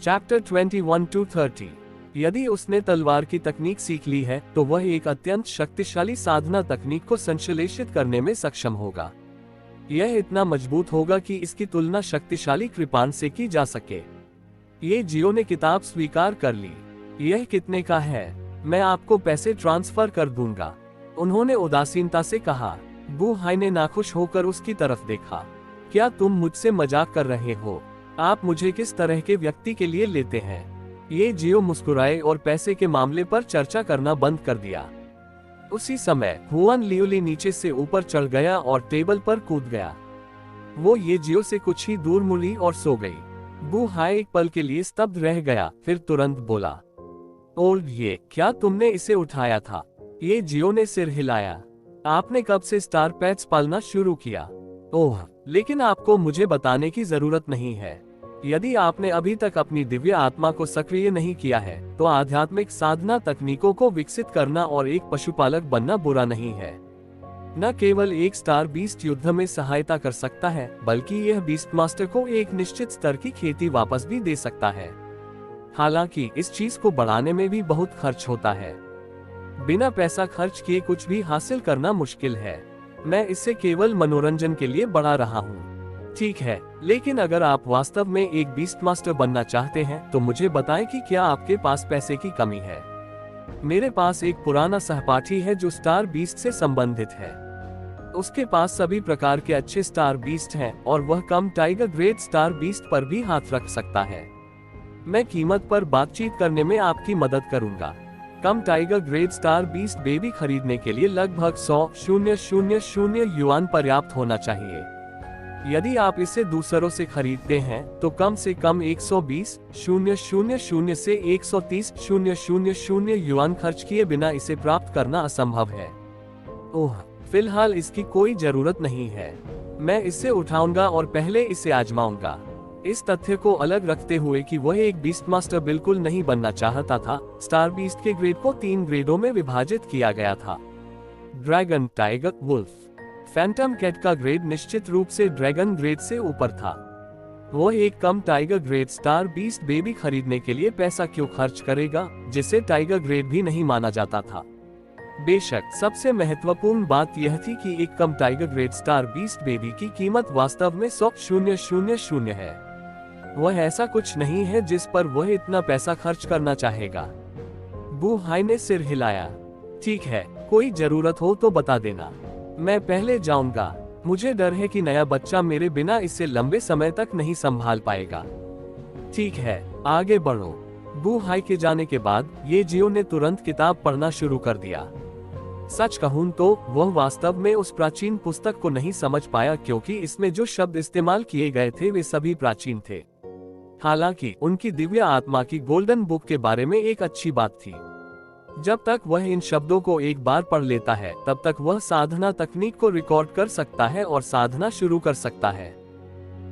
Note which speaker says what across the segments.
Speaker 1: Chapter 21 to 30। यदि उसने तलवार की तकनीक सीख ली है तो वह एक अत्यंत शक्तिशाली साधना तकनीक को संश्लेषित करने में सक्षम होगा। यह इतना मजबूत होगा कि इसकी तुलना शक्तिशाली कृपाण से की जा सके। ये जियो ने किताब स्वीकार कर ली। यह कितने का है? मैं आपको पैसे ट्रांसफर कर दूंगा, उन्होंने उदासीनता से कहा। बू हाई ने नाखुश होकर उसकी तरफ देखा। क्या तुम मुझसे मजाक कर रहे हो? आप मुझे किस तरह के व्यक्ति के लिए लेते हैं? ये जियो मुस्कुराए और पैसे के मामले पर चर्चा करना बंद कर दिया। उसी समय हुआन लियोली नीचे से ऊपर चढ़ गया और टेबल पर कूद गया। वो ये जियो से कुछ ही दूर मुड़ी और सो गई। बू हाई एक पल के लिए स्तब्ध रह गया, फिर तुरंत बोला, ओल्ड ये क्या तुमने इसे उठाया था? ये जियो ने सिर हिलाया। आपने कब से स्टार पेट्स पालना शुरू किया? ओह, लेकिन आपको मुझे बताने की जरूरत नहीं है। यदि आपने अभी तक अपनी दिव्य आत्मा को सक्रिय नहीं किया है तो आध्यात्मिक साधना तकनीकों को विकसित करना और एक पशुपालक बनना बुरा नहीं है। न केवल एक स्टार बीस्ट युद्ध में सहायता कर सकता है, बल्कि यह बीस्ट मास्टर को एक निश्चित स्तर की खेती वापस भी दे सकता है। हालांकि इस चीज को बढ़ाने में भी बहुत खर्च होता है। बिना पैसा खर्च किए कुछ भी हासिल करना मुश्किल है। मैं इसे केवल मनोरंजन के लिए बढ़ा रहा हूँ। ठीक है, लेकिन अगर आप वास्तव में एक बीस्ट मास्टर बनना चाहते हैं तो मुझे बताएं कि क्या आपके पास पैसे की कमी है। मेरे पास एक पुराना सहपाठी है जो स्टार बीस्ट से संबंधित है। उसके पास सभी प्रकार के अच्छे स्टार बीस्ट हैं और वह कम टाइगर ग्रेड स्टार बीस्ट पर भी हाथ रख सकता है। मैं कीमत पर बातचीत करने में आपकी मदद करूंगा। कम tiger grade star beast baby खरीदने के लिए लगभग 100,000 युआन पर्याप्त होना चाहिए। यदि आप इसे दूसरों से खरीदते हैं तो कम से कम 120,000 से 130,000 युआन खर्च किए बिना इसे प्राप्त करना असंभव है। ओह, फिलहाल इसकी कोई जरूरत नहीं है। मैं इसे उठाऊंगा और पहले इसे आजमाऊंगा। इस तथ्य को अलग रखते हुए कि वह एक बीस्ट मास्टर बिल्कुल नहीं बनना चाहता था, स्टार बीस्ट के ग्रेड को 3 ग्रेडों में विभाजित किया गया था। Dragon, tiger, wolf. Phantom cat का ग्रेड निश्चित रूप से ड्रैगन ग्रेड से ऊपर था। वह एक कम tiger grade star beast baby खरीदने के लिए पैसा क्यों खर्च करेगा, जिसे टाइगर ग्रेड भी नहीं माना जाता था। बेशक सबसे महत्वपूर्ण बात यह थी कि एक कम tiger grade star beast baby की कीमत वास्तव में 100,000 है। वह ऐसा कुछ नहीं है जिस पर वह इतना पैसा खर्च करना चाहेगा। बू हाई ने सिर हिलाया। ठीक है, कोई जरूरत हो तो बता देना, मैं पहले जाऊंगा। मुझे डर है कि नया बच्चा मेरे बिना इसे लंबे समय तक नहीं संभाल पाएगा। ठीक है, आगे बढ़ो। बू हाई के जाने के बाद ये जियो ने तुरंत किताब पढ़ना शुरू कर दिया। सच कहूं तो वह वास्तव में उस प्राचीन पुस्तक को नहीं समझ पाया, क्योंकि इसमें जो शब्द इस्तेमाल किए गए थे वे सभी प्राचीन थे। हालांकि उनकी दिव्य आत्मा की गोल्डन बुक के बारे में एक अच्छी बात थी। जब तक वह इन शब्दों को एक बार पढ़ लेता है तब तक वह साधना तकनीक को रिकॉर्ड कर सकता है और साधना शुरू कर सकता है।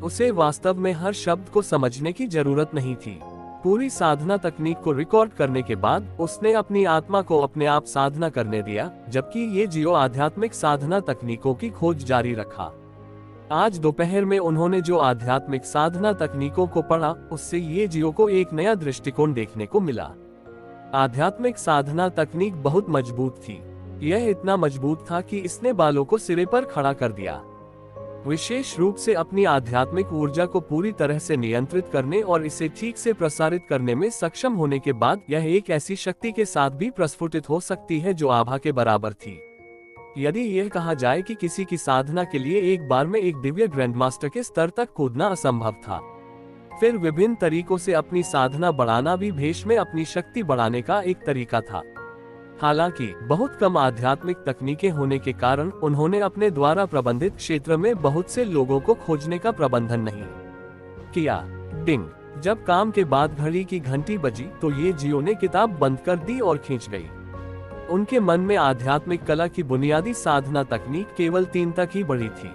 Speaker 1: उसे वास्तव में हर शब्द को समझने की जरूरत नहीं थी। पूरी साधना तकनीक को रिकॉर्ड करने के बाद उसने अपनी आत्मा को अपने आप साधना करने दिया, जबकि ये जियो आध्यात्मिक साधना तकनीकों की खोज जारी रखा। आज दोपहर में उन्होंने जो आध्यात्मिक साधना तकनीकों को पढ़ा उससे ये जियो को एक नया दृष्टिकोण देखने को मिला। आध्यात्मिक साधना तकनीक बहुत मजबूत थी। यह इतना मजबूत था कि इसने बालों को सिरे पर खड़ा कर दिया। विशेष रूप से अपनी आध्यात्मिक ऊर्जा को पूरी तरह से नियंत्रित करने और इसे ठीक से प्रसारित करने में सक्षम होने के बाद यह एक ऐसी शक्ति के साथ भी प्रस्फुटित हो सकती है जो आभा के बराबर थी। यदि यह कहा जाए कि किसी की साधना के लिए एक बार में एक दिव्य ग्रैंडमास्टर के स्तर तक कूदना असंभव था, फिर विभिन्न तरीकों से अपनी साधना बढ़ाना भी भविष्य में अपनी शक्ति बढ़ाने का एक तरीका था। हालांकि बहुत कम आध्यात्मिक तकनीकें होने के कारण उन्होंने अपने द्वारा प्रबंधित क्षेत्र में बहुत से लोगों को खोजने का प्रबंधन नहीं किया। डिंग, जब काम के बाद घड़ी की घंटी बजी तो ये जियो ने किताब बंद कर दी और खींच गई। उनके मन में आध्यात्मिक कला की बुनियादी साधना तकनीक केवल 3 तक ही बढ़ी थी।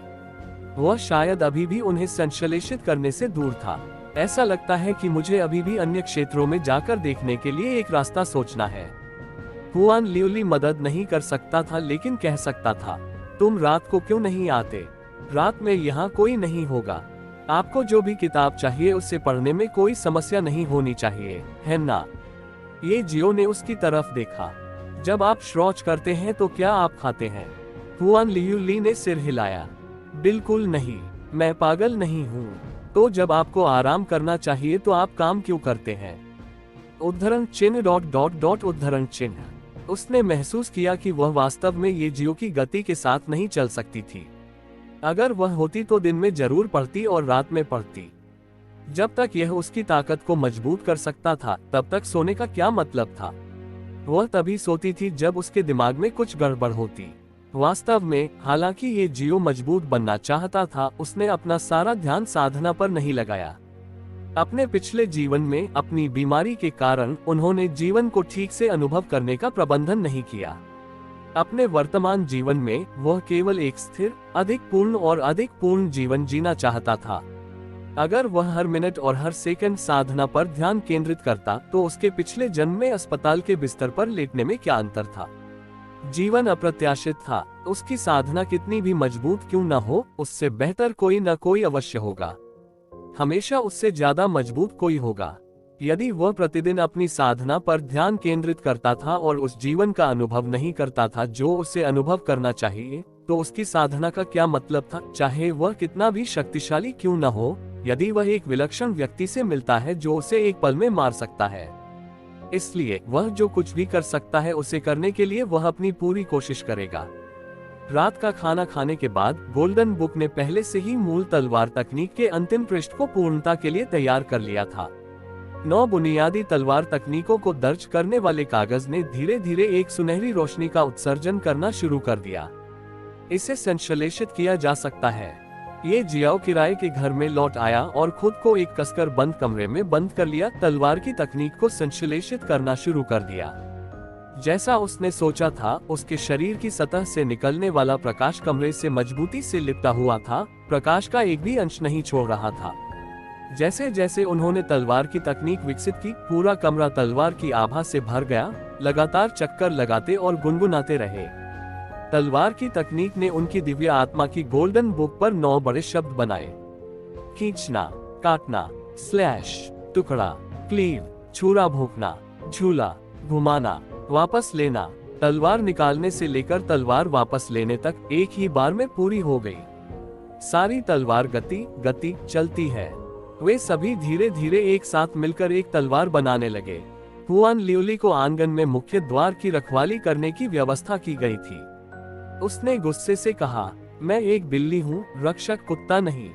Speaker 1: वह शायद अभी भी उन्हें संश्लेषित करने से दूर था। ऐसा लगता है कि मुझे अभी भी अन्य क्षेत्रों में जाकर देखने के लिए एक रास्ता सोचना है। हुआन लियोली मदद नहीं कर सकता था, लेकिन कह सकता था, तुम रात को क्यों नहीं आते? रात में यहाँ कोई नहीं होगा। आपको जो भी किताब चाहिए उसे पढ़ने में कोई समस्या नहीं होनी चाहिए, है ना? ये जियो ने उसकी तरफ देखा। जब आप शौच करते हैं तो क्या आप खाते हैं? हुआन लियूली ने सिर हिलाया। बिल्कुल नहीं, मैं पागल नहीं हूँ। तो जब आपको आराम करना चाहिए तो आप काम क्यों करते हैं? उद्धरण चिन्ह डॉट डॉट डॉट उद्धरण चिन्ह। उसने महसूस किया कि वह वास्तव में ये जियो की गति के साथ नहीं चल सकती थी। अगर वह होती तो दिन में जरूर पढ़ती और रात में पढ़ती। जब तक यह उसकी ताकत को मजबूत कर सकता था, तब तक सोने का क्या मतलब था? वह तभी सोती थी जब उसके दिमाग में कुछ गड़बड़ होती। वास्तव में, हालांकि ये जियो मजबूत बनना चाहता था, उसने अपना सारा ध्यान साधना पर नहीं लगाया। अपने पिछले जीवन में अपनी बीमारी के कारण उन्होंने जीवन को ठीक से अनुभव करने का प्रबंधन नहीं किया। अपने वर्तमान जीवन में वह केवल एक स्थिर, अधिक पूर्ण और अधिक पूर्ण जीवन जीना चाहता था। अगर वह हर मिनट और हर सेकंड साधना पर ध्यान केंद्रित करता, तो उसके पिछले जन्म में अस्पताल के बिस्तर पर लेटने में क्या अंतर था? जीवन अप्रत्याशित था। उसकी साधना कितनी भी मजबूत क्यों न हो, उससे बेहतर कोई न कोई अवश्य होगा। हमेशा उससे ज्यादा मजबूत कोई होगा। यदि वह प्रतिदिन अपनी साधना पर ध्यान केंद्रित करता था और उस जीवन का अनुभव नहीं करता था जो उसे अनुभव करना चाहिए, तो उसकी साधना का क्या मतलब था? चाहे वह कितना भी शक्तिशाली क्यों न हो, यदि वह एक विलक्षण व्यक्ति से मिलता है जो उसे एक पल में मार सकता है। इसलिए वह जो कुछ भी कर सकता है उसे करने के लिए वह अपनी पूरी कोशिश करेगा। रात का खाना खाने के बाद गोल्डन बुक ने पहले से ही मूल तलवार तकनीक के अंतिम पृष्ठ को पूर्णता के लिए तैयार कर लिया था। 9 बुनियादी तलवार तकनीकों को दर्ज करने वाले कागज ने धीरे धीरे एक सुनहरी रोशनी का उत्सर्जन करना शुरू कर दिया। इसे संश्लेषित किया जा सकता है। ये जियाओ किराए के घर में लौट आया और खुद को एक कसकर बंद कमरे में बंद कर लिया। तलवार की तकनीक को संश्लेषित करना शुरू कर दिया। जैसा उसने सोचा था, उसके शरीर की सतह से निकलने वाला प्रकाश कमरे से मजबूती से लिपटा हुआ था। प्रकाश का एक भी अंश नहीं छोड़ रहा था। जैसे जैसे उन्होंने तलवार की तकनीक विकसित की, पूरा कमरा तलवार की आभा से भर गया। लगातार चक्कर लगाते और गुनगुनाते रहे। तलवार की तकनीक ने उनकी दिव्य आत्मा की गोल्डन बुक पर 9 बड़े शब्द बनाए। खींचना, काटना, स्लैश, टुकड़ा, क्लीव, छुरा भोंकना, झूला, घुमाना, वापस लेना। तलवार निकालने से लेकर तलवार वापस लेने तक एक ही बार में पूरी हो गई। सारी तलवार गति चलती है। वे सभी धीरे धीरे एक साथ मिलकर एक तलवार बनाने लगे। हुआन लियूली को आंगन में मुख्य द्वार की रखवाली करने की व्यवस्था की गई थी। उसने गुस्से से कहा, मैं एक बिल्ली हूँ, रक्षक कुत्ता नहीं।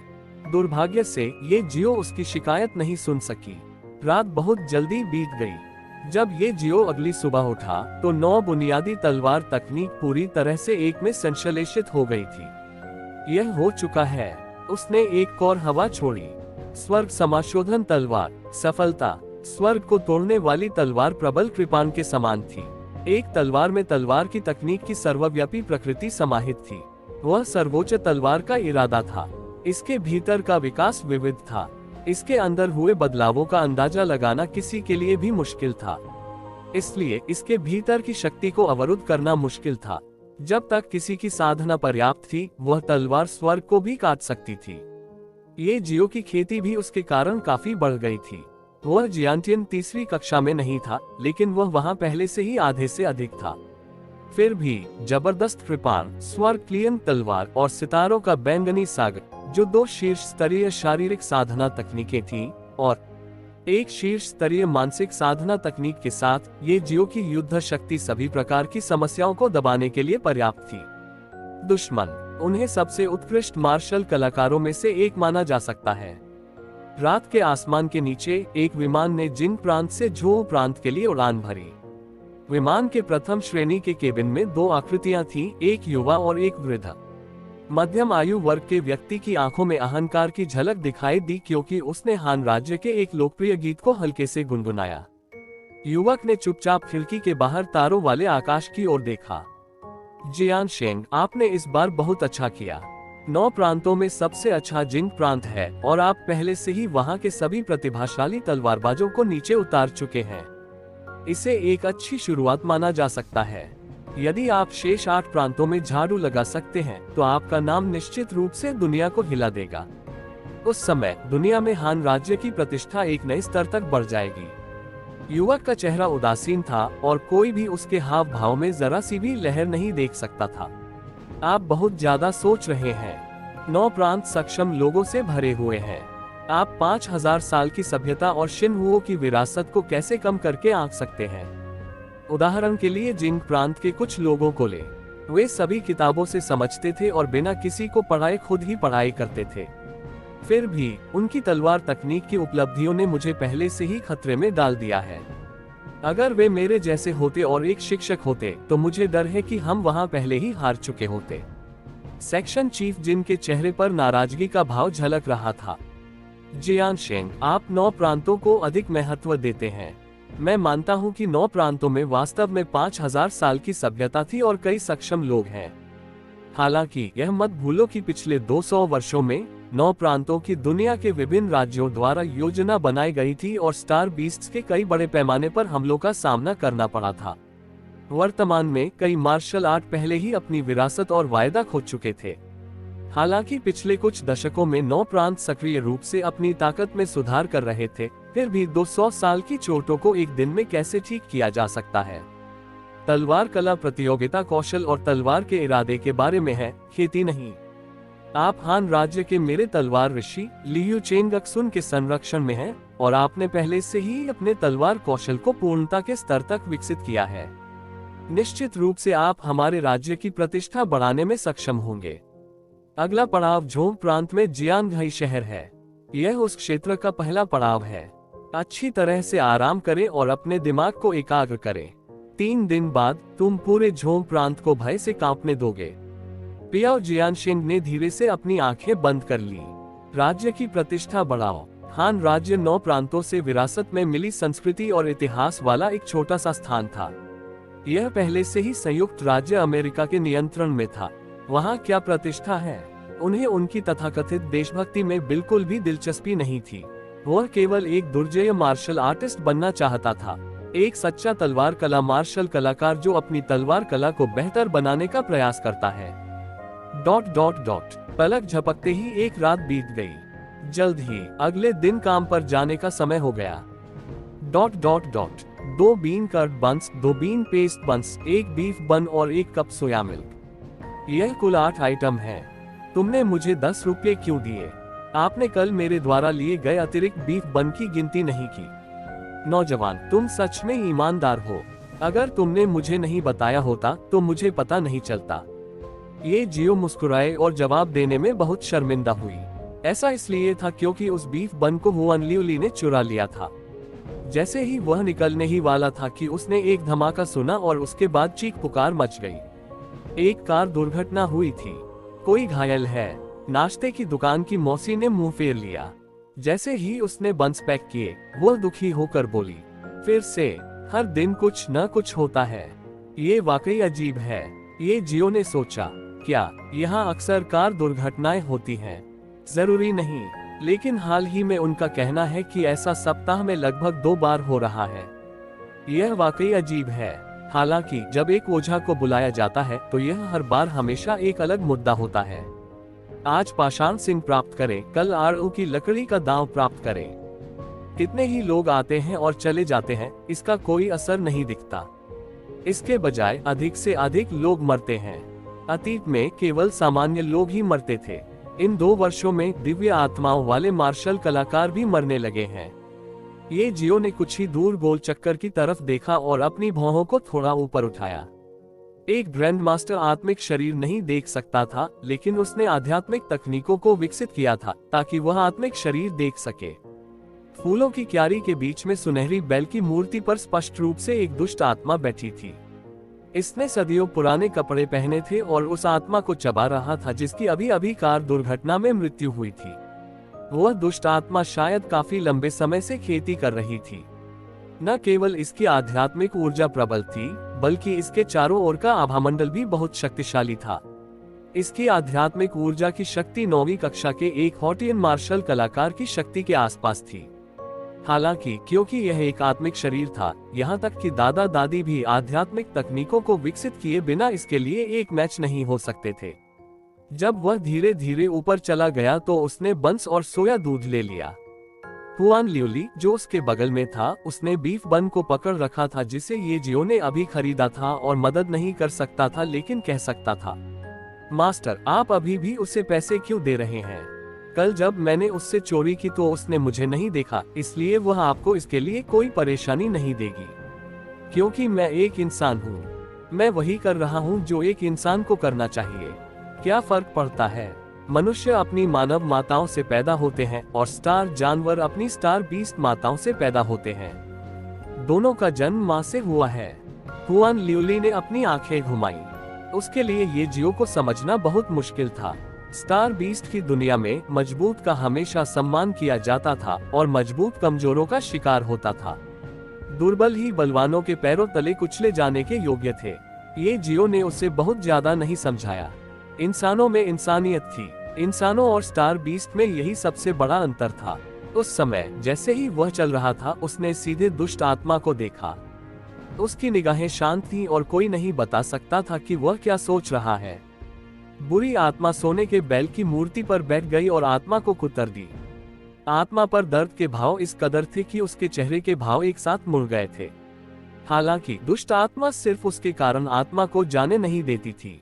Speaker 1: दुर्भाग्य से ये जियो उसकी शिकायत नहीं सुन सकी। रात बहुत जल्दी बीत गई। जब ये जियो अगली सुबह उठा तो 9 बुनियादी तलवार तकनीक पूरी तरह से एक में संश्लेषित हो गई थी। यह हो चुका है। उसने एक और हवा छोड़ी। स्वर्ग समाशोधन तलवार, सफलता। स्वर्ग को तोड़ने वाली तलवार प्रबल कृपाण के समान थी। एक तलवार में तलवार की तकनीक की सर्वव्यापी प्रकृति समाहित थी। वह सर्वोच्च तलवार का इरादा था। इसके भीतर का विकास विविध था। इसके अंदर हुए बदलावों का अंदाजा लगाना किसी के लिए भी मुश्किल था। इसलिए इसके भीतर की शक्ति को अवरुद्ध करना मुश्किल था। जब तक किसी की साधना पर्याप्त थी, वह तलवार स्वर्ग को भी काट सकती थी। ये जियो की खेती भी उसके कारण काफी बढ़ गई थी। वह जियांटियन 3वीं कक्षा में नहीं था, लेकिन वह वहां पहले से ही आधे से अधिक था। फिर भी जबरदस्त कृपाण, स्वर्ग क्लियन तलवार और सितारों का बैंगनी सागर, जो 2 शीर्ष स्तरीय शारीरिक साधना तकनीकें थीं, और एक शीर्ष स्तरीय मानसिक साधना तकनीक के साथ ये जियो की युद्ध शक्ति सभी प्रकार की समस्याओं को दबाने के लिए पर्याप्त थी। दुश्मन, उन्हें सबसे उत्कृष्ट मार्शल कलाकारों में से एक माना जा सकता है। रात के आसमान के नीचे एक विमान ने जिंग प्रांत से झोउ प्रांत के लिए उड़ान भरी। विमान के प्रथम श्रेणी के केबिन में 2 आकृतियां थीं, एक युवा और एक वृद्ध। मध्यम आयु वर्ग के व्यक्ति की आंखों में अहंकार की झलक दिखाई दी, क्योंकि उसने हान राज्य के एक लोकप्रिय गीत को हल्के से गुनगुनाया। युवक ने चुपचाप खिड़की के बाहर तारों वाले आकाश की ओर देखा। जियान शेंग, आपने इस बार बहुत अच्छा किया। 9 प्रांतों में सबसे अच्छा जिंग प्रांत है और आप पहले से ही वहां के सभी प्रतिभाशाली तलवारबाजों को नीचे उतार चुके हैं। इसे एक अच्छी शुरुआत माना जा सकता है। यदि आप शेष 8 प्रांतों में झाड़ू लगा सकते हैं, तो आपका नाम निश्चित रूप से दुनिया को हिला देगा। उस समय दुनिया में हान राज्य की प्रतिष्ठा एक नए स्तर तक बढ़ जाएगी। युवक का चेहरा उदासीन था और कोई भी उसके हाव भाव में जरा सी भी लहर नहीं देख सकता था। आप बहुत ज्यादा सोच रहे हैं। 9 प्रांत सक्षम लोगों से भरे हुए हैं। आप 5000 साल की सभ्यता और शिनहुओं की विरासत को कैसे कम करके आंक सकते हैं? उदाहरण के लिए जिंग प्रांत के कुछ लोगों को ले। वे सभी किताबों से समझते थे और बिना किसी को पढ़ाए खुद ही पढ़ाई करते थे। फिर भी उनकी तलवार तकनीक की उपलब्धियों ने मुझे पहले से ही खतरे में डाल दिया है। अगर वे मेरे जैसे होते और एक शिक्षक होते तो मुझे डर है कि हम वहां पहले ही हार चुके होते। सेक्शन चीफ जिन के चेहरे पर नाराजगी का भाव झलक रहा था। जियानशेंग, आप 9 प्रांतों को अधिक महत्व देते हैं। मैं मानता हूं कि 9 प्रांतों में वास्तव में 5000 साल की सभ्यता थी और कई सक्षम लोग हैं। हालांकि यह मत भूलो कि पिछले 200 वर्षों में 9 प्रांतों की दुनिया के विभिन्न राज्यों द्वारा योजना बनाई गई थी और स्टार बीस्ट्स के कई बड़े पैमाने पर हमलों का सामना करना पड़ा था। वर्तमान में कई मार्शल आर्ट पहले ही अपनी विरासत और वायदा खो चुके थे। हालांकि पिछले कुछ दशकों में 9 प्रांत सक्रिय रूप से अपनी ताकत में सुधार कर रहे थे, फिर भी 200 साल की चोटों को एक दिन में कैसे ठीक किया जा सकता है? तलवार कला प्रतियोगिता कौशल और तलवार के इरादे के बारे में है, खेती नहीं। आप हान राज्य के मेरे तलवार ऋषि लियू चेंगक्सुन के संरक्षण में हैं और आपने पहले से ही अपने तलवार कौशल को पूर्णता के स्तर तक विकसित किया है। निश्चित रूप से आप हमारे राज्य की प्रतिष्ठा बढ़ाने में सक्षम होंगे। अगला पड़ाव झोंग प्रांत में जियांगहाई शहर है। यह उस क्षेत्र का पहला पड़ाव है। अच्छी तरह से आराम करें और अपने दिमाग को एकाग्र करें। 3 दिन बाद तुम पूरे झोंग प्रांत को भय से कांपने दोगे। पियाओ जियानशेंग ने धीरे से अपनी आंखें बंद कर ली। राज्य की प्रतिष्ठा बढ़ाओ। हान राज्य 9 प्रांतों से विरासत में मिली संस्कृति और इतिहास वाला एक छोटा सा स्थान था। यह पहले से ही संयुक्त राज्य अमेरिका के नियंत्रण में था। वहाँ क्या प्रतिष्ठा है? उन्हें उनकी तथाकथित देशभक्ति में बिल्कुल भी दिलचस्पी नहीं थी। वह केवल एक दुर्जेय मार्शल आर्टिस्ट बनना चाहता था, एक सच्चा तलवार कला मार्शल कलाकार जो अपनी तलवार कला को बेहतर बनाने का प्रयास करता है। ... पलक झपकते ही एक रात बीत गई। जल्द ही अगले दिन काम पर जाने का समय हो गया। ... 2 bean curd buns, 2 bean paste buns, 1 beef bun और 1 कप सोया मिल्क। यह कुल 8 आइटम है। तुमने मुझे 10 रुपये क्यों दिए? आपने कल मेरे द्वारा लिए गए अतिरिक्त बीफ बन की गिनती नहीं की। नौजवान, तुम सच में ईमानदार हो। अगर तुमने मुझे नहीं बताया होता तो मुझे पता नहीं चलता। ये जियो मुस्कुराए और जवाब देने में बहुत शर्मिंदा हुई। ऐसा इसलिए था क्योंकि उस बीफ बन को हुआन लियोली ने चुरा लिया था। जैसे ही वह निकलने ही वाला था कि उसने एक धमाका सुना और उसके बाद चीख पुकार मच गई। एक कार दुर्घटना हुई थी। कोई घायल है? नाश्ते की दुकान की मौसी ने मुंह फेर लिया। जैसे ही उसने बंस पैक किए, वह दुखी होकर बोली, फिर से हर दिन कुछ न कुछ होता है। ये वाकई अजीब है। ये जियो ने सोचा, क्या यहाँ अक्सर कार दुर्घटनाएं होती हैं? जरूरी नहीं, लेकिन हाल ही में उनका कहना है कि ऐसा सप्ताह में लगभग 2 बार हो रहा है। यह वाकई अजीब है। हालांकि जब एक ओझा को बुलाया जाता है तो यह हर बार हमेशा एक अलग मुद्दा होता है। आज पाषाण सिंह प्राप्त करें, कल आड़ू की लकड़ी का दांव प्राप्त करें। कितने ही लोग आते हैं और चले जाते हैं, इसका कोई असर नहीं दिखता। इसके बजाय अधिक से अधिक लोग मरते हैं। अतीत में केवल सामान्य लोग ही मरते थे। इन 2 वर्षों में दिव्य आत्माओं वाले मार्शल कलाकार भी मरने लगे हैं। ये जियो ने कुछ ही दूर गोल चक्कर की तरफ देखा और अपनी भौहों को थोड़ा ऊपर उठाया। एक ग्रैंड मास्टर आत्मिक शरीर नहीं देख सकता था, लेकिन उसने आध्यात्मिक तकनीकों को विकसित किया था ताकि वह आत्मिक शरीर देख सके। फूलों की क्यारी के बीच में सुनहरी बैल की मूर्ति पर स्पष्ट रूप से एक दुष्ट आत्मा बैठी थी। इसने सदियों पुराने कपड़े पहने थे और उस आत्मा को चबा रहा था जिसकी अभी अभी कार दुर्घटना में मृत्यु हुई थी। वह दुष्ट आत्मा शायद काफी लंबे समय से खेती कर रही थी। न केवल इसकी आध्यात्मिक ऊर्जा प्रबल थी, बल्कि इसके चारों ओर का आभामंडल भी बहुत शक्तिशाली था। इसकी आध्यात्मिक ऊर्जा की शक्ति 9वीं कक्षा के एक हॉटियन मार्शल कलाकार की शक्ति के आसपास थी। हालांकि क्योंकि यह एक आत्मिक शरीर था, यहाँ तक कि दादा दादी भी आध्यात्मिक तकनीकों को विकसित किए बिना इसके लिए एक मैच नहीं हो सकते थे। जब वह धीरे धीरे ऊपर चला गया तो उसने बंस और सोया दूध ले लिया। हुआन लियोली, जो उसके बगल में था, उसने बीफ बन को पकड़ रखा था जिसे ये जियो ने अभी खरीदा था और मदद नहीं कर सकता था लेकिन कह सकता था, मास्टर, आप अभी भी उसे पैसे क्यों दे रहे हैं? कल जब मैंने उससे चोरी की तो उसने मुझे नहीं देखा, इसलिए वह आपको इसके लिए कोई परेशानी नहीं देगी। क्योंकि मैं एक इंसान हूँ, मैं वही कर रहा हूँ जो एक इंसान को करना चाहिए। क्या फर्क पड़ता है? मनुष्य अपनी मानव माताओं से पैदा होते हैं और स्टार जानवर अपनी स्टार बीस्ट माताओं से पैदा होते हैं। दोनों का जन्म माँ से हुआ है। हुआन लियोली ने अपनी आंखें घुमाई। उसके लिए ये जियो को समझना बहुत मुश्किल था। स्टार बीस्ट की दुनिया में मजबूत का हमेशा सम्मान किया जाता था और मजबूत कमजोरों का शिकार होता था। दुर्बल ही बलवानों के पैरों तले कुचले जाने के योग्य थे। ये जियो ने उसे बहुत ज्यादा नहीं समझाया। इंसानों में इंसानियत थी। इंसानों और स्टार बीस्ट में यही सबसे बड़ा अंतर था। उस समय जैसे ही वह चल रहा था उसने सीधे दुष्ट आत्मा को देखा। उसकी निगाहें शांत थीं और कोई नहीं बता सकता था कि वह क्या सोच रहा है। बुरी आत्मा सोने के बैल की मूर्ति पर बैठ गई और आत्मा को कुतर दी। आत्मा पर दर्द के भाव इस कदर थे कि उसके चेहरे के भाव एक साथ मुड़ गए थे। हालांकि दुष्ट आत्मा सिर्फ उसके कारण आत्मा को जाने नहीं देती थी।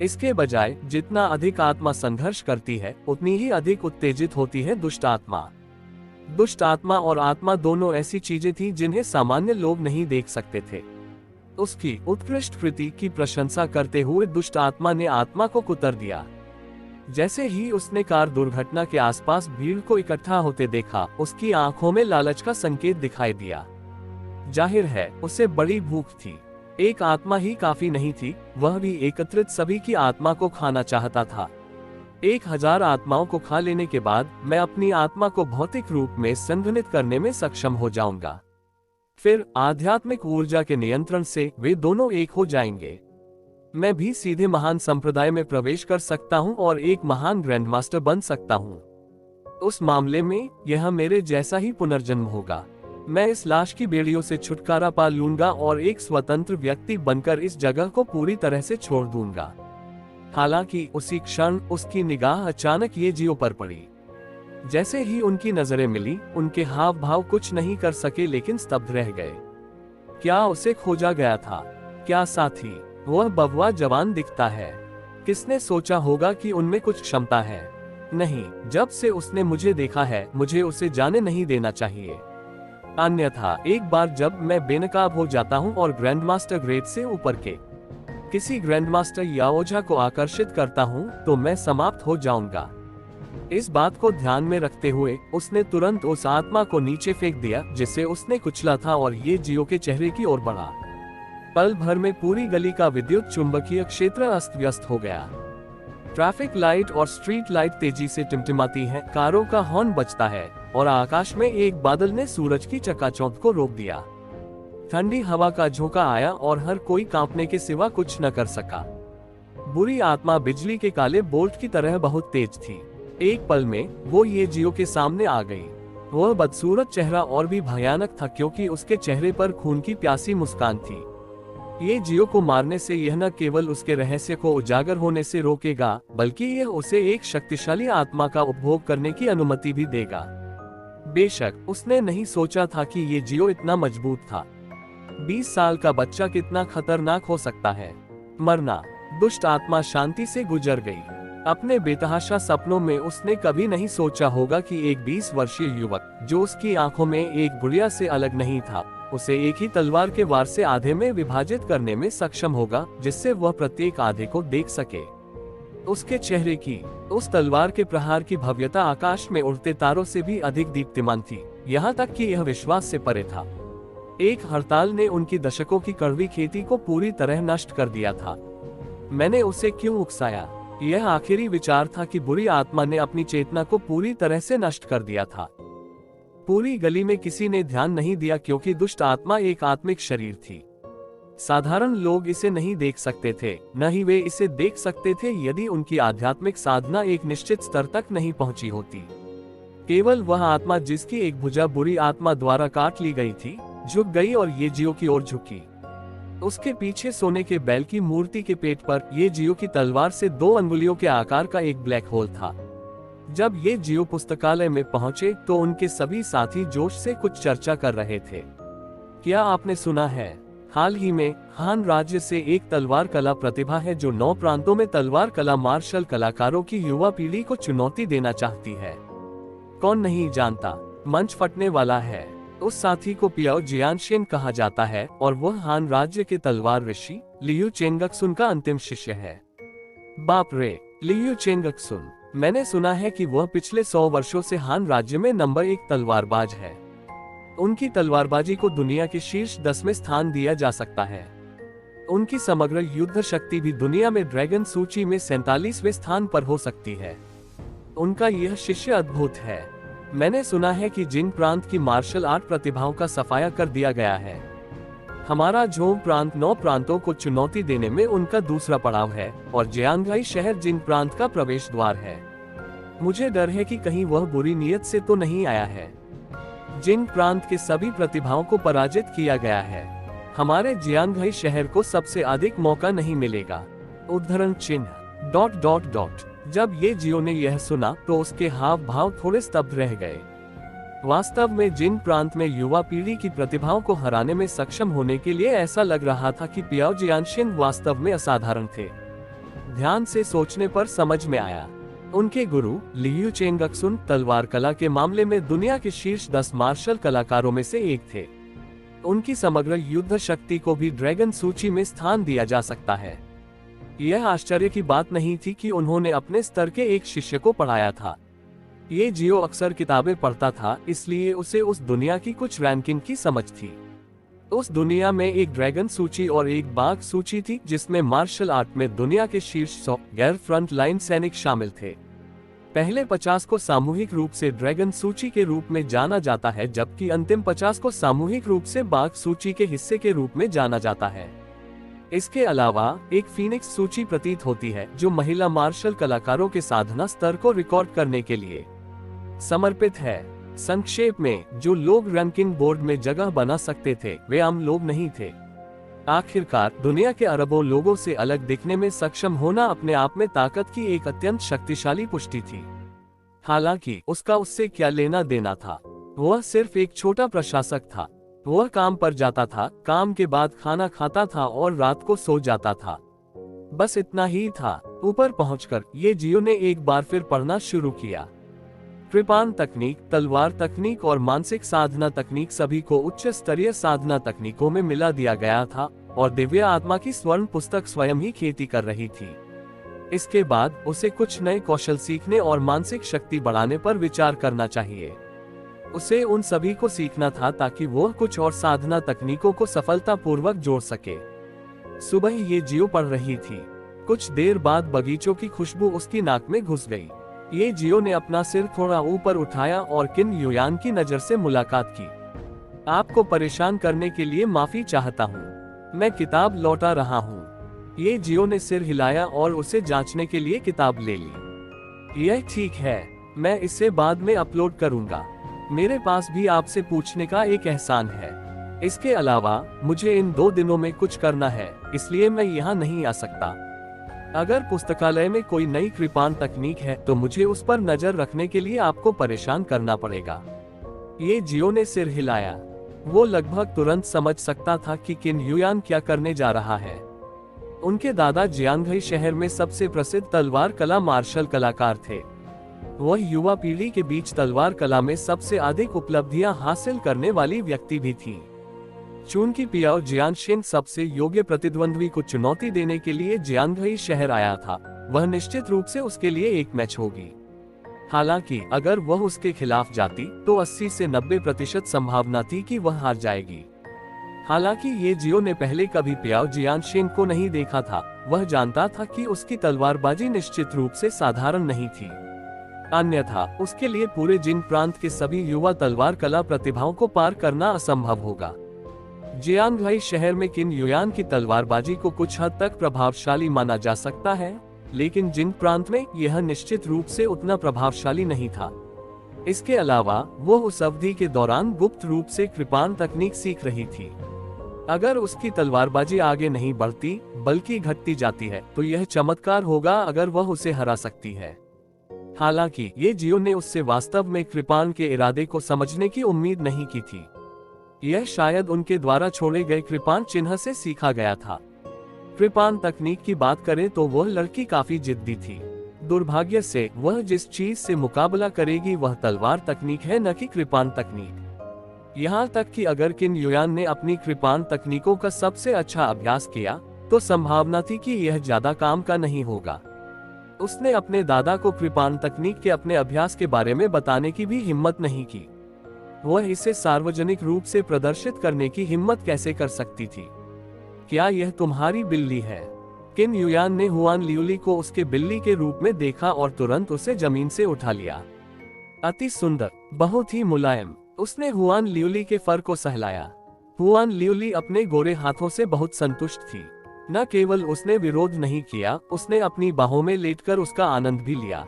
Speaker 1: इसके बजाय जितना अधिक आत्मा संघर्ष करती है उतनी ही अधिक उत्तेजित होती है दुष्ट आत्मा। दुष्ट आत्मा और आत्मा दोनों ऐसी चीजें थी जिन्हें सामान्य लोग नहीं देख सकते थे। उसकी उत्कृष्ट कृति की प्रशंसा करते हुए दुष्ट आत्मा ने आत्मा को कुतर दिया। जैसे ही उसने कार दुर्घटना के आसपास भीड़ को इकट्ठा होते देखा, उसकी आंखों में लालच का संकेत दिखाई दिया। जाहिर है उसे बड़ी भूख थी। एक आत्मा ही काफी नहीं थी, वह भी एकत्रित सभी की आत्मा को खाना चाहता था। 1000 आत्माओं को खा लेने के बाद मैं अपनी आत्मा को भौतिक रूप में संघनित करने में सक्षम हो जाऊंगा। फिर आध्यात्मिक ऊर्जा के नियंत्रण से वे दोनों एक हो जाएंगे। मैं भी सीधे महान संप्रदाय में प्रवेश कर सकता हूं और एक महान ग्रैंड मास्टर बन सकता हूं। उस मामले में यह मेरे जैसा ही पुनर्जन्म होगा। मैं इस लाश की बेड़ियों से छुटकारा पा लूंगा और एक स्वतंत्र व्यक्ति बनकर इस जगह को पूरी तरह से छोड़ दूंगा। हालांकि उसी क्षण उसकी निगाह अचानक ये जियो पर पड़ी। जैसे ही उनकी नजरें मिली, उनके हाव भाव कुछ नहीं कर सके लेकिन स्तब्ध रह गए। क्या उसे खोजा गया था? क्या साथी? वह बबुआ जवान दिखता है। किसने सोचा होगा कि उनमें कुछ क्षमता है? नहीं, जब से उसने मुझे देखा है मुझे उसे जाने नहीं देना चाहिए। अन्यथा एक बार जब मैं बेनकाब हो जाता हूं और ग्रैंडमास्टर ग्रेड से ऊपर के किसी ग्रैंडमास्टर या ओझा को आकर्षित करता हूं तो मैं समाप्त हो जाऊंगा। इस बात को ध्यान में रखते हुए उसने तुरंत उस आत्मा को नीचे फेंक दिया जिसे उसने कुचला था और ये जियो के चेहरे की ओर बढ़ा। पल भर में पूरी गली का विद्युत चुंबकीय क्षेत्र अस्त व्यस्त हो गया। ट्रैफिक लाइट और स्ट्रीट लाइट तेजी से टिमटिमाती हैं, कारों का हॉर्न बजता है और आकाश में एक बादल ने सूरज की चकाचौंध को रोक दिया। ठंडी हवा का झोंका आया और हर कोई कांपने के सिवा कुछ न कर सका। बुरी आत्मा बिजली के काले बोल्ट की तरह बहुत तेज थी। एक पल में वो ये जियो के सामने आ गई। वह बदसूरत चेहरा और भी भयानक था क्योंकि उसके चेहरे पर खून की प्यासी मुस्कान थी। ये जियो को मारने से यह न केवल उसके रहस्य को उजागर होने से रोकेगा, बल्कि यह उसे एक शक्तिशाली आत्मा का उपभोग करने की अनुमति भी देगा। बेशक उसने नहीं सोचा था कि ये जियो इतना मजबूत था। 20 साल का बच्चा कितना खतरनाक हो सकता है। मरना। दुष्ट आत्मा शांति से गुजर गई। अपने बेतहाशा सपनों में उसने कभी नहीं सोचा होगा कि एक 20 वर्षीय युवक जो उसकी आंखों में एक गुड़िया से अलग नहीं था, उसे एक ही तलवार के वार से आधे में विभाजित करने में सक्षम होगा, जिससे वह प्रत्येक आधे को देख सके। उसके चेहरे की उस तलवार के प्रहार की भव्यता आकाश में उड़ते तारों से भी अधिक दीप्तिमान थी, यहाँ तक कि यह विश्वास से परे था। एक हड़ताल ने उनकी दशकों की कड़वी खेती को पूरी तरह नष्ट कर दिया था। मैंने उसे क्यों उकसाया? यह आखिरी विचार था कि बुरी आत्मा ने अपनी चेतना को पूरी तरह से नष्ट कर दिया था। पूरी गली में किसी ने ध्यान नहीं दिया क्योंकि दुष्ट आत्मा एक आत्मिक शरीर थी। साधारण लोग इसे नहीं देख सकते थे, न ही वे इसे देख सकते थे यदि उनकी आध्यात्मिक साधना एक निश्चित स्तर तक नहीं पहुंची होती। केवल वह आत्मा जिसकी एक भुजा बुरी आत्मा द्वारा काट ली गई थी, झुक गई और ये जियो की ओर झुकी। उसके पीछे सोने के बैल की मूर्ति के पेट पर ये जियो की तलवार से 2 अंगुलियों के आकार का एक ब्लैक होल था। जब ये जियो पुस्तकालय में पहुंचे तो उनके सभी साथी जोश से कुछ चर्चा कर रहे थे। क्या आपने सुना है, हाल ही में हान राज्य से एक तलवार कला प्रतिभा है जो 9 प्रांतों में तलवार कला मार्शल कलाकारों की युवा पीढ़ी को चुनौती देना चाहती है। कौन नहीं जानता, मंच फटने वाला है। उस साथी को पियाओ जियानशेन कहा जाता है और वह हान राज्य के तलवार ऋषि लियू चेंगक्सुन का अंतिम शिष्य है। बाप रे, लियू चेंगक्सुन, मैंने सुना है कि वह पिछले 100 वर्षों से हान राज्य में नंबर 1 तलवारबाज है। उनकी तलवारबाजी को दुनिया के शीर्ष 10 में स्थान दिया जा सकता है। उनकी समग्र युद्ध शक्ति भी दुनिया में ड्रैगन सूची में 47वें स्थान पर हो सकती है। उनका यह शिष्य अद्भुत है। मैंने सुना है कि जिन प्रांत की मार्शल आर्ट प्रतिभाओं का सफाया कर दिया गया है। हमारा झोंग प्रांत 9 प्रांतों को चुनौती देने में उनका दूसरा पड़ाव है और जियांगहाई शहर जिन प्रांत का प्रवेश द्वार है। मुझे डर है कि कहीं वह बुरी नीयत से तो नहीं आया है। जिन प्रांत के सभी प्रतिभाओं को पराजित किया गया है। हमारे जियांगहाई शहर को सबसे अधिक मौका नहीं मिलेगा। उद्धरण चिन्ह ... जब ये जियो ने यह सुना तो उसके हाव भाव थोड़े स्तब्ध रह गए। वास्तव में जिन प्रांत में युवा पीढ़ी की प्रतिभाओं को हराने में सक्षम होने के लिए ऐसा लग रहा था कि पियाओ जियानशेन वास्तव में असाधारण थे। ध्यान से सोचने पर समझ में आया। उनके गुरु लियू चेंगक्सुन तलवार कला के मामले में दुनिया के शीर्ष 10 मार्शल कलाकारों में से एक थे। उनकी समग्र युद्ध शक्ति को भी ड्रैगन सूची में स्थान दिया जा सकता है। यह आश्चर्य की बात नहीं थी कि उन्होंने अपने स्तर के एक शिष्य को पढ़ाया था। ये जियो अक्सर किताबें पढ़ता था, इसलिए उसे उस दुनिया की कुछ रैंकिंग की समझ थी। उस दुनिया में एक ड्रैगन सूची और एक बाघ सूची थी जिसमें मार्शल आर्ट में दुनिया के शीर्ष 100 गैर फ्रंट लाइन सैनिक शामिल थे। पहले 50 को सामूहिक रूप से ड्रैगन सूची के रूप में जाना जाता है, जबकि अंतिम 50 को सामूहिक रूप से बाघ सूची के हिस्से के रूप में जाना जाता है। इसके अलावा एक फीनिक्स सूची प्रतीत होती है जो महिला मार्शल कलाकारों के साधना स्तर को रिकॉर्ड करने के लिए समर्पित है। संक्षेप में, जो लोग रैंकिंग बोर्ड में जगह बना सकते थे वे आम लोग नहीं थे। आखिरकार दुनिया के अरबों लोगों से अलग दिखने में सक्षम होना अपने आप में ताकत की एक अत्यंत शक्तिशाली पुष्टि थी। हालांकि उसका उससे क्या लेना देना था। वह सिर्फ एक छोटा प्रशासक था। वह काम पर जाता था, काम के बाद खाना खाता था और रात को सो जाता था। बस इतना ही था। ऊपर पहुंचकर ये जियो ने एक बार फिर पढ़ना शुरू किया। कृपान तकनीक, तलवार तकनीक और मानसिक साधना तकनीक सभी को उच्च स्तरीय साधना तकनीकों में मिला दिया गया था और दिव्य आत्मा की स्वर्ण पुस्तक स्वयं ही खेती कर रही थी। इसके बाद उसे कुछ नए कौशल सीखने और मानसिक शक्ति बढ़ाने पर विचार करना चाहिए। उसे उन सभी को सीखना था ताकि वह कुछ और साधना तकनीकों को सफलतापूर्वक जोड़ सके। सुबह ये जियो पढ़ रही थी। कुछ देर बाद बगीचों की खुशबू उसकी नाक में घुस गई। ये जियो ने अपना सिर थोड़ा ऊपर उठाया और किन युयान की नजर से मुलाकात की। आपको परेशान करने के लिए माफी चाहता हूँ, मैं किताब लौटा रहा हूँ। ये जियो ने सिर हिलाया और उसे जांचने के लिए किताब ले ली। यह ठीक है, मैं इसे बाद में अपलोड करूंगा। मेरे पास भी आपसे पूछने का एक एहसान है। इसके अलावा मुझे इन 2 दिनों में कुछ करना है, इसलिए मैं यहाँ नहीं आ सकता। अगर पुस्तकालय में कोई नई कृपान तकनीक है तो मुझे उस पर नजर रखने के लिए आपको परेशान करना पड़ेगा। ये जियो ने सिर हिलाया। वो लगभग तुरंत समझ सकता था कि किन युयान क्या करने जा रहा है। उनके दादा जियांगहाई शहर में सबसे प्रसिद्ध तलवार कला मार्शल कलाकार थे। वह युवा पीढ़ी के बीच तलवार कला में सबसे अधिक उपलब्धियां हासिल करने वाली व्यक्ति भी थी। चूंकि पियाओ जियानशेन सबसे योग्य प्रतिद्वंद्वी को चुनौती देने के लिए जियांगहाई शहर आया था, वह निश्चित रूप से उसके लिए एक मैच होगी। हालांकि अगर वह उसके खिलाफ जाती तो 80 से 90% संभावना थी कि वह हार जाएगी। हालांकि ये जियो ने पहले कभी पियाओ जियानशेन को नहीं देखा था। वह जानता था कि उसकी तलवारबाजी निश्चित रूप से साधारण नहीं थी, अन्यथा उसके लिए पूरे जिन प्रांत के सभी युवा तलवार कला प्रतिभाओं को पार करना असंभव होगा। जियांगहाई शहर में किन युयान की तलवारबाजी को कुछ हद तक प्रभावशाली माना जा सकता है, लेकिन जिन प्रांत में यह निश्चित रूप से उतना प्रभावशाली नहीं था। इसके अलावा वो उस अवधि के दौरान गुप्त रूप से कृपान तकनीक सीख रही थी। अगर उसकी तलवारबाजी आगे नहीं बढ़ती बल्कि घटती जाती है तो यह चमत्कार होगा अगर वह उसे हरा सकती है। हालांकि ये जियो ने उससे वास्तव में कृपाण के इरादे को समझने की उम्मीद नहीं की थी। यह शायद उनके द्वारा छोड़े गए कृपाण चिन्ह से सीखा गया था। कृपाण तकनीक की बात करें तो वह लड़की काफी जिद्दी थी। दुर्भाग्य से वह जिस चीज से मुकाबला करेगी वह तलवार तकनीक है, न कि कृपाण तकनीक। यहाँ तक कि अगर किन युयान ने अपनी कृपाण तकनीकों का सबसे अच्छा अभ्यास किया तो संभावना थी कि यह ज्यादा काम का नहीं होगा। उसने अपने दादा को कृपाण तकनीक के अपने अभ्यास के बारे में बताने की भी हिम्मत नहीं की। वह इसे सार्वजनिक रूप से प्रदर्शित करने की हिम्मत कैसे कर सकती थी? क्या यह तुम्हारी बिल्ली है? किन युयान ने हुआन लियुली को उसके बिल्ली के रूप में देखा और तुरंत उसे जमीन से उठा लिया। अति सुंदर, बहुत ही मुलायम। उसने हुआन लियुली के फर को सहलाया। हुआन लियुली अपने गोरे हाथों से बहुत संतुष्ट थी। न केवल उसने विरोध नहीं किया, उसने अपनी बाहों में लेटकर उसका आनंद भी लिया।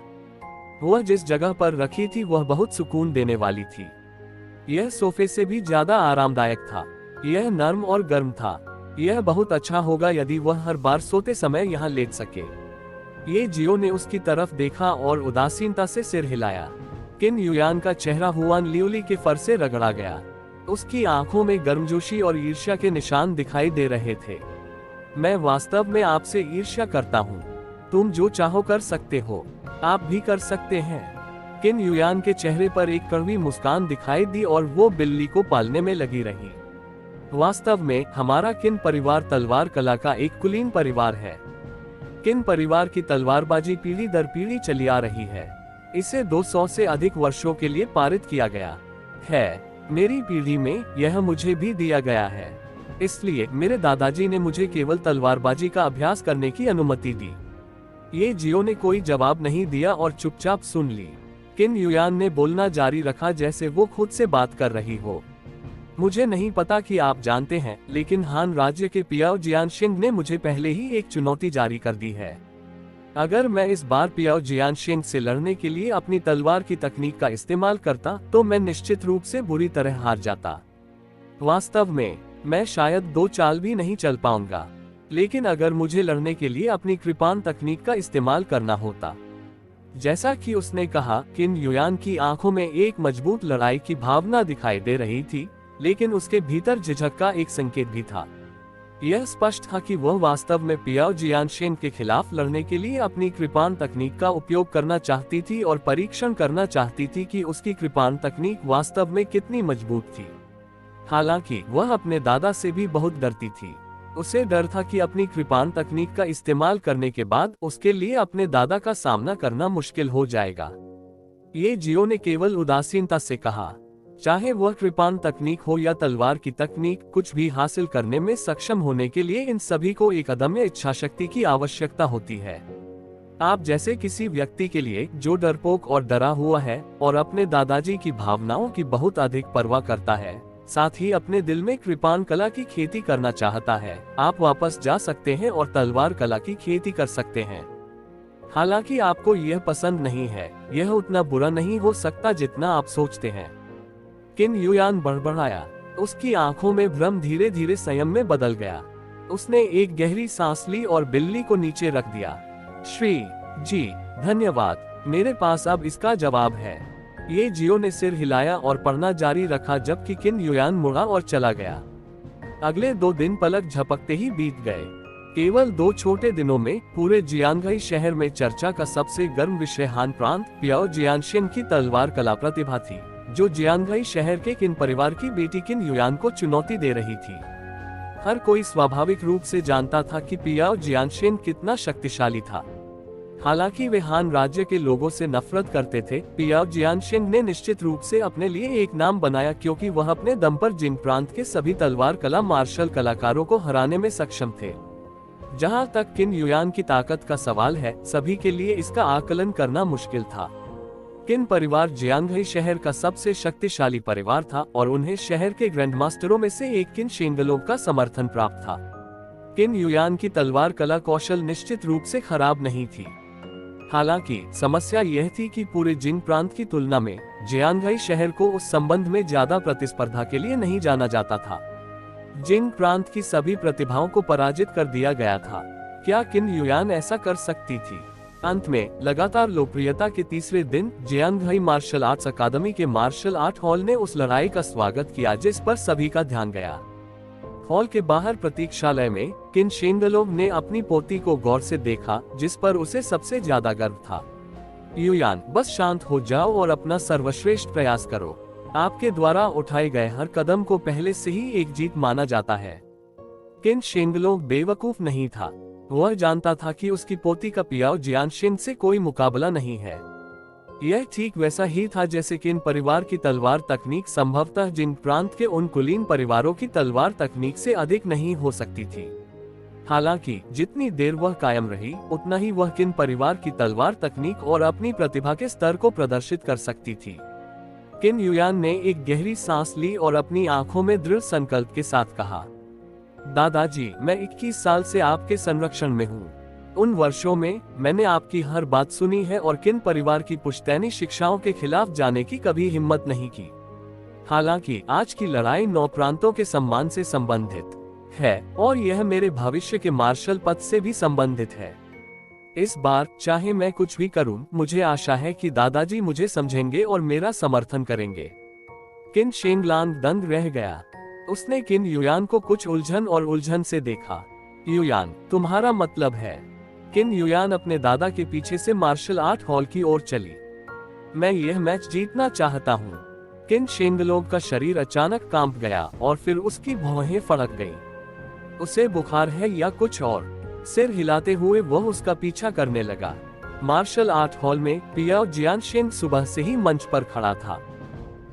Speaker 1: वह जिस जगह पर रखी थी वह बहुत सुकून देने वाली थी। यह सोफे से भी ज्यादा आरामदायक था। यह नर्म और गर्म था। यह बहुत अच्छा होगा यदि वह हर बार सोते समय यहाँ लेट सके। ये जियो ने उसकी तरफ देखा और उदासीनता से सिर हिलाया। किन युयान का चेहरा हुआन लियुली के फर से रगड़ा गया। उसकी आंखों में गर्मजोशी और ईर्ष्या के निशान दिखाई दे रहे थे। मैं वास्तव में आपसे ईर्ष्या करता हूँ। तुम जो चाहो कर सकते हो, आप भी कर सकते हैं। किन युयान के चेहरे पर एक कड़वी मुस्कान दिखाई दी और वो बिल्ली को पालने में लगी रही। वास्तव में हमारा किन परिवार तलवार कला का एक कुलीन परिवार है। किन परिवार की तलवारबाजी पीढ़ी दर पीढ़ी चली आ रही है। इसे 200 से अधिक वर्षों के लिए पारित किया गया है। मेरी पीढ़ी में यह मुझे भी दिया गया है। इसलिए मेरे दादाजी ने मुझे केवल तलवारबाजी का अभ्यास करने की अनुमति दी। ये जियो ने कोई जवाब नहीं दिया और चुपचाप सुन ली। किन युयान ने बोलना जारी रखा जैसे वो खुद से बात कर रही हो। मुझे नहीं पता कि आप जानते हैं, लेकिन हान राज्य के पियाओ जियानशिंग ने मुझे पहले ही एक चुनौती जारी कर दी है। अगर मैं इस बार पियाओ जियानशिंग से लड़ने के लिए अपनी तलवार की तकनीक का इस्तेमाल करता तो मैं निश्चित रूप से बुरी तरह हार जाता। वास्तव में मैं शायद 2 चाल भी नहीं चल पाऊंगा, लेकिन अगर मुझे लड़ने के लिए अपनी कृपाण तकनीक का इस्तेमाल करना होता। जैसा कि उसने कहा, किन युयान की आंखों में एक मजबूत लड़ाई की भावना दिखाई दे रही थी, लेकिन उसके भीतर झिझक का एक संकेत भी था। यह स्पष्ट था कि वह वास्तव में पियाओ जियानशिंग के खिलाफ लड़ने के लिए अपनी कृपाण तकनीक का उपयोग करना चाहती थी और परीक्षण करना चाहती थी कि उसकी कृपाण तकनीक वास्तव में कितनी मजबूत थी। हालांकि वह अपने दादा से भी बहुत डरती थी। उसे डर था कि अपनी कृपाण तकनीक का इस्तेमाल करने के बाद उसके लिए अपने दादा का सामना करना मुश्किल हो जाएगा। ये जियो ने केवल उदासीनता से कहा, चाहे वह कृपाण तकनीक हो या तलवार की तकनीक, कुछ भी हासिल करने में सक्षम होने के लिए इन सभी को एक अदम्य इच्छा शक्ति की आवश्यकता होती है। आप जैसे किसी व्यक्ति के लिए जो डरपोक और डरा हुआ है और अपने दादाजी की भावनाओं की बहुत अधिक परवाह करता है, साथ ही अपने दिल में कृपाण कला की खेती करना चाहता है, आप वापस जा सकते हैं और तलवार कला की खेती कर सकते हैं। हालांकि आपको यह पसंद नहीं है, यह उतना बुरा नहीं हो सकता जितना आप सोचते हैं। किन युयान बड़बड़ाया। उसकी आंखों में भ्रम धीरे धीरे संयम में बदल गया। उसने एक गहरी सांस ली और बिल्ली को नीचे रख दिया। श्री जी, धन्यवाद, मेरे पास अब इसका जवाब है। ये जियो ने सिर हिलाया और पढ़ना जारी रखा जबकि किन युयान मुड़ा और चला गया। अगले 2 दिन पलक झपकते ही बीत गए। केवल 2 छोटे दिनों में पूरे जियांगई शहर में चर्चा का सबसे गर्म विषय हान प्रांत पियाओ जियानशिन की तलवार कला प्रतिभा थी, जो जियांगई शहर के किन परिवार की बेटी किन युयान को चुनौती दे रही थी। हर कोई स्वाभाविक रूप से जानता था कि पियाओ जियानशिन कितना शक्तिशाली था। हालांकि वे हान राज्य के लोगों से नफरत करते थे, पियाओ जियानशिन ने निश्चित रूप से अपने लिए एक नाम बनाया क्योंकि वह अपने दम पर जिन प्रांत के सभी तलवार कला मार्शल कलाकारों को हराने में सक्षम थे। जहां तक किन युयान की ताकत का सवाल है, सभी के लिए इसका आकलन करना मुश्किल था। किन परिवार जियांगई शहर का सबसे शक्तिशाली परिवार था और उन्हें शहर के ग्रैंडमास्टरों में से एक किन शेंगलों का समर्थन प्राप्त था। किन युयान की तलवार कला कौशल निश्चित रूप से खराब नहीं थी। हालांकि समस्या यह थी कि पूरे जिन प्रांत की तुलना में जियांगई शहर को उस संबंध में ज्यादा प्रतिस्पर्धा के लिए नहीं जाना जाता था। जिंग प्रांत की सभी प्रतिभाओं को पराजित कर दिया गया था। क्या किन युयान ऐसा कर सकती थी? अंत में लगातार लोकप्रियता के तीसरे दिन जियांगहाई मार्शल आर्ट्स अकादमी के मार्शल आर्ट हॉल ने उस लड़ाई का स्वागत किया जिस पर सभी का ध्यान गया। हॉल के बाहर प्रतीक्षालय में किन शेंगलोव ने अपनी पोती को गौर से देखा, जिस पर उसे सबसे ज्यादा गर्व था। युयान, बस शांत हो जाओ और अपना सर्वश्रेष्ठ प्रयास करो। आपके द्वारा उठाए गए हर कदम को पहले से ही एक जीत माना जाता है। किन शेंगलोव बेवकूफ नहीं था। वह जानता था कि उसकी पोती का पियाओ जियानशिन से कोई मुकाबला नहीं है। यह ठीक वैसा ही था जैसे किन परिवार की तलवार तकनीक संभवतः जिंग प्रांत के उन कुलीन परिवारों की तलवार तकनीक से अधिक नहीं हो सकती थी। हालांकि जितनी देर वह कायम रही, उतना ही वह किन परिवार की तलवार तकनीक और अपनी प्रतिभा के स्तर को प्रदर्शित कर सकती थी। किन युयान ने एक गहरी सांस ली और अपनी आंखों में दृढ़ संकल्प के साथ कहा, दादाजी, मैं 21 साल से आपके संरक्षण में हूँ। उन वर्षों में मैंने आपकी हर बात सुनी है और किन परिवार की पुश्तैनी शिक्षाओं के खिलाफ जाने की कभी हिम्मत नहीं की। हालांकि आज की लड़ाई 9 प्रांतों के सम्मान से संबंधित है और यह मेरे भविष्य के मार्शल पद से भी संबंधित है। इस बार चाहे मैं कुछ भी करूं, मुझे आशा है कि दादाजी मुझे समझेंगे और मेरा समर्थन करेंगे। किन शेंगलांग दंग रह गया। उसने किन युयान को कुछ उलझन से देखा। युयान, तुम्हारा मतलब है? किन युयान अपने दादा के पीछे से मार्शल आर्ट हॉल की ओर चली। मैं यह मैच जीतना चाहता हूँ। किन शेंगलोव का शरीर अचानक कांप गया और फिर उसकी भौहें फड़क गईं। उसे बुखार है या कुछ और? सिर हिलाते हुए वह उसका पीछा करने लगा। मार्शल आर्ट हॉल में पियाओ जियानशिन सुबह से ही मंच पर खड़ा था।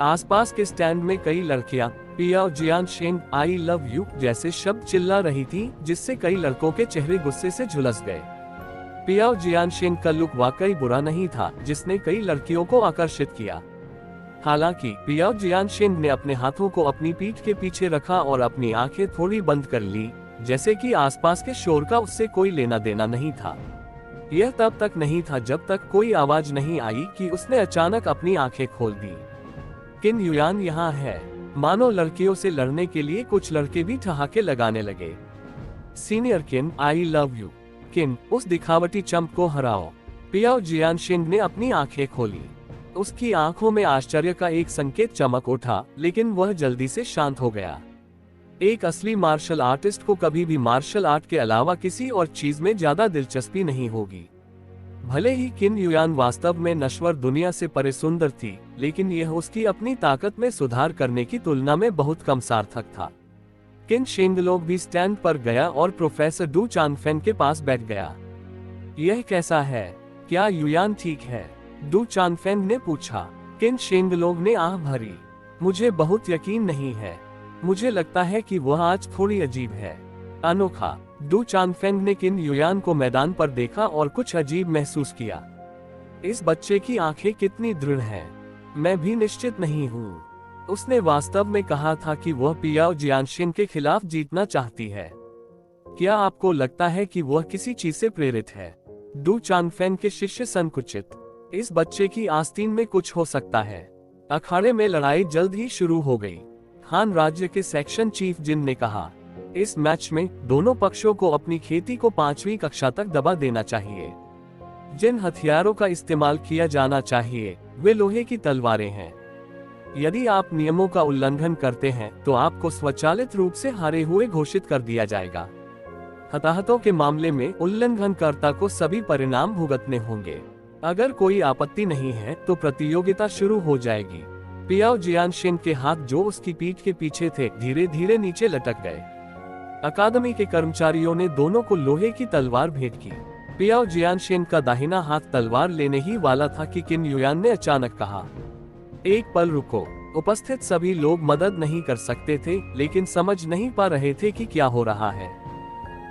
Speaker 1: आसपास के स्टैंड में कई लड़कियां पियाओ जियानशिन आई लव यू जैसे शब्द चिल्ला रही थी, जिससे कई लड़कों के चेहरे गुस्से से झुलस गए। पियाओ जियानशिन का लुक वाकई बुरा नहीं था, जिसने कई लड़कियों को आकर्षित किया। हालांकि पियाओ जियानशिन ने अपने हाथों को अपनी पीठ के पीछे रखा और अपनी आंखें थोड़ी बंद कर ली, जैसे कि आसपास के शोर का उससे कोई लेना देना नहीं था। यह तब तक नहीं था जब तक कोई आवाज नहीं आई कि उसने अचानक अपनी आंखें खोल दी। किन युयान यहाँ है। मानो लड़कियों से लड़ने के लिए कुछ लड़के भी ठहाके लगाने लगे। सीनियर किन, आई लव यू। किन, उस दिखावटी चंप को हराओ। पियाओ जियानशिन ने अपनी आंखें खोली। उसकी आंखों में आश्चर्य का एक संकेत चमक उठा, लेकिन वह जल्दी से शांत हो गया। एक असली मार्शल आर्टिस्ट को कभी भी मार्शल आर्ट के अलावा किसी और चीज में ज्यादा दिलचस्पी नहीं होगी। भले ही किन युयान वास्तव में नश्वर दुनिया से परे सुंदर थी, लेकिन यह उसकी अपनी ताकत में सुधार करने की तुलना में बहुत कम सार्थक था। किन शेंगलोव भी स्टैंड पर गया और प्रोफेसर डू चानफेन के पास बैठ गया। यह कैसा है? क्या युयान ठीक है? डू चानफेन ने पूछा। किन शेंगलोव ने आह भरी। मुझे बहुत यकीन नहीं है। मुझे लगता है कि वह आज थोड़ी अजीब है। अनोखा। डू चानफेंग ने किन युयान को मैदान पर देखा और कुछ अजीब महसूस किया। इस बच्चे की आंखें कितनी दृढ़ हैं। मैं भी निश्चित नहीं हूँ। उसने वास्तव में कहा था कि वह पियाओ जियानशिन के खिलाफ जीतना चाहती है। क्या आपको लगता है कि वह किसी चीज से प्रेरित है? डू चानफेंग के शिष्य संकुचित। इस बच्चे की आस्तीन में कुछ हो सकता है। अखाड़े में लड़ाई जल्द ही शुरू हो गई। हान राज्य के सेक्शन चीफ जिन ने कहा, इस मैच में दोनों पक्षों को अपनी खेती को 5वीं कक्षा तक दबा देना चाहिए। जिन हथियारों का इस्तेमाल किया जाना चाहिए वे लोहे की तलवारें हैं। यदि आप नियमों का उल्लंघन करते हैं तो आपको स्वचालित रूप से हारे हुए घोषित कर दिया जाएगा। हताहतों के मामले में उल्लंघनकर्ता को सभी परिणाम भुगतने होंगे। अगर कोई आपत्ति नहीं है तो प्रतियोगिता शुरू हो जाएगी। पियाओ जियानशिन के हाथ जो उसकी पीठ के पीछे थे धीरे धीरे नीचे लटक गए। अकादमी के कर्मचारियों ने दोनों को लोहे की तलवार भेंट की। पियाओ जियानशिन का दाहिना हाथ तलवार लेने ही वाला था कि किन युयान ने अचानक कहा, एक पल रुको। उपस्थित सभी लोग मदद नहीं कर सकते थे, लेकिन समझ नहीं पा रहे थे कि क्या हो रहा है।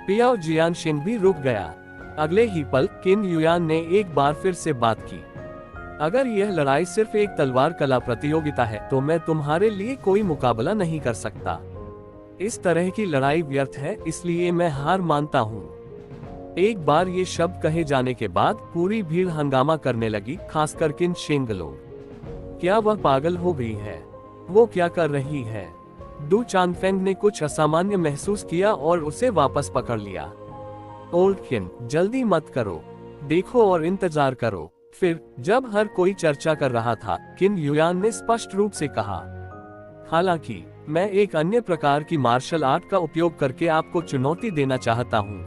Speaker 1: पियाओ जियानशिन भी रुक गया। अगले ही पल किन युयान ने एक बार फिर से बात की, अगर यह लड़ाई सिर्फ एक तलवार कला प्रतियोगिता है तो मैं तुम्हारे लिए कोई मुकाबला नहीं कर सकता। इस तरह की लड़ाई व्यर्थ है, इसलिए मैं हार मानता हूँ। एक बार ये शब्द कहे जाने के बाद पूरी भीड़ हंगामा करने लगी, खासकर किन शेंगलोव। क्या वह पागल हो गई है? वो क्या कर रही है? डू चांगफेंग ने कुछ असामान्य महसूस किया और उसे वापस पकड़ लिया। ओल्ड किन, जल्दी मत करो, देखो और इंतजार करो। फिर जब हर कोई चर्चा कर रहा था, किन युयान ने स्पष्ट रूप से कहा, हालांकि मैं एक अन्य प्रकार की मार्शल आर्ट का उपयोग करके आपको चुनौती देना चाहता हूँ।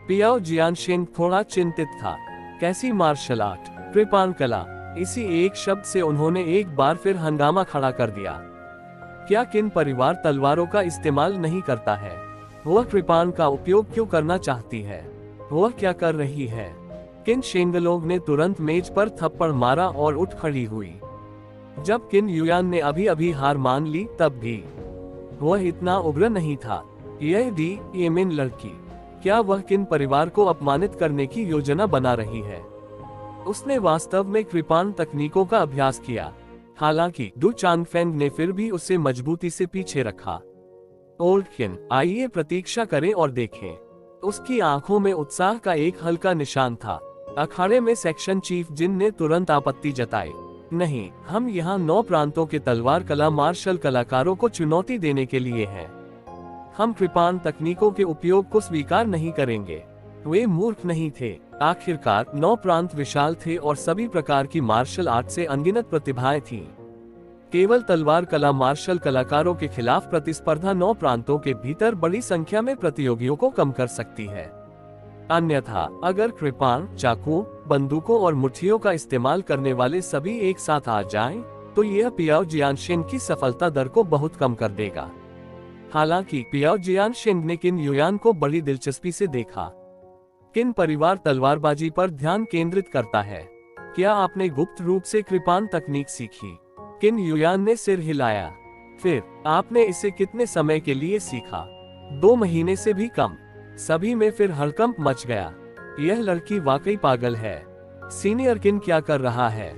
Speaker 1: पियाओ जियानशेंग थोड़ा चिंतित था। कैसी मार्शल आर्ट? कृपाण कला। इसी एक शब्द से उन्होंने एक बार फिर हंगामा खड़ा कर दिया। क्या किन परिवार तलवारों का इस्तेमाल नहीं करता है? वह कृपाण का उपयोग क्यों करना चाहती है? वह क्या कर रही है? किन शेंगलोग ने तुरंत मेज पर थप्पड़ मारा और उठ खड़ी हुई। जब किन युयान ने अभी अभी हार मान ली, तब भी वह इतना उग्र नहीं था। यह डी येमिन लड़की, क्या वह किन परिवार को अपमानित करने की योजना बना रही है? उसने वास्तव में कृपाण तकनीकों का अभ्यास किया। हालांकि डू चांगफेंग ने फिर भी उसे मजबूती से पीछे रखा। ओल्ड किन, आइए प्रतीक्षा करें और देखें। उसकी आंखों में उत्साह का एक हल्का निशान था। अखाड़े में सेक्शन चीफ जिन ने तुरंत आपत्ति जताई। नहीं, हम यहाँ 9 प्रांतों के तलवार कला मार्शल कलाकारों को चुनौती देने के लिए हैं। हम कृपाण तकनीकों के उपयोग को स्वीकार नहीं करेंगे। वे मूर्ख नहीं थे। आखिरकार 9 प्रांत विशाल थे और सभी प्रकार की मार्शल आर्ट से अनगिनत प्रतिभाएं थीं। केवल तलवार कला मार्शल कलाकारों के खिलाफ प्रतिस्पर्धा 9 प्रांतों के भीतर बड़ी संख्या में प्रतियोगियों को कम कर सकती है। अन्यथा अगर कृपाण, चाकू, बंदूकों और मुट्ठियों का इस्तेमाल करने वाले सभी एक साथ आ जाएं, तो यह पियाओ जियानशेंग की सफलता दर को बहुत कम कर देगा। हालांकि पियाओ जियानशेंग ने किन युयान को बड़ी दिलचस्पी से देखा। किन परिवार तलवारबाजी पर ध्यान केंद्रित करता है। क्या आपने गुप्त रूप से कृपाण तकनीक सीखी? किन युयान ने सिर हिलाया। फिर आपने इसे कितने समय के लिए सीखा? 2 महीने से भी कम। सभी में फिर हड़कंप मच गया। यह लड़की वाकई पागल है। सीनियर किन क्या कर रहा है?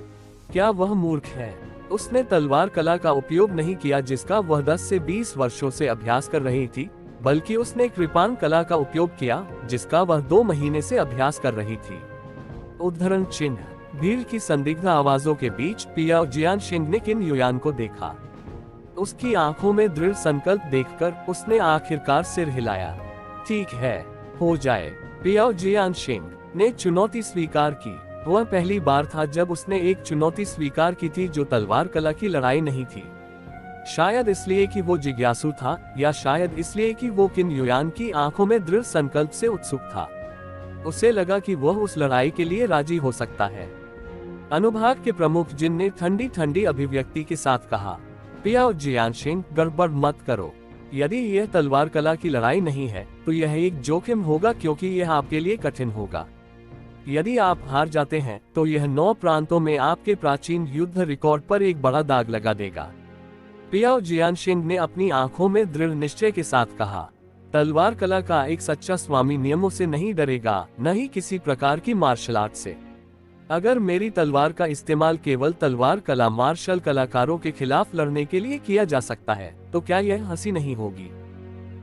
Speaker 1: क्या वह मूर्ख है? उसने तलवार कला का उपयोग नहीं किया जिसका वह 10 से 20 वर्षों से अभ्यास कर रही थी, बल्कि उसने कृपाण कला का उपयोग किया जिसका वह 2 महीने से अभ्यास कर रही थी। उद्धरण चिन्ह। भीड़ की संदिग्ध आवाजों के बीच पियाओ जियानशेंग ने किन युयान को देखा। उसकी आंखों में दृढ़ संकल्प देखकर उसने आखिरकार सिर हिलाया। ठीक है, हो जाए। पियाओ जियानशेंग ने चुनौती स्वीकार की। वह पहली बार था जब उसने एक चुनौती स्वीकार की थी जो तलवार कला की लड़ाई नहीं थी। शायद इसलिए कि वो जिज्ञासु था, या शायद इसलिए कि वो किन युयान की आंखों में दृढ़ संकल्प से उत्सुक था। उसे लगा कि वह उस लड़ाई के लिए राजी हो सकता है। अनुभाग के प्रमुख जिन ने ठंडी ठंडी अभिव्यक्ति के साथ कहा, पियाओ जियानशेंग, गड़बड़ मत करो। यदि यह तलवार कला की लड़ाई नहीं है तो यह एक जोखिम होगा क्योंकि यह आपके लिए कठिन होगा। यदि आप हार जाते हैं तो यह 9 प्रांतों में आपके प्राचीन युद्ध रिकॉर्ड पर एक बड़ा दाग लगा देगा। पियाओ जियानशेंग ने अपनी आंखों में दृढ़ निश्चय के साथ कहा, तलवार कला का एक सच्चा स्वामी नियमों से नहीं डरेगा, न ही किसी प्रकार की मार्शल आर्ट से। अगर मेरी तलवार का इस्तेमाल केवल तलवार कला मार्शल कलाकारों के खिलाफ लड़ने के लिए किया जा सकता है, तो क्या यह हंसी नहीं होगी?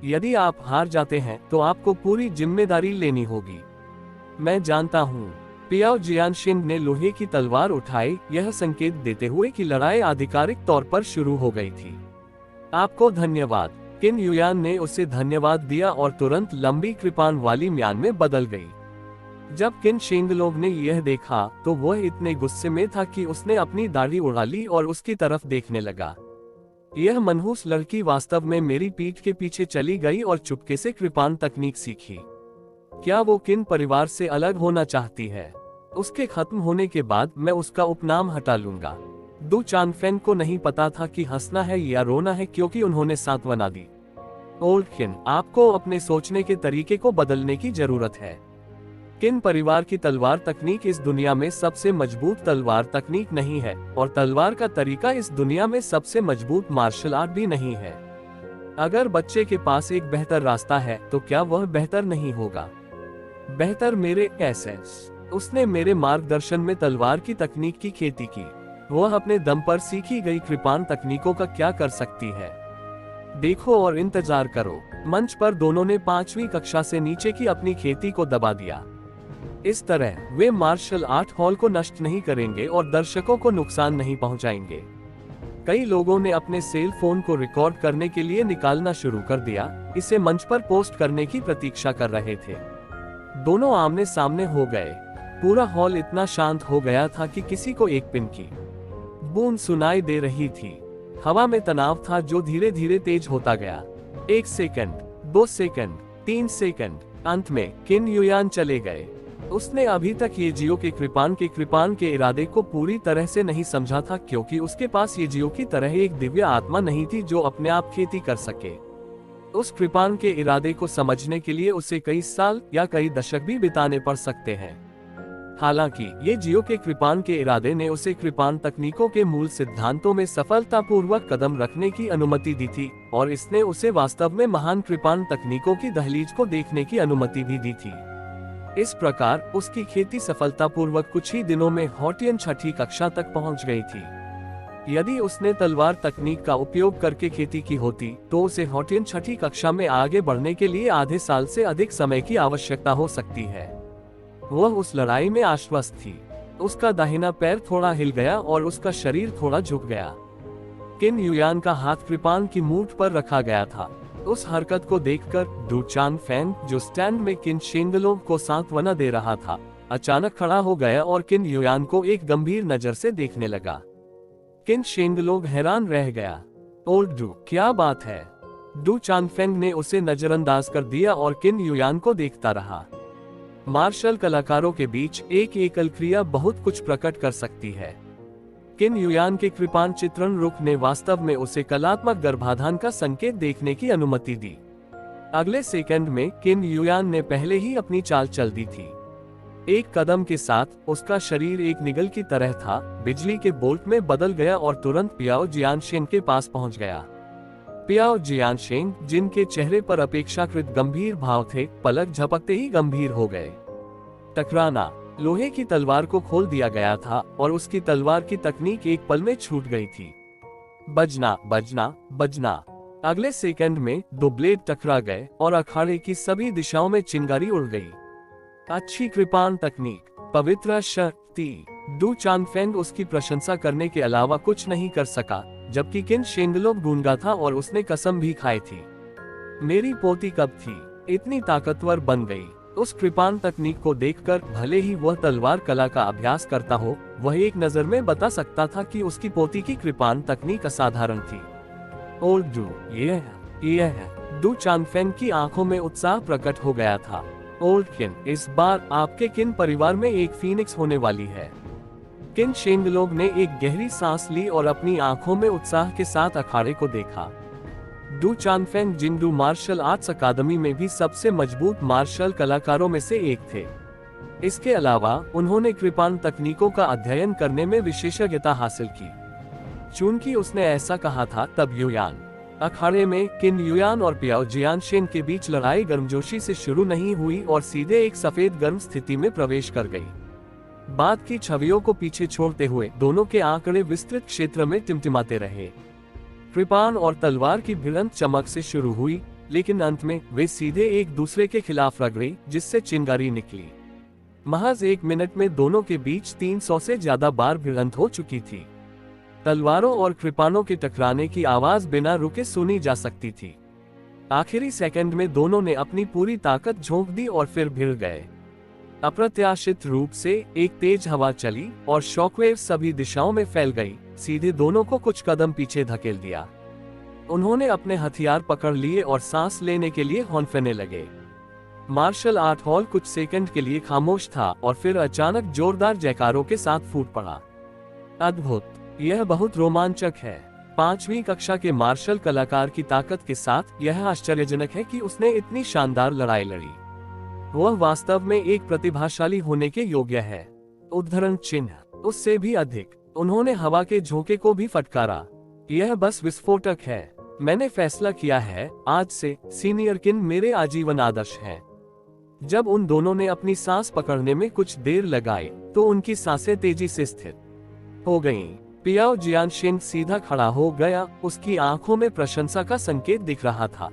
Speaker 1: यदि आप हार जाते हैं तो आपको पूरी जिम्मेदारी लेनी होगी। मैं जानता हूँ। पियाओ जियानशेंग ने लोहे की तलवार उठाई, यह संकेत देते हुए कि लड़ाई आधिकारिक तौर पर शुरू हो गई थी। आपको धन्यवाद। किन युयान ने उसे धन्यवाद दिया और तुरंत लंबी कृपाण वाली म्यान में बदल गई। जब किन शेंगलोग ने यह देखा तो वह इतने गुस्से में था कि उसने अपनी दाढ़ी उड़ा ली और उसकी तरफ देखने लगा। यह मनहूस लड़की वास्तव में मेरी पीठ के पीछे चली गई और चुपके से कृपाण तकनीक सीखी। क्या वो किन परिवार से अलग होना चाहती है? उसके खत्म होने के बाद मैं उसका उपनाम हटा लूंगा। डू चांगफेंग को नहीं पता था कि हंसना है या रोना है क्योंकि उन्होंने सांत्वना दी। ओल्ड किन, आपको अपने सोचने के तरीके को बदलने की जरूरत है। किन परिवार की तलवार तकनीक इस दुनिया में सबसे मजबूत तलवार तकनीक नहीं है और तलवार का तरीका इस दुनिया में सबसे मजबूत मार्शल आर्ट भी नहीं है। अगर बच्चे के पास एक बेहतर रास्ता है तो क्या वह बेहतर नहीं होगा? बेहतर मेरे एसेस। उसने मेरे मार्गदर्शन में तलवार की तकनीक की खेती की। वह अपने दम पर सीखी गई कृपाण तकनीकों का क्या कर सकती है? देखो और इंतजार करो। मंच पर दोनों ने 5वीं कक्षा से नीचे की अपनी खेती को दबा दिया। इस तरह वे मार्शल आर्ट हॉल को नष्ट नहीं करेंगे और दर्शकों को नुकसान नहीं पहुंचाएंगे। कई लोगों ने अपने सेल फोन को रिकॉर्ड करने के लिए निकालना शुरू कर दिया, इसे मंच पर पोस्ट करने की प्रतीक्षा कर रहे थे। दोनों आमने सामने हो गए। पूरा हॉल इतना शांत हो गया था कि किसी को एक पिन की बूंद सुनाई दे रही थी। हवा में तनाव था जो धीरे धीरे तेज होता गया। 1 सेकंड, 2 सेकंड, 3 सेकंड, अंत में किन युयान चले गए। उसने अभी तक ये जियो के कृपान के इरादे को पूरी तरह से नहीं समझा था, क्योंकि उसके पास ये जियो की तरह एक दिव्य आत्मा नहीं थी जो अपने आप खेती कर सके। उस कृपान के इरादे को समझने के लिए उसे कई साल या कई दशक भी बिताने पड़ सकते हैं। हालांकि ये जियो के कृपान के इरादे ने उसे कृपान तकनीकों के मूल सिद्धांतों में सफलतापूर्वक कदम रखने की अनुमति दी थी, और इसने उसे वास्तव में महान कृपान तकनीकों की दहलीज को देखने की अनुमति भी दी थी। इस प्रकार उसकी खेती सफलतापूर्वक कुछ ही दिनों में हॉटियन 6ठी कक्षा तक पहुंच गई थी। यदि उसने तलवार तकनीक का उपयोग करके खेती की होती तो उसे हॉटियन 6ठी कक्षा में आगे बढ़ने के लिए आधे साल से अधिक समय की आवश्यकता हो सकती है। वह उस लड़ाई में आश्वस्त थी। उसका दाहिना पैर थोड़ा हिल गया और उसका शरीर थोड़ा झुक गया। किन युयान का हाथ कृपान की मूठ पर रखा गया था। उस हरकत को देखकर डू चान फेंग, जो स्टैंड में किन शेंगलोंग को सांत्वना दे रहा था, अचानक खड़ा हो गया और किन युयान को एक गंभीर नजर से देखने लगा। किन शेंगलोंग हैरान रह गया। ओल्ड डू, क्या बात है? डू चान फेंग ने उसे नजरअंदाज कर दिया और किन युयान को देखता रहा। मार्शल कलाकारों के बीच एक एकल क्रिया बहुत कुछ प्रकट कर सकती है। किन युयान के कृपान चित्रण रुख ने वास्तव में उसे कलात्मक गर्भाधान का संकेत देखने की अनुमति दी। अगले सेकंड में किन युयान ने पहले ही अपनी चाल चल दी थी। एक कदम के साथ उसका शरीर एक निगल की तरह था, बिजली के बोल्ट में बदल गया और तुरंत पियाओ जियानशेंग के पास पहुंच गया। पियाओ जियानशेंग, जिनके चेहरे पर अपेक्षाकृत गंभीर भाव थे, पलक झपकते ही गंभीर हो गए। टकराना। लोहे की तलवार को खोल दिया गया था और उसकी तलवार की तकनीक एक पल में छूट गई थी। बजना, बजना, बजना। अगले सेकंड में 2 ब्लेड टकरा गए और अखाड़े की सभी दिशाओं में चिंगारी उड़ गई। अच्छी कृपान तकनीक, पवित्र शक्ति। डू चान फेंग उसकी प्रशंसा करने के अलावा कुछ नहीं कर सका, जबकि किन शेंगलोंग गूंगा था और उसने कसम भी खाई थी। मेरी पोती कब थी इतनी ताकतवर बन गई। उस कृपान तकनीक को देखकर भले ही वह तलवार कला का अभ्यास करता हो, वह एक नजर में बता सकता था कि उसकी पोती की कृपान तकनीक असाधारण थी। ओल्ड डू, ये है। डू चान फेंग की आंखों में उत्साह प्रकट हो गया था। ओल्ड किन, इस बार आपके किन परिवार में एक फीनिक्स होने वाली है। किन शेंगलोंग ने एक गहरी सांस ली और अपनी आंखों में उत्साह के साथ अखाड़े को देखा। Du Chan Feng Jingdu martial arts अकादमी में भी सबसे मजबूत मार्शल कलाकारों में से एक थे। इसके अलावा उन्होंने कृपान तकनीकों का अध्ययन करने में विशेषज्ञता हासिल की। चूंकि उसने ऐसा कहा था, तब युयान अखाड़े में किन युयान और पियाओ जियानशेन के बीच लड़ाई गर्मजोशी से शुरू नहीं हुई और सीधे एक सफेद गर्म स्थिति में प्रवेश कर गई। बाद की छवियों को पीछे छोड़ते हुए दोनों के आंकड़े विस्तृत क्षेत्र में टिमटिमाते रहे। कृपान और तलवार की भिड़ंत चमक से शुरू हुई, लेकिन अंत में वे सीधे एक दूसरे के खिलाफ रगड़ी, जिससे चिंगारी निकली। महज 1 मिनट में दोनों के बीच 300 से ज्यादा बार भिड़ंत हो चुकी थी। तलवारों और कृपानों के टकराने की आवाज बिना रुके सुनी जा सकती थी। आखिरी सेकंड में दोनों ने अपनी पूरी ताकत झोंक दी और फिर भिड़ गए। अप्रत्याशित रूप से एक तेज हवा चली और शॉकवेव सभी दिशाओं में फैल गई, सीधे दोनों को कुछ कदम पीछे धकेल दिया। उन्होंने अपने हथियार पकड़ लिए और सांस लेने के लिए हौंफने लगे। मार्शल आर्ट हॉल कुछ सेकंड के लिए खामोश था और फिर अचानक जोरदार जयकारों के साथ फूट पड़ा। अद्भुत, यह बहुत रोमांचक है। 5वीं कक्षा के मार्शल कलाकार की ताकत के साथ यह आश्चर्यजनक है कि उसने इतनी शानदार लड़ाई लड़ी। वह वास्तव में एक प्रतिभाशाली होने के योग्य है। उद्धरण चिन्ह, उससे भी अधिक। उन्होंने हवा के झोंके को भी फटकारा। यह बस विस्फोटक है। मैंने फैसला किया है, आज से सीनियर किन मेरे आजीवन आदर्श हैं। जब उन दोनों ने अपनी सांस पकड़ने में कुछ देर लगाई, तो उनकी सांसें तेजी से स्थिर हो गईं। पियाओ जियानशेन सीधा खड़ा हो गया, उसकी आंखों में प्रशंसा का संकेत दिख रहा था।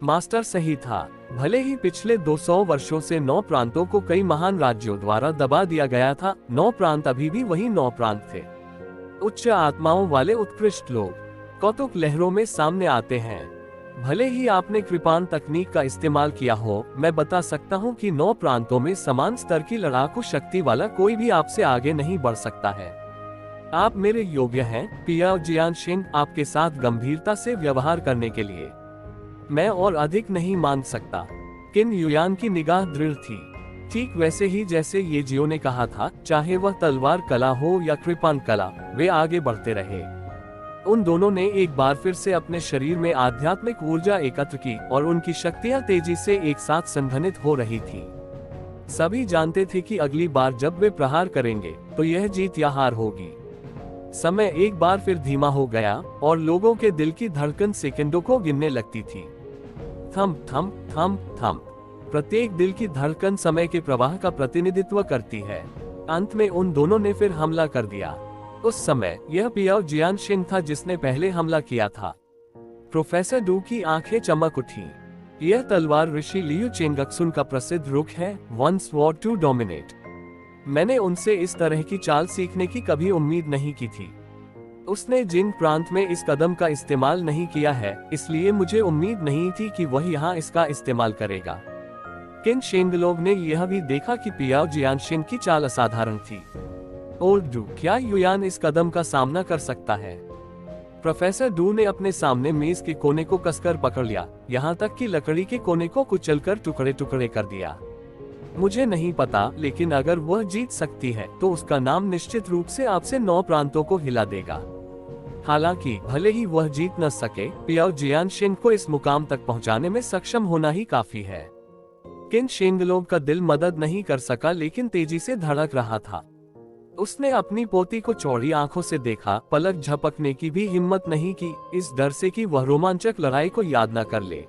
Speaker 1: मास्टर सही था। भले ही पिछले 200 वर्षों से 9 प्रांतों को कई महान राज्यों द्वारा दबा दिया गया था, 9 प्रांत अभी भी वही 9 प्रांत थे। उच्च आत्माओं वाले उत्कृष्ट लोग कौतुक लहरों में सामने आते हैं। भले ही आपने कृपाण तकनीक का इस्तेमाल किया हो, मैं बता सकता हूं कि 9 प्रांतों में समान स्तर की लड़ाकू शक्ति वाला कोई भी आपसे आगे नहीं बढ़ सकता है। आप मेरे योग्य हैं, पियाओ जियानशिन, आपके साथ गंभीरता से व्यवहार करने के लिए मैं और अधिक नहीं मांग सकता। किन युयान की निगाह दृढ़ थी, ठीक वैसे ही जैसे ये जियो ने कहा था। चाहे वह तलवार कला हो या कृपाण कला, वे आगे बढ़ते रहे। उन दोनों ने एक बार फिर से अपने शरीर में आध्यात्मिक ऊर्जा एकत्र की और उनकी शक्तियां तेजी से एक साथ संघनित हो रही थी। सभी जानते थे कि अगली बार जब वे प्रहार करेंगे तो यह जीत या हार होगी। समय एक बार फिर धीमा हो गया और लोगों के दिल की धड़कन सेकंडों को गिनने लगती थी। थम थम थम थम। प्रत्येक दिल की धड़कन समय के प्रवाह का प्रतिनिधित्व करती है। अंत में उन दोनों ने फिर हमला कर दिया। उस समय यह पियाओ जियानशिन था जिसने पहले हमला किया था। प्रोफेसर डू की आंखें चमक उठी। यह तलवार ऋषि लियू चेंगक्सुन का प्रसिद्ध रुख है, वन स्वॉर्ड टू डोमिनेट। मैंने उनसे इस तरह की चाल सीखने की कभी उम्मीद नहीं की थी। उसने जिन प्रांत में इस कदम का इस्तेमाल नहीं किया है, इसलिए मुझे उम्मीद नहीं थी कि वह यहाँ इसका इस्तेमाल करेगा। किन शेंगलोग ने यह भी देखा कि पियाओ जियानशिन की चाल असाधारण थी। ओल्ड डू, क्या युयान इस कदम का सामना कर सकता है? प्रोफेसर डू ने अपने सामने मेज के कोने को कसकर पकड़ लिया, यहाँ तक कि लकड़ी के कोने को कुचलकर टुकड़े टुकड़े कर दिया। मुझे नहीं पता, लेकिन अगर वह जीत सकती है तो उसका नाम निश्चित रूप से आपसे 9 प्रांतों को हिला देगा। हालांकि भले ही वह जीत न सके, पियाओ जियानशिन को इस मुकाम तक पहुंचाने में सक्षम होना ही काफी है। किन शेंगलोग का दिल मदद नहीं कर सका, लेकिन तेजी से धड़क रहा था। उसने अपनी पोती को चौड़ी आंखों से देखा, पलक झपकने की भी हिम्मत नहीं की, इस डर से कि वह रोमांचक लड़ाई को याद न कर ले।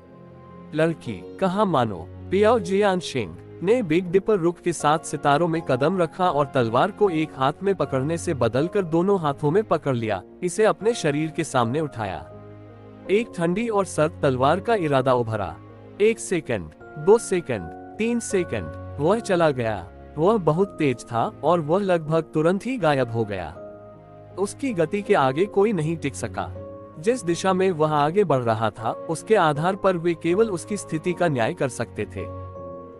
Speaker 1: लड़की कहाँ मानो। पियाओ जियानशिन ने बिग डिपर रुख के साथ सितारों में कदम रखा और तलवार को एक हाथ में पकड़ने से बदलकर दोनों हाथों में पकड़ लिया, इसे अपने शरीर के सामने उठाया। एक ठंडी और सर्द तलवार का इरादा उभरा। 1 सेकंड, 2 सेकंड, 3 सेकंड, वह चला गया। वह बहुत तेज था और वह लगभग तुरंत ही गायब हो गया। उसकी गति के आगे कोई नहीं टिक सका। जिस दिशा में वह आगे बढ़ रहा था, उसके आधार पर वे केवल उसकी स्थिति का न्याय कर सकते थे।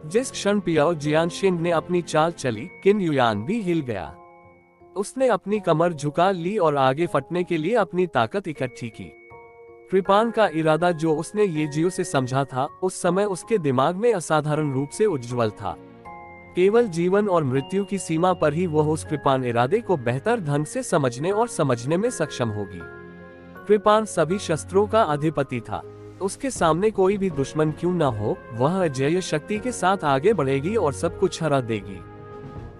Speaker 1: जिस क्षण पियाओ जियानशिन ने अपनी चाल चली, किन युयान भी हिल गया। उसने अपनी कमर झुका ली और आगे फटने के लिए अपनी ताकत इकट्ठी की। कृपाण का इरादा जो उसने ये जियो से समझा था, उस समय उसके दिमाग में असाधारण रूप से उज्ज्वल था। केवल जीवन और मृत्यु की सीमा पर ही वह उस कृपाण इरादे को बेहतर ढंग से समझने और समझने में सक्षम होगी। कृपाण सभी शस्त्रों का अधिपति था। उसके सामने कोई भी दुश्मन क्यों न हो, वह अजेय शक्ति के साथ आगे बढ़ेगी और सब कुछ हरा देगी।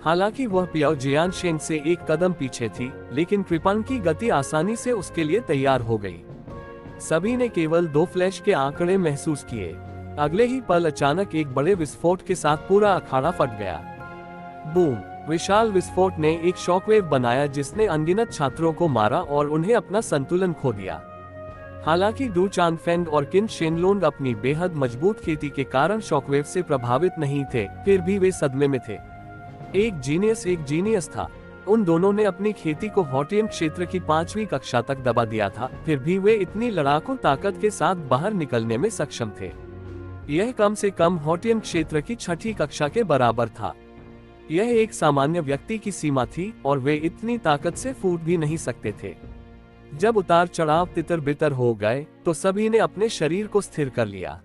Speaker 1: हालांकि वह पियाओ जियानशिन से एक कदम पीछे थी, लेकिन कृपाण की गति आसानी से उसके लिए तैयार हो गई। सभी ने केवल 2 फ्लैश के आंकड़े महसूस किए। अगले ही पल अचानक एक बड़े विस्फोट के साथ पूरा अखाड़ा फट गया। बूम! विशाल विस्फोट ने एक शॉकवेव बनाया जिसने अनगिनत छात्रों को मारा और उन्हें अपना संतुलन खो दिया। हालांकि डू चांगफेंग और किन शेनलोंग अपनी बेहद मजबूत खेती के कारण शॉकवेव से प्रभावित नहीं थे, फिर भी वे सदमे में थे। एक जीनियस था। उन दोनों ने अपनी खेती को हॉटियन क्षेत्र की 5वीं कक्षा तक दबा दिया था, फिर भी वे इतनी लड़ाकू ताकत के साथ बाहर निकलने में सक्षम थे। यह कम से कम हॉटियन क्षेत्र की 6ठी कक्षा के बराबर था। यह एक सामान्य व्यक्ति की सीमा थी और वे इतनी ताकत से फूट भी नहीं सकते थे। जब उतार चढ़ाव तितर बितर हो गए तो सभी ने अपने शरीर को स्थिर कर लिया।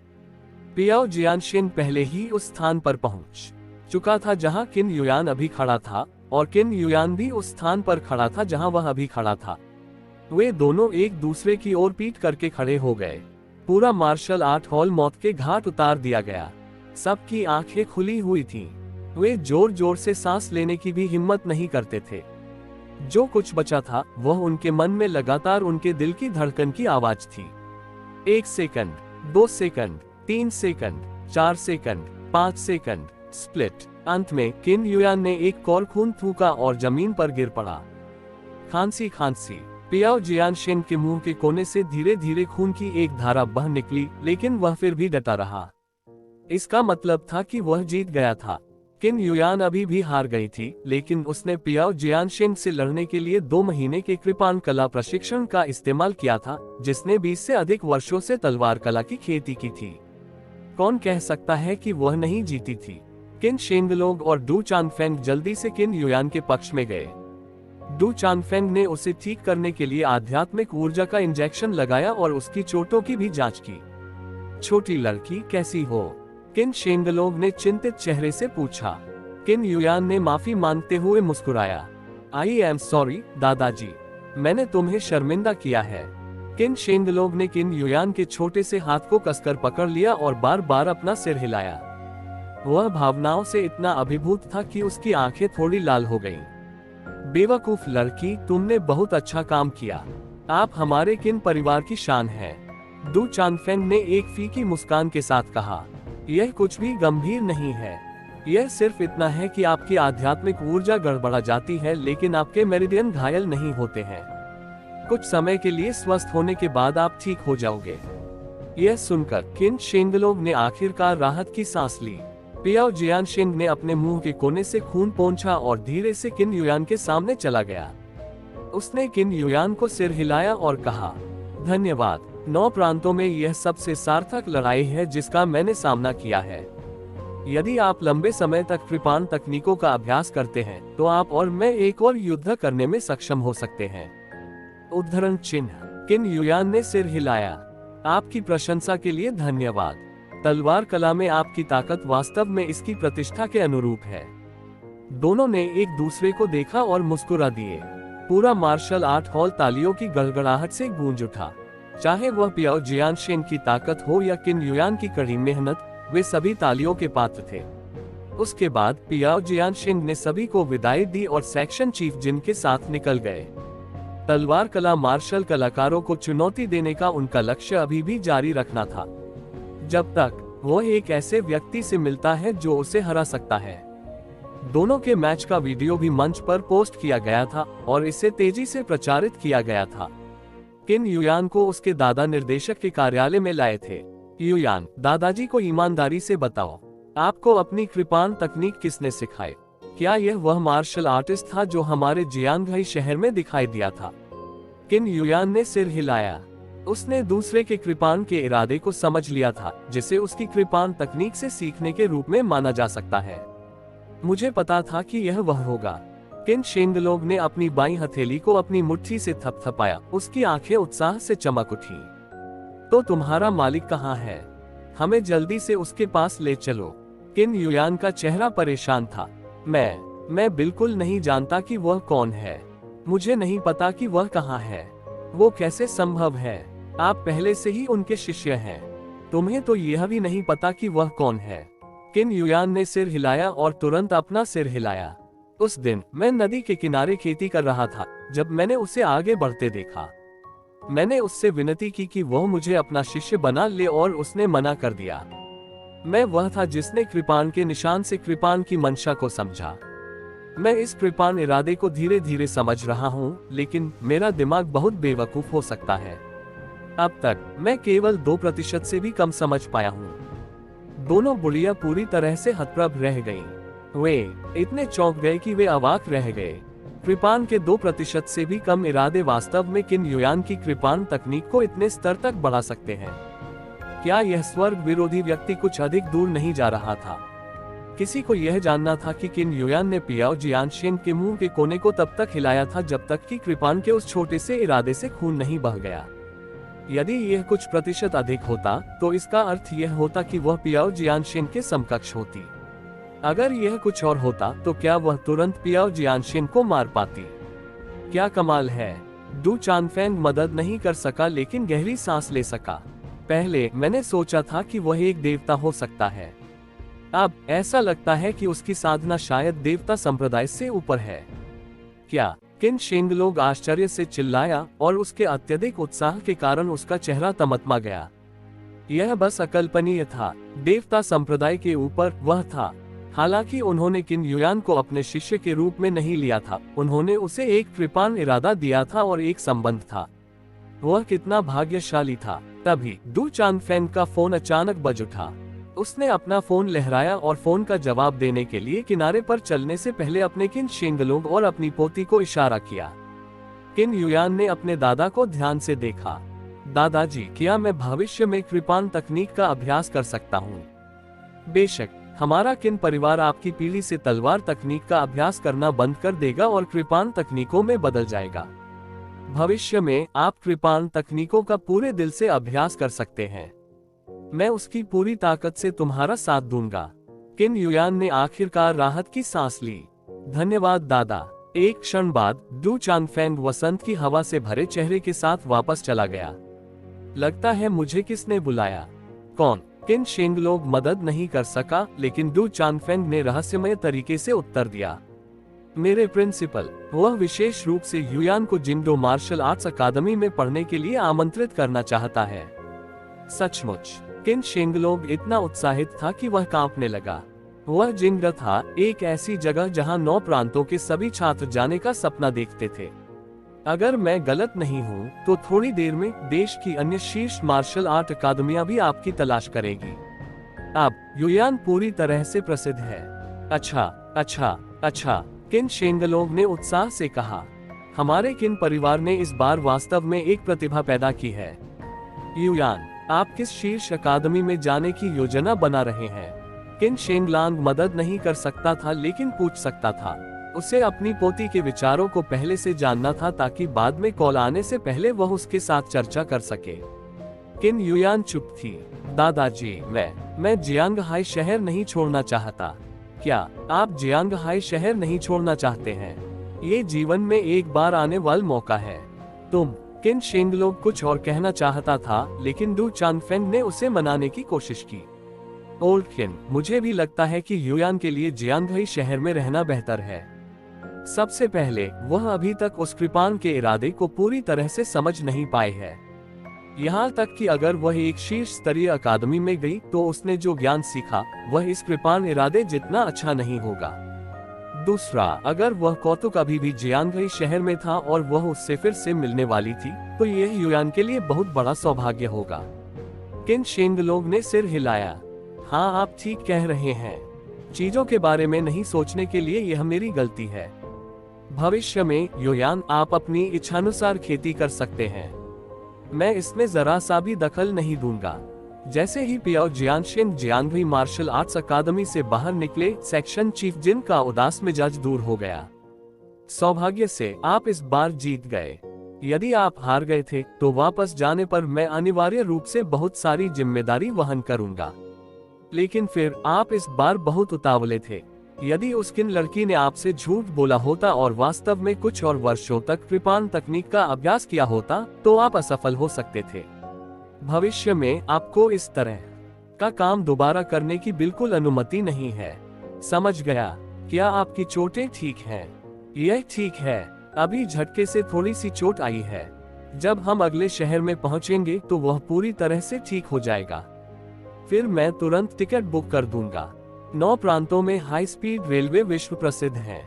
Speaker 1: पियाओ जियानशिन पहले ही उस स्थान पर पहुंच चुका था जहां किन युयान अभी खड़ा था, और किन युयान भी उस स्थान पर खड़ा था जहां वह अभी खड़ा था। वे दोनों एक दूसरे की ओर पीठ करके खड़े हो गए। पूरा मार्शल आर्ट हॉल मौत के घाट उतार दिया गया। सबकी आंखें खुली हुई थीं। वे जोर जोर से सांस लेने की भी हिम्मत नहीं करते थे। जो कुछ बचा था वह उनके मन में लगातार उनके दिल की धड़कन की आवाज थी। 1 second, 2 second, 3 second, 4 second, 5 second, split. अंत में किन युयान ने एक कौर खून थूका और जमीन पर गिर पड़ा। खांसी खांसी। पियाओ जियानशिन के मुंह के कोने से धीरे धीरे खून की एक धारा बह निकली, लेकिन वह फिर भी डटा रहा। इसका मतलब था कि वह जीत गया था। किन युयान अभी भी हार गई थी, लेकिन उसने पियाओ जियानशेन से लड़ने के लिए 2 महीने के कृपान कला प्रशिक्षण का इस्तेमाल किया था, जिसने 20 से अधिक वर्षों से तलवार कला की खेती की थी। कौन कह सकता है कि वह नहीं जीती थी। किन शेंगलोग और डू चानफेंग जल्दी से किन युयान के पक्ष में गए। डू चानफेंग ने उसे ठीक करने के लिए आध्यात्मिक ऊर्जा का इंजेक्शन लगाया और उसकी चोटों की भी जांच की। छोटी लड़की कैसी हो? किन शेंगलोग ने चिंतित चेहरे से पूछा। किन युयान ने माफी मांगते हुए मुस्कुराया। आई एम सॉरी दादाजी, मैंने तुम्हें शर्मिंदा किया है। किन शेंगलोग ने किन युयान के छोटे से हाथ को कसकर पकड़ लिया और बार बार अपना सिर हिलाया। वह भावनाओं से इतना अभिभूत था कि उसकी आंखें थोड़ी लाल हो गईं। बेवकूफ लड़की, तुमने बहुत अच्छा काम किया। आप हमारे किन परिवार की शान है। डू चानफेंग ने एक फीकी मुस्कान के साथ कहा। यह कुछ भी गंभीर नहीं है। यह सिर्फ इतना है कि आपकी आध्यात्मिक ऊर्जा गड़बड़ा जाती है, लेकिन आपके मेरिडियन घायल नहीं होते हैं। कुछ समय के लिए स्वस्थ होने के बाद आप ठीक हो जाओगे। यह सुनकर किन शेंगलोग ने आखिरकार राहत की सांस ली। पियाओ जियानशेन ने अपने मुंह के कोने से खून पोंछा और धीरे से किन युयान के सामने चला गया। उसने किन युयान को सिर हिलाया और कहा, धन्यवाद। 9 प्रांतों में यह सबसे सार्थक लड़ाई है जिसका मैंने सामना किया है। यदि आप लंबे समय तक कृपान तकनीकों का अभ्यास करते हैं तो आप और मैं एक और युद्ध करने में सक्षम हो सकते हैं। उद्धरण चिन्ह। किन युयान ने सिर हिलाया। आपकी प्रशंसा के लिए धन्यवाद। तलवार कला में आपकी ताकत वास्तव में इसकी प्रतिष्ठा के अनुरूप है। दोनों ने एक दूसरे को देखा और मुस्कुरा दिए। पूरा मार्शल आर्ट हॉल तालियों की गड़गड़ाहट से गूंज उठा। चाहे वह पियाओ जियानशेन की ताकत हो या किन युयान की कड़ी मेहनत, वे सभी तालियों के पात्र थे। उसके बाद पियाओ जियानशेन ने सभी को विदाई दी और सेक्शन चीफ जिन के साथ निकल गए। तलवार कला मार्शल कलाकारों को चुनौती देने का उनका लक्ष्य अभी भी जारी रखना था, जब तक वह एक ऐसे व्यक्ति से मिलता है जो उसे हरा सकता है। दोनों के मैच का वीडियो भी मंच पर पोस्ट किया गया था और इसे तेजी से प्रचारित किया गया था। किन युयान को उसके दादा निर्देशक के कार्यालय में लाए थे। युयान, दादाजी को ईमानदारी से बताओ, आपको अपनी कृपान तकनीक किसने सिखाई? क्या यह वह मार्शल आर्टिस्ट था जो हमारे जियांगहाई शहर में दिखाई दिया था? किन युयान ने सिर हिलाया। उसने दूसरे के कृपान के इरादे को समझ लिया था, जिसे उसकी कृपान तकनीक से सीखने के रूप में माना जा सकता है। मुझे पता था कि यह वह होगा। किन शेंगलोग ने अपनी बाईं हथेली को अपनी मुट्ठी से थपथपाया। उसकी आंखें उत्साह से चमक उठी। तो तुम्हारा मालिक कहाँ है? हमें जल्दी से उसके पास ले चलो। किन युयान का चेहरा परेशान था। मैं बिल्कुल नहीं जानता कि वह कौन है। मुझे नहीं पता कि वह कहाँ है। वो कैसे संभव है? आप पहले से ही उनके शिष्य हैं। तुम्हें तो यह भी नहीं पता कि वह कौन है। किन युयान ने सिर हिलाया और तुरंत अपना सिर हिलाया। उस दिन मैं नदी के किनारे खेती कर रहा था जब मैंने उसे आगे बढ़ते देखा। मैंने उससे विनती की कि वह मुझे अपना शिष्य बना ले और उसने मना कर दिया। मैं वह था जिसने कृपान के निशान से कृपान की मंशा को समझा। मैं इस कृपान इरादे को धीरे धीरे समझ रहा हूँ, लेकिन मेरा दिमाग बहुत बेवकूफ हो सकता है। अब तक मैं केवल 2% से भी कम समझ पाया हूँ। दोनों बुढ़िया पूरी तरह से हतप्रभ रह गईं। वे इतने चौंक गए कि वे अवाक रह गए। कृपान के 2% से भी कम इरादे वास्तव में किन युयान की कृपान तकनीक को इतने स्तर तक बढ़ा सकते हैं। क्या यह स्वर्ग विरोधी व्यक्ति कुछ अधिक दूर नहीं जा रहा था? किसी को यह जानना था कि किन युयान ने पियाओ जियानशेन के मुंह के कोने को तब तक हिलाया था जब तक कि कृपान के उस छोटे से इरादे से खून नहीं बह गया। यदि यह कुछ प्रतिशत अधिक होता तो इसका अर्थ यह होता कि वह पियाओ जियानशेन के समकक्ष होती। अगर यह कुछ और होता तो क्या वह तुरंत पियाओ जियानशेन को मार पाती? क्या कमाल है। डू चानफेंग मदद नहीं कर सका, लेकिन गहरी सांस ले सका। पहले मैंने सोचा था कि वह एक देवता हो सकता है। अब ऐसा लगता है कि उसकी साधना शायद देवता संप्रदाय से ऊपर है। क्या? किन शेंगलोग आश्चर्य से चिल्लाया और उसके अत्यधिक उत्साह के कारण उसका चेहरा तमतमा गया। यह बस अकल्पनीय था। देवता संप्रदाय के ऊपर वह था। हालांकि उन्होंने किन युयान को अपने शिष्य के रूप में नहीं लिया था, उन्होंने उसे एक कृपान इरादा दिया था और एक संबंध था। वह कितना भाग्यशाली था। तभी डू चानफेंग का फोन अचानक बज उठा। उसने अपना फोन लहराया और फोन का जवाब देने के लिए किनारे पर चलने से पहले अपने किन शेंगलोंग और अपनी पोती को इशारा किया। किन युयान ने अपने दादा को ध्यान से देखा। दादाजी, क्या मैं भविष्य में कृपान तकनीक का अभ्यास कर सकता हूँ? बेशक, हमारा किन परिवार आपकी पीढ़ी से तलवार तकनीक का अभ्यास करना बंद कर देगा और कृपान तकनीकों में बदल जाएगा। भविष्य में आप कृपान तकनीकों का पूरे दिल से अभ्यास कर सकते हैं। मैं उसकी पूरी ताकत से तुम्हारा साथ दूंगा। किन युयान ने आखिरकार राहत की सांस ली। धन्यवाद दादा। एक क्षण बाद डू चांगफेंग वसंत की हवा से भरे चेहरे के साथ वापस चला गया। लगता है मुझे किसने बुलाया? कौन? किन शेंगलोंग मदद नहीं कर सका, लेकिन डू चांगफेंग ने रहस्यमय तरीके से उत्तर दिया। मेरे प्रिंसिपल, वह विशेष रूप से युयान को जिंगडो मार्शल आर्ट्स अकादमी में पढ़ने के लिए आमंत्रित करना चाहता है। सचमुच? किन शेंगलोंग इतना उत्साहित था कि वह कांपने लगा। वह जिंगडो था, एक ऐसी जगह जहां 9 प्रांतों के सभी छात्र जाने का सपना देखते थे। अगर मैं गलत नहीं हूँ तो थोड़ी देर में देश की अन्य शीर्ष मार्शल आर्ट अकादमियां भी आपकी तलाश करेगी। अब युयान पूरी तरह से प्रसिद्ध है। अच्छा अच्छा अच्छा, किन शेंगलोंग ने उत्साह से कहा। हमारे किन परिवार ने इस बार वास्तव में एक प्रतिभा पैदा की है। युयान, आप किस शीर्ष अकादमी में जाने की योजना बना रहे हैं? किन शेंगलांग मदद नहीं कर सकता था लेकिन पूछ सकता था। उसे अपनी पोती के विचारों को पहले से जानना था ताकि बाद में कॉल आने से पहले वह उसके साथ चर्चा कर सके। किन युयान चुप थी। दादाजी, मैं जियांगहाई शहर नहीं छोड़ना चाहता। क्या आप जियांगहाई शहर नहीं छोड़ना चाहते हैं? ये जीवन में एक बार आने वाला मौका है। तुम? किन शेंगलोंग कुछ और कहना चाहता था, लेकिन डू चांगफेंग ने उसे मनाने की कोशिश की। ओल्ड किन, मुझे भी लगता है कि युयान के लिए जियांगहाई शहर में रहना बेहतर है। सबसे पहले, वह अभी तक उस कृपान के इरादे को पूरी तरह से समझ नहीं पाए है। यहाँ तक कि अगर वह एक शीर्ष स्तरीय अकादमी में गई तो उसने जो ज्ञान सीखा वह इस कृपान इरादे जितना अच्छा नहीं होगा। दूसरा, अगर वह कौतुक अभी भी जियांगहाई शहर में था और वह उससे फिर से मिलने वाली थी तो यह युयान के लिए बहुत बड़ा सौभाग्य होगा। किन शेंगलोंग ने सिर हिलाया। हाँ, आप ठीक कह रहे हैं। चीजों के बारे में नहीं सोचने के लिए यह मेरी गलती है। भविष्य में युयान, आप अपनी इच्छानुसार खेती कर सकते हैं। मैं इसमें जरा सा भी दखल नहीं दूंगा। जैसे ही पियाओ जियानशिन जियांगहाई मार्शल आर्ट्स अकादमी से बाहर निकले, सेक्शन चीफ जिन का उदास मिजाज दूर हो गया। सौभाग्य से आप इस बार जीत गए। यदि आप हार गए थे तो वापस जाने पर मैं अनिवार्य रूप से बहुत सारी जिम्मेदारी वहन करूंगा। लेकिन फिर आप इस बार बहुत उतावले थे। यदि उस किन लड़की ने आपसे झूठ बोला होता और वास्तव में कुछ और वर्षों तक कृपान तकनीक का अभ्यास किया होता तो आप असफल हो सकते थे। भविष्य में आपको इस तरह का काम दोबारा करने की बिल्कुल अनुमति नहीं है। समझ गया। क्या आपकी चोटें ठीक हैं? यह ठीक है। अभी झटके से थोड़ी सी चोट आई है। जब हम अगले शहर में पहुंचेंगे तो वह पूरी तरह से ठीक हो जाएगा। फिर मैं तुरंत टिकट बुक कर दूंगा। 9 प्रांतों में हाई स्पीड रेलवे विश्व प्रसिद्ध है।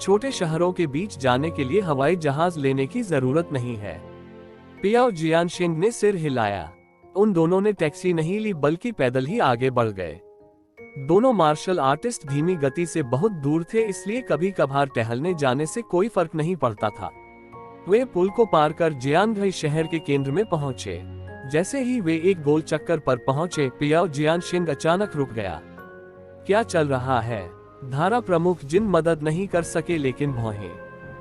Speaker 1: छोटे शहरों के बीच जाने के लिए हवाई जहाज लेने की जरूरत नहीं है। पियाओ जियानशिंग ने सिर हिलाया। उन दोनों ने टैक्सी नहीं ली बल्कि पैदल ही आगे बढ़ गए। दोनों मार्शल आर्टिस्ट धीमी गति से बहुत दूर थे, इसलिए कभी कभार टहलने जाने से कोई फर्क नहीं पड़ता था। वे पुल को पार कर जियांगहाई शहर के केंद्र में पहुंचे। जैसे ही वे एक गोल चक्कर पर पहुंचे, पियाओ जियानशिंग अचानक रुक गया। क्या चल रहा है? धारा प्रमुख जिन मदद नहीं कर सके लेकिन भौहें।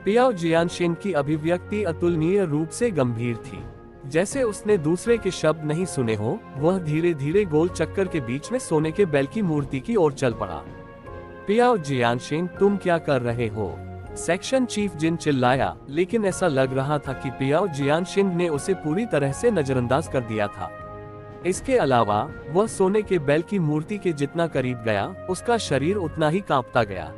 Speaker 1: पियाओ जियानशिंग की अभिव्यक्ति अतुलनीय रूप से गंभीर थी, जैसे उसने दूसरे के शब्द नहीं सुने हो। वह धीरे धीरे गोल चक्कर के बीच में सोने के बैल की मूर्ति की ओर चल पड़ा। पियाओ जियानशिंग, तुम क्या कर रहे हो? सेक्शन चीफ जिन चिल्लाया, लेकिन ऐसा लग रहा था कि पियाओ जियानशिंग ने उसे पूरी तरह से नजरअंदाज कर दिया था। इसके अलावा वह सोने के बैल की मूर्ति के जितना करीब गया, उसका शरीर उतना ही कांपता गया।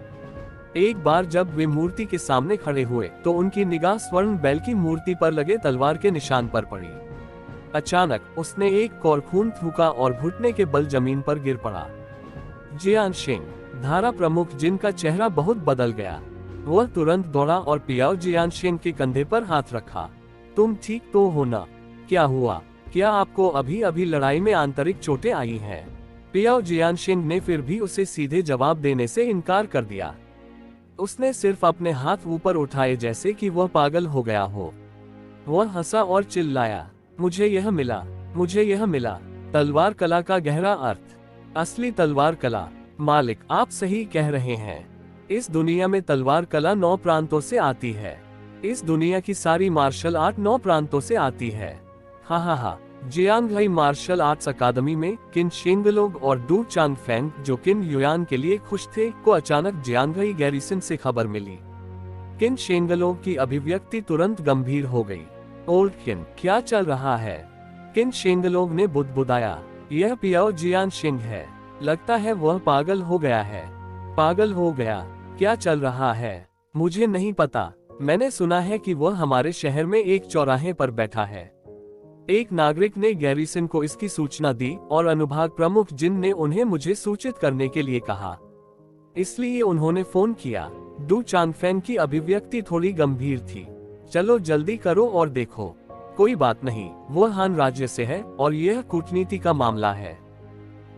Speaker 1: एक बार जब वे मूर्ति के सामने खड़े हुए तो उनकी निगाह स्वर्ण बैल की मूर्ति पर लगे तलवार के निशान पर पड़ी। अचानक उसने एक कौर खून थूका और घुटने के बल जमीन पर गिर पड़ा। जियानशिंग, धारा प्रमुख जिनका चेहरा बहुत बदल गया। वह तुरंत दौड़ा और पियाओ जियानशिंग के कंधे पर हाथ रखा। तुम ठीक तो हो ना? क्या हुआ? क्या आपको अभी अभी लड़ाई में आंतरिक चोटें आई हैं? पियाओ जियानशिंग ने फिर भी उसे सीधे जवाब देने से इनकार कर दिया। उसने सिर्फ अपने हाथ ऊपर उठाए जैसे कि वह पागल हो गया हो। वह हंसा और चिल्लाया, मुझे यह मिला, मुझे यह मिला। तलवार कला का गहरा अर्थ। असली तलवार कला। मालिक, आप सही कह रहे हैं। इस दुनिया में तलवार कला 9 प्रांतों से आती है। इस दुनिया की सारी मार्शल आर्ट 9 प्रांतों से आती है। हा हा हा। जियांगहाई मार्शल आर्ट्स अकादमी में किन शेंगलोग और डू चांगफेंग, जो किन युयान के लिए खुश थे, को अचानक जियांगहाई गैरिसन से खबर मिली। किन शेंगलोग की अभिव्यक्ति तुरंत गंभीर हो गई। ओल्ड किन, क्या चल रहा है? किन शेंगलोग ने बुदबुदाया, यह पियाओ जियानशिंग है। लगता है वह पागल हो गया है। पागल हो गया? क्या चल रहा है? मुझे नहीं पता। मैंने सुना है कि वह हमारे शहर में एक चौराहे पर बैठा है। एक नागरिक ने गैरिसन को इसकी सूचना दी और अनुभाग प्रमुख जिन ने उन्हें मुझे सूचित करने के लिए कहा, इसलिए उन्होंने फोन किया। डू चांगफेंग की अभिव्यक्ति थोड़ी गंभीर थी। चलो जल्दी करो और देखो। कोई बात नहीं, वह हान राज्य से है और यह कूटनीति का मामला है।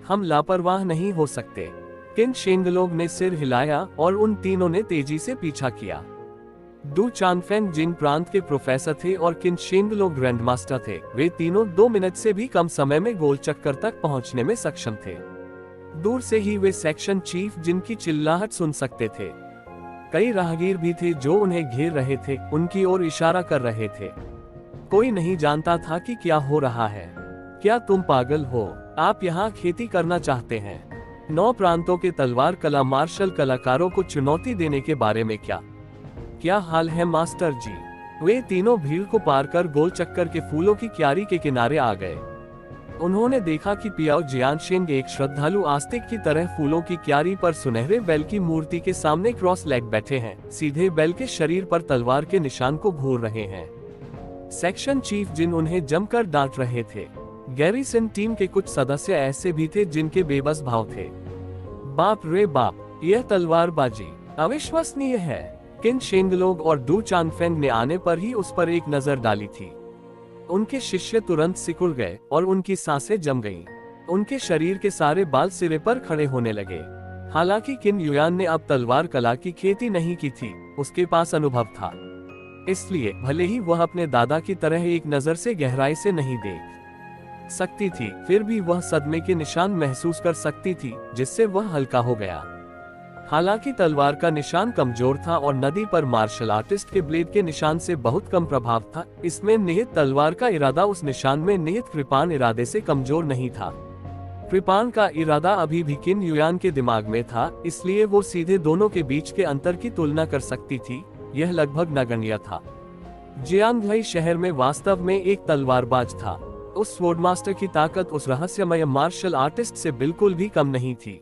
Speaker 1: हम लापरवाह नहीं हो सकते। किन शेंगलोग ने सिर हिलाया और उन तीनों ने तेजी से पीछा किया। डू चांगफेंग जिन प्रांत के प्रोफेसर थे और किन शेंगलोग ग्रैंड मास्टर थे, वे तीनों 2 मिनट से भी कम समय में गोल चक्कर तक पहुंचने में सक्षम थे। दूर से ही वे सेक्शन चीफ जिनकी चिल्लाहट सुन सकते थे। कई राहगीर भी थे जो उन्हें घेर रहे थे, उनकी ओर इशारा कर रहे थे। कोई नहीं जानता था कि क्या हो रहा है। क्या तुम पागल हो? आप यहाँ खेती करना चाहते हैं? 9 प्रांतों के तलवार कला मार्शल कलाकारों को चुनौती देने के बारे में क्या हाल है मास्टर जी? वे तीनों भीड़ को पार कर गोल चक्कर के फूलों की क्यारी के किनारे आ गए। उन्होंने देखा कि पियाओ जियानशिंग एक श्रद्धालु आस्तिक की तरह फूलों की क्यारी पर सुनहरे बैल की मूर्ति के सामने क्रॉस लेग बैठे हैं, सीधे बैल के शरीर पर तलवार के निशान को घूर रहे हैं। सेक्शन चीफ जिन उन्हें जमकर डांट रहे थे। गैरिसन टीम के कुछ सदस्य ऐसे भी थे जिनके बेबस भाव थे। बाप रे बाप, यह तलवारबाजी अविश्वसनीय है। किन शेंगलोग और डू चांगफेंग ने आने पर ही उस पर एक नजर डाली थी। उनके शिष्य तुरंत सिकुड़ गए और उनकी सांसें जम गईं। उनके शरीर के सारे बाल सिरे पर खड़े होने लगे। हालांकि किन युयान ने अब तलवार कला की खेती नहीं की थी, उसके पास अनुभव था। इसलिए भले ही वह अपने दादा की तरह एक नजर से गहराई से नहीं देख सकती थी, फिर भी वह सदमे के निशान महसूस कर सकती थी, जिससे वह हल्का हो गया। हालांकि तलवार का निशान कमजोर था और नदी पर मार्शल आर्टिस्ट के ब्लेड के निशान से बहुत कम प्रभाव था, इसमें निहित तलवार का इरादा उस निशान में निहित कृपाण इरादे से कमजोर नहीं था। कृपाण का इरादा अभी भी किन युयान के दिमाग में था, इसलिए वो सीधे दोनों के बीच के अंतर की तुलना कर सकती थी। यह लगभग नगण्य था। जियांगहाई शहर में वास्तव में एक तलवारबाज था। उस स्वॉर्डमास्टर की ताकत उस रहस्यमय मार्शल आर्टिस्ट से बिल्कुल भी कम नहीं थी।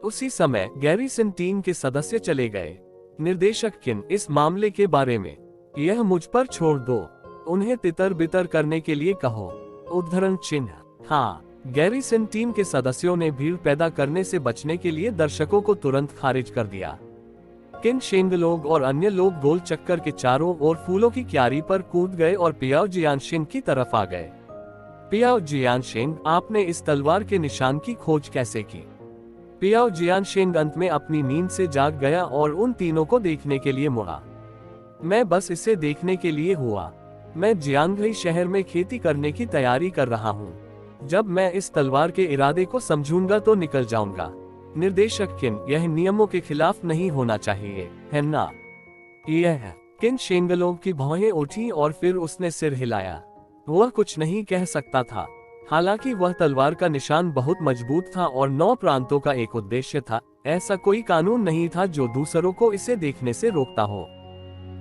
Speaker 1: उसी समय गैरिसन टीम के सदस्य चले गए। निर्देशक किन, इस मामले के बारे में यह मुझ पर छोड़ दो। उन्हें तितर बितर करने के लिए कहो। उद्धरण चिन्ह। हाँ, गैरिसन टीम के सदस्यों ने भीड़ पैदा करने से बचने के लिए दर्शकों को तुरंत खारिज कर दिया। किन शेंगलोग और अन्य लोग गोल चक्कर के चारों ओर फूलों की क्यारी पर कूद गए और पियाओ जियानशिंग की तरफ आ गए। पियाओ जियानशिंग, आपने इस तलवार के निशान की खोज कैसे की? पियाओ जियानशिंग अंत में अपनी नींद से जाग गया और उन तीनों को देखने के लिए मुड़ा। मैं बस इसे देखने के लिए हुआ। मैं जियांगहाई शहर में खेती करने की तैयारी कर रहा हूँ। जब मैं इस तलवार के इरादे को समझूंगा तो निकल जाऊंगा। निर्देशक किन, यह नियमों के खिलाफ नहीं होना चाहिए, है ना? यह है। किन शेंगलोग की भौहें उठी और फिर उसने सिर हिलाया। वह कुछ नहीं कह सकता था। हालांकि वह तलवार का निशान बहुत मजबूत था और 9 प्रांतों का एक उद्देश्य था। ऐसा कोई कानून नहीं था जो दूसरों को इसे देखने से रोकता हो।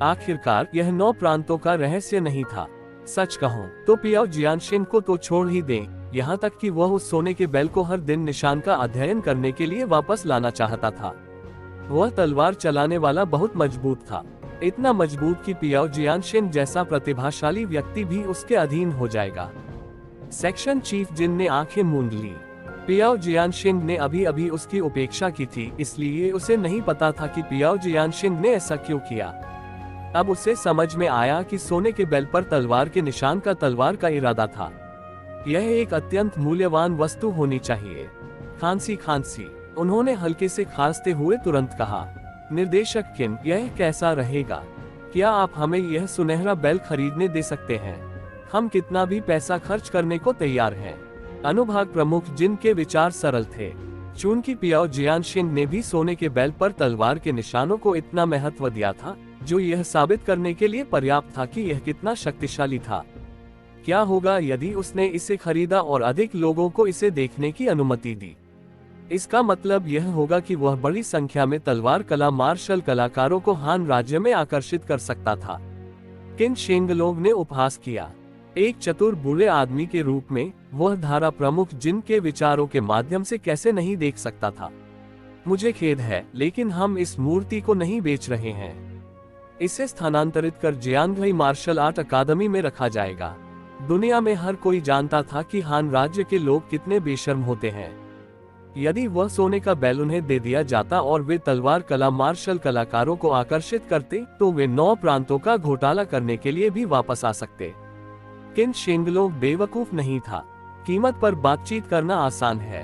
Speaker 1: आखिरकार यह 9 प्रांतों का रहस्य नहीं था। सच कहूं तो पियाओ जियानशिंग को तो छोड़ ही दें, यहाँ तक कि वह उस सोने के बैल को हर दिन निशान का अध्ययन करने के लिए वापस लाना चाहता था। वह तलवार चलाने वाला बहुत मजबूत था, इतना मजबूत कि पियाओ जियानशिंग जैसा प्रतिभाशाली व्यक्ति भी उसके अधीन हो जाएगा। सेक्शन चीफ जिन ने आंखें मूंद ली। पियाओ जियानशिंग ने अभी अभी उसकी उपेक्षा की थी, इसलिए उसे नहीं पता था कि पियाओ जियानशिंग ने ऐसा क्यों किया। अब उसे समझ में आया कि सोने के बैल पर तलवार के निशान का तलवार का इरादा था। यह एक अत्यंत मूल्यवान वस्तु होनी चाहिए, खांसी खांसी। उन्होंने हल्के से खांसते हुए तुरंत कहा, निर्देशक किन, यह कैसा रहेगा? क्या आप हमें यह सुनहरा बेल खरीदने दे सकते हैं? हम कितना भी पैसा खर्च करने को तैयार हैं। अनुभाग प्रमुख जिन के विचार सरल थे, चूंकि पियाओ जियानशिंग ने भी सोने के बेल पर तलवार के निशानों को इतना महत्व दिया था, जो यह साबित करने के लिए पर्याप्त था कि यह कितना शक्तिशाली था। क्या होगा यदि उसने इसे खरीदा और अधिक लोगों को इसे देखने की अनुमति दी? इसका मतलब यह होगा कि वह बड़ी संख्या में तलवार कला मार्शल कलाकारों को हान राज्य में आकर्षित कर सकता था। किन शेंगलोंग ने उपहास किया। एक चतुर बुरे आदमी के रूप में वह धारा प्रमुख जिन के विचारों के माध्यम से कैसे नहीं देख सकता था। मुझे खेद है, लेकिन हम इस मूर्ति को नहीं बेच रहे हैं। इसे स्थानांतरित कर जियांगई मार्शल आर्ट अकादमी में रखा जाएगा। दुनिया में हर कोई जानता था कि हान राज्य के लोग कितने बेशर्म होते हैं। यदि वह सोने का बैल उन्हें दे दिया जाता और वे तलवार कला मार्शल कलाकारों को आकर्षित करते, तो वे 9 प्रांतों का घोटाला करने के लिए भी वापस आ सकते। किन शेंगलोंग बेवकूफ नहीं था। कीमत पर बातचीत करना आसान है।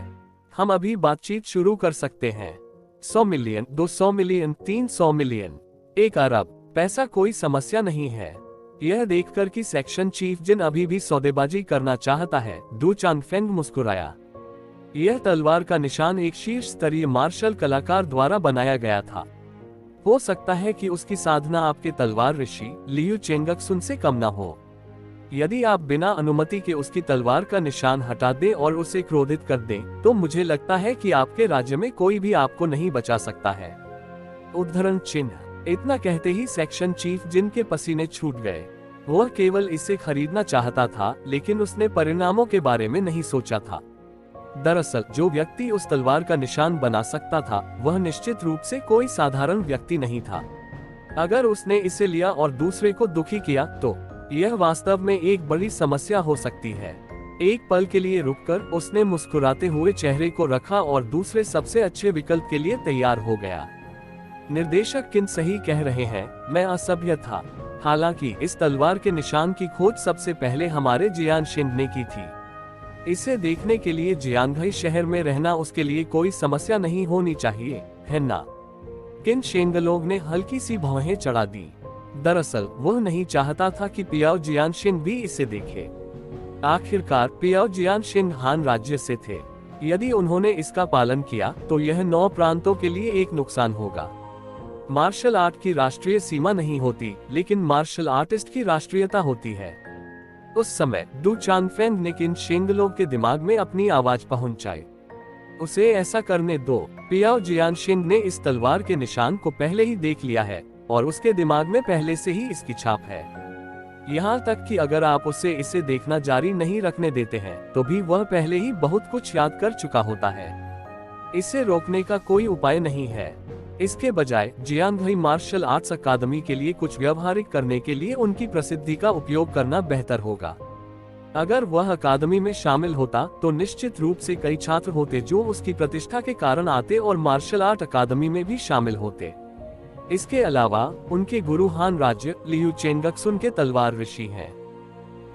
Speaker 1: हम अभी बातचीत शुरू कर सकते हैं। 100 मिलियन, 200 मिलियन, 300 मिलियन, 1 अरब, पैसा कोई समस्या नहीं है। यह देखकर कि सेक्शन चीफ जिन अभी भी सौदेबाजी करना चाहता है, डू चांगफेंग मुस्कुराया। यह तलवार का निशान एक शीर्ष स्तरीय मार्शल कलाकार द्वारा बनाया गया था। हो सकता है कि उसकी साधना आपके तलवार ऋषि लियू चेंगक्सुन से कम न हो। यदि आप बिना अनुमति के उसकी तलवार का निशान हटा दें और उसे क्रोधित कर दें, तो मुझे लगता है कि आपके राज्य में कोई भी आपको नहीं बचा सकता है। उद्धरण चिन्ह। इतना कहते ही सेक्शन चीफ जिन के पसीने छूट गए। वह केवल इसे खरीदना चाहता था, लेकिन उसने परिणामों के बारे में नहीं सोचा था। दरअसल जो व्यक्ति उस तलवार का निशान बना सकता था, वह निश्चित रूप से कोई साधारण व्यक्ति नहीं था। अगर उसने इसे लिया और दूसरे को दुखी किया, तो यह वास्तव में एक बड़ी समस्या हो सकती है। एक पल के लिए रुककर उसने मुस्कुराते हुए चेहरे को रखा और दूसरे सबसे अच्छे विकल्प के लिए तैयार हो गया। निर्देशक किन सही कह रहे हैं, मैं असभ्य था। हालांकि इस तलवार के निशान की खोज सबसे पहले हमारे जियानशिंग ने की थी। इसे देखने के लिए जियांगई शहर में रहना उसके लिए कोई समस्या नहीं होनी चाहिए, है ना? किन शेंगलोंग ने हल्की सी भौहें चढ़ा दी। दरअसल वह नहीं चाहता था कि पियाओ जियानशिंग भी इसे देखे। आखिरकार पियाओ जियानशिंग हान राज्य से थे। यदि उन्होंने इसका पालन किया, तो यह 9 प्रांतों के लिए एक नुकसान होगा। मार्शल आर्ट की राष्ट्रीय सीमा नहीं होती, लेकिन मार्शल आर्टिस्ट की राष्ट्रीयता होती है। उस समय डू चांगफेंग ने किन शेंगलोंग के दिमाग में अपनी आवाज पहुंचाई। उसे ऐसा करने दो। पियाओ जियानशिंग ने इस तलवार के निशान को पहले ही देख लिया है और उसके दिमाग में पहले से ही इसकी छाप है। यहाँ तक कि अगर आप उसे इसे देखना जारी नहीं रखने देते हैं, तो भी वह पहले ही बहुत कुछ याद कर चुका होता है। इसे रोकने का कोई उपाय नहीं है। इसके बजाय जियांगई मार्शल आर्ट्स अकादमी के लिए कुछ व्यवहारिक करने के लिए उनकी प्रसिद्धि का उपयोग करना बेहतर होगा। अगर वह अकादमी में शामिल होता, तो निश्चित रूप से कई छात्र होते जो उसकी प्रतिष्ठा के कारण आते और मार्शल आर्ट अकादमी में भी शामिल होते। इसके अलावा उनके गुरु हान राज्य लियू चेंगक्सुन के तलवार ऋषि हैं।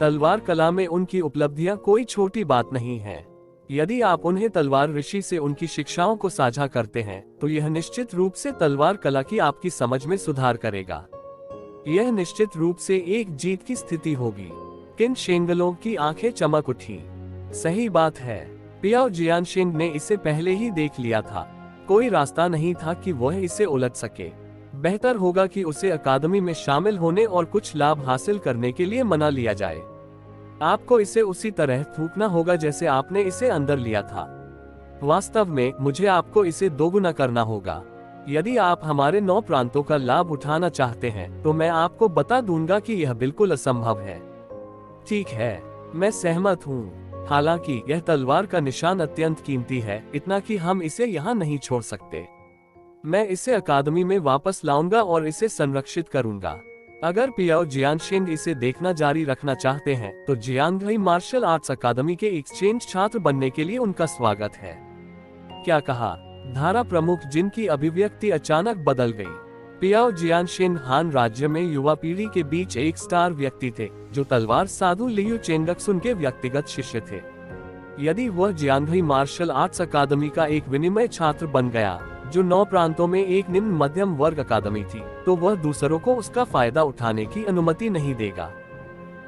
Speaker 1: तलवार कला में उनकी उपलब्धियां कोई छोटी बात नहीं है। यदि आप उन्हें तलवार ऋषि से उनकी शिक्षाओं को साझा करते हैं, तो यह निश्चित रूप से तलवार कला की आपकी समझ में सुधार करेगा। यह निश्चित रूप से एक जीत की स्थिति होगी। किन शेंगलोंग की आंखें चमक उठी। सही बात है, पियाओ जियानशिंग ने इसे पहले ही देख लिया था। कोई रास्ता नहीं था कि वह इसे उलट सके। बेहतर होगा कि उसे अकादमी में शामिल होने और कुछ लाभ हासिल करने के लिए मना लिया जाए। आपको इसे उसी तरह थूकना होगा जैसे आपने इसे अंदर लिया था। वास्तव में मुझे आपको इसे दोगुना करना होगा। यदि आप हमारे 9 प्रांतों का लाभ उठाना चाहते हैं, तो मैं आपको बता दूंगा कि यह बिल्कुल असंभव है। ठीक है, मैं सहमत हूँ। हालांकि यह तलवार का निशान अत्यंत कीमती है, इतना कि हम इसे यहाँ नहीं छोड़ सकते। मैं इसे अकादमी में वापस लाऊंगा और इसे संरक्षित करूंगा। अगर पियाओ जियानशिंग इसे देखना जारी रखना चाहते हैं, तो जियांगई मार्शल आर्ट्स अकादमी के एक्सचेंज छात्र बनने के लिए उनका स्वागत है। क्या कहा? धारा प्रमुख जिनकी अभिव्यक्ति अचानक बदल गई। पियाओ जियानशिंग हान राज्य में युवा पीढ़ी के बीच एक स्टार व्यक्ति थे, जो तलवार साधु लियू चेंगक्सुन के व्यक्तिगत शिष्य थे। यदि वह जियांगही मार्शल आर्ट्स अकादमी का एक विनिमय छात्र बन गया, जो 9 प्रांतों में एक निम्न मध्यम वर्ग अकादमी थी, तो वह दूसरों को उसका फायदा उठाने की अनुमति नहीं देगा।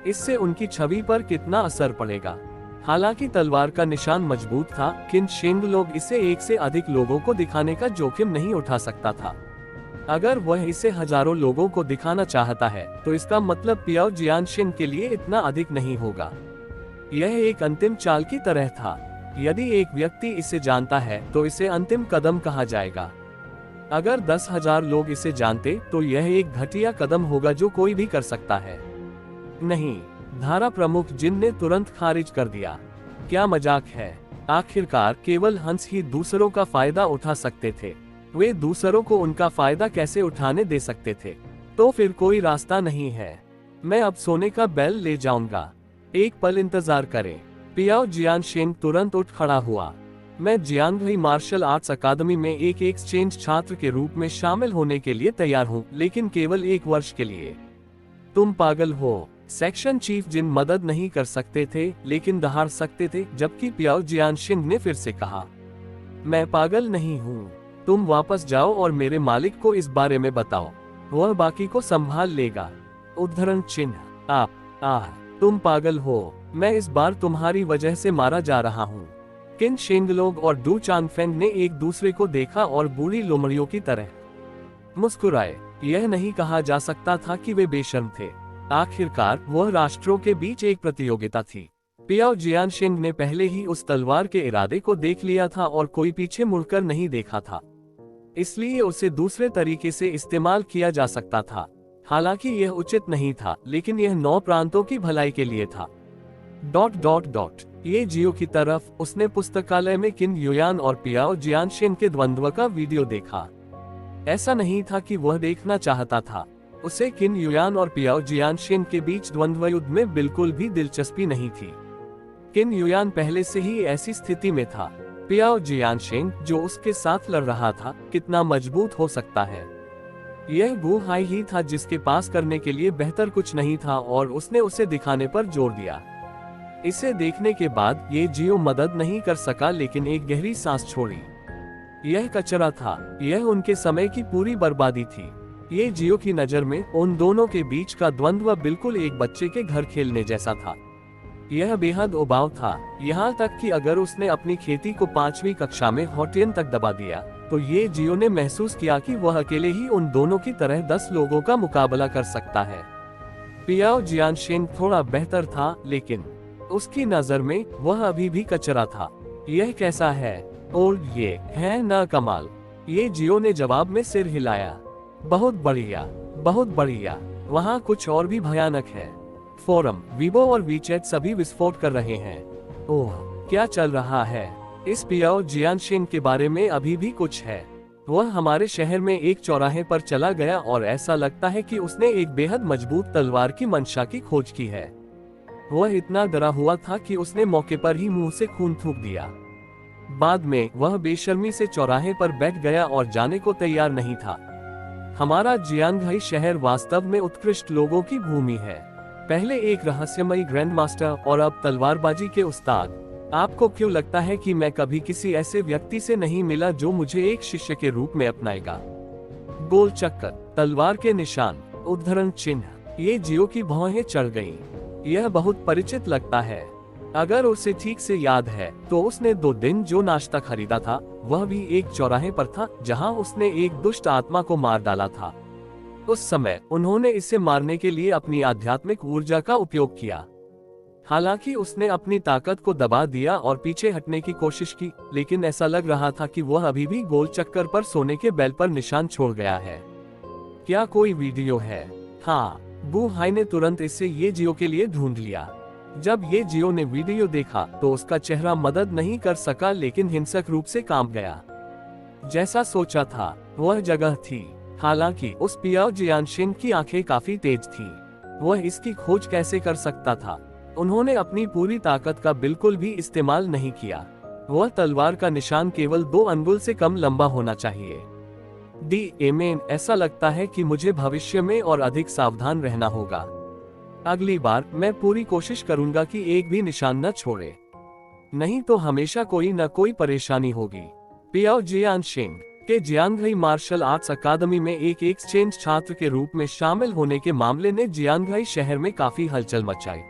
Speaker 1: इससे उनकी छवि पर कितना असर पड़ेगा। हालांकि तलवार का निशान मजबूत था, किन शेंग लोग इसे एक से अधिक लोगों को दिखाने का जोखिम नहीं उठा सकता था। अगर वह इसे हजारों लोगों को दिखाना चाहता है, तो इसका मतलब पियाओ जियानशिन के लिए इतना अधिक नहीं होगा। यह एक अंतिम चाल की तरह था। यदि एक व्यक्ति इसे जानता है, तो इसे अंतिम कदम कहा जाएगा। अगर 10,000 लोग इसे जानते, तो यह एक घटिया कदम होगा जो कोई भी कर सकता है। नहीं, धारा प्रमुख जिन ने तुरंत खारिज कर दिया। क्या मजाक है। आखिरकार केवल हंस ही दूसरों का फायदा उठा सकते थे। वे दूसरों को उनका फायदा कैसे उठाने दे सकते थे? तो फिर कोई रास्ता नहीं है। मैं अब सोने का बेल ले जाऊंगा। एक पल इंतजार करें। पियाओ जियानशिन तुरंत उठ खड़ा हुआ। मैं जियांगही मार्शल आर्ट्स अकादमी में एक एक्सचेंज छात्र के रूप में शामिल होने के लिए तैयार हूँ, लेकिन केवल 1 वर्ष के लिए। तुम पागल हो। सेक्शन चीफ जिन मदद नहीं कर सकते थे, लेकिन दहाड़ सकते थे, जबकि पियाओ जियानशिन ने फिर से कहा, मैं पागल नहीं हूँ। तुम वापस जाओ और मेरे मालिक को इस बारे में बताओ, वह बाकी को संभाल लेगा। उद्धरण चिन्ह। आप तुम पागल हो। मैं इस बार तुम्हारी वजह से मारा जा रहा हूँ। किन शेंगलोग और डू चांगफेंग ने एक दूसरे को देखा और बूढ़ी लोमड़ियों की तरह मुस्कुराए। यह नहीं कहा जा सकता था कि वे बेशर्म थे। आखिरकार वह राष्ट्रों के बीच एक प्रतियोगिता थी। पियाओ जियानशिन ने पहले ही उस तलवार के इरादे को देख लिया था और कोई पीछे मुड़कर नहीं देखा था, इसलिए उसे दूसरे तरीके से इस्तेमाल किया जा सकता था। हालांकि यह उचित नहीं था, लेकिन यह 9 प्रांतों की भलाई के लिए था। ... ये जियो की तरफ। उसने पुस्तकालय में किन युयान और पियाओ जियानशिन के द्वंद्व का वीडियो देखा। ऐसा नहीं था कि वह देखना चाहता था। उसे किन युयान और पियाओ जियानशिन के बीच द्वंद्व युद्ध में बिल्कुल भी दिलचस्पी नहीं थी। किन युयान पहले से ही ऐसी स्थिति में था। पियाओ जियानशिन, जो उसके साथ लड़ रहा था, कितना मजबूत हो सकता है। यह गु हाई ही था जिसके पास करने के लिए बेहतर कुछ नहीं था, और उसने उसे दिखाने पर जोर दिया। इसे देखने के बाद ये जियो मदद नहीं कर सका, लेकिन एक गहरी सांस छोड़ी। यह कचरा था। यह उनके समय की पूरी बर्बादी थी। ये जियो की नजर में उन दोनों के बीच का द्वंद्व बिल्कुल एक बच्चे के घर खेलने जैसा था। यह बेहद उबाऊ था, यहाँ तक कि अगर उसने अपनी खेती को 5वीं कक्षा में हॉटियन तक दबा दिया, तो ये जियो ने महसूस किया कि वह अकेले ही उन दोनों की तरह 10 लोगों का मुकाबला कर सकता है। पियाओ जियानशिन थोड़ा बेहतर था, लेकिन उसकी नजर में वह अभी भी कचरा था। यह कैसा है? और ये है ना कमाल। ये जियो ने जवाब में सिर हिलाया। बहुत बढ़िया, बहुत बढ़िया। वहाँ कुछ और भी भयानक है। फोरम, वीबो और वीचैट सभी विस्फोट कर रहे हैं। ओह, क्या चल रहा है? इस पियाओ जियानशिन के बारे में अभी भी कुछ है। वह हमारे शहर में एक चौराहे पर चला गया और ऐसा लगता है कि उसने एक बेहद मजबूत तलवार की मंशा की खोज की है। वह इतना डरा हुआ था कि उसने मौके पर ही मुंह से खून थूक दिया। बाद में वह बेशर्मी से चौराहे पर बैठ गया और जाने को तैयार नहीं था। हमारा जियांगहाई शहर वास्तव में उत्कृष्ट लोगों की भूमि है। पहले एक रहस्यमयी ग्रैंड मास्टर और अब तलवारबाजी के उस्ताद। आपको क्यों लगता है कि मैं कभी किसी ऐसे व्यक्ति से नहीं मिला जो मुझे एक शिष्य के रूप में अपनाएगा? गोल चक्कर, तलवार के निशान, उद्धरण चिन्ह। ये जियो की भौहें चढ़ गईं। यह बहुत परिचित लगता है। अगर उसे ठीक से याद है, तो उसने 2 दिन जो नाश्ता खरीदा था, वह भी एक चौराहे पर था जहां उसने एक दुष्ट आत्मा को मार डाला था। उस समय उन्होंने इसे मारने के लिए अपनी आध्यात्मिक ऊर्जा का उपयोग किया। हालांकि उसने अपनी ताकत को दबा दिया और पीछे हटने की कोशिश की, लेकिन ऐसा लग रहा था कि वह अभी भी गोल चक्कर पर सोने के बेल पर निशान छोड़ गया है। क्या कोई वीडियो है? हाँ, बू हाई ने तुरंत इसे ये जियो के लिए ढूंढ लिया। जब ये जियो ने वीडियो देखा, तो उसका चेहरा मदद नहीं कर सका, लेकिन हिंसक रूप से कांप गया। जैसा सोचा था, वह जगह थी। हालांकि उस पियाओ जियानशिन की आंखें काफी तेज थीं। वह इसकी खोज कैसे कर सकता था? उन्होंने अपनी पूरी ताकत का बिल्कुल भी इस्तेमाल नहीं किया। वह तलवार का निशान केवल 2 अंगुल से कम लंबा होना चाहिए। एमेन, ऐसा लगता है कि मुझे भविष्य में और अधिक सावधान रहना होगा। अगली बार मैं पूरी कोशिश करूंगा कि एक भी निशान न छोड़े। नहीं तो हमेशा कोई न कोई परेशानी होगी। पियाओ जियानशिंग के जियांगई मार्शल आर्ट्स अकादमी में एक एक्सचेंज छात्र के रूप में शामिल होने के मामले ने जियांगई शहर में काफी हलचल मचाई।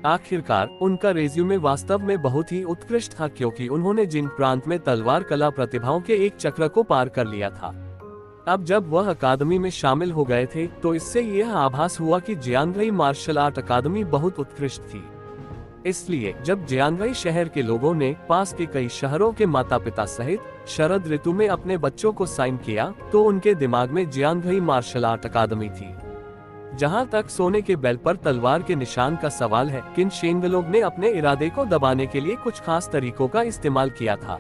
Speaker 1: आखिरकार उनका रेज्यूमे वास्तव में बहुत ही उत्कृष्ट था, क्योंकि उन्होंने जिन प्रांत में तलवार कला प्रतिभाओं के एक चक्र को पार कर लिया था। अब जब वह अकादमी में शामिल हो गए थे तो इससे यह आभास हुआ कि जियांगई मार्शल आर्ट अकादमी बहुत उत्कृष्ट थी। इसलिए जब जियांगई शहर के लोगों ने पास के कई शहरों के माता पिता सहित शरद ऋतु में अपने बच्चों को साइन किया तो उनके दिमाग में जियांगई मार्शल आर्ट अकादमी थी। जहां तक सोने के बेल पर तलवार के निशान का सवाल है, किन शेंगलोग ने अपने इरादे को दबाने के लिए कुछ खास तरीकों का इस्तेमाल किया था।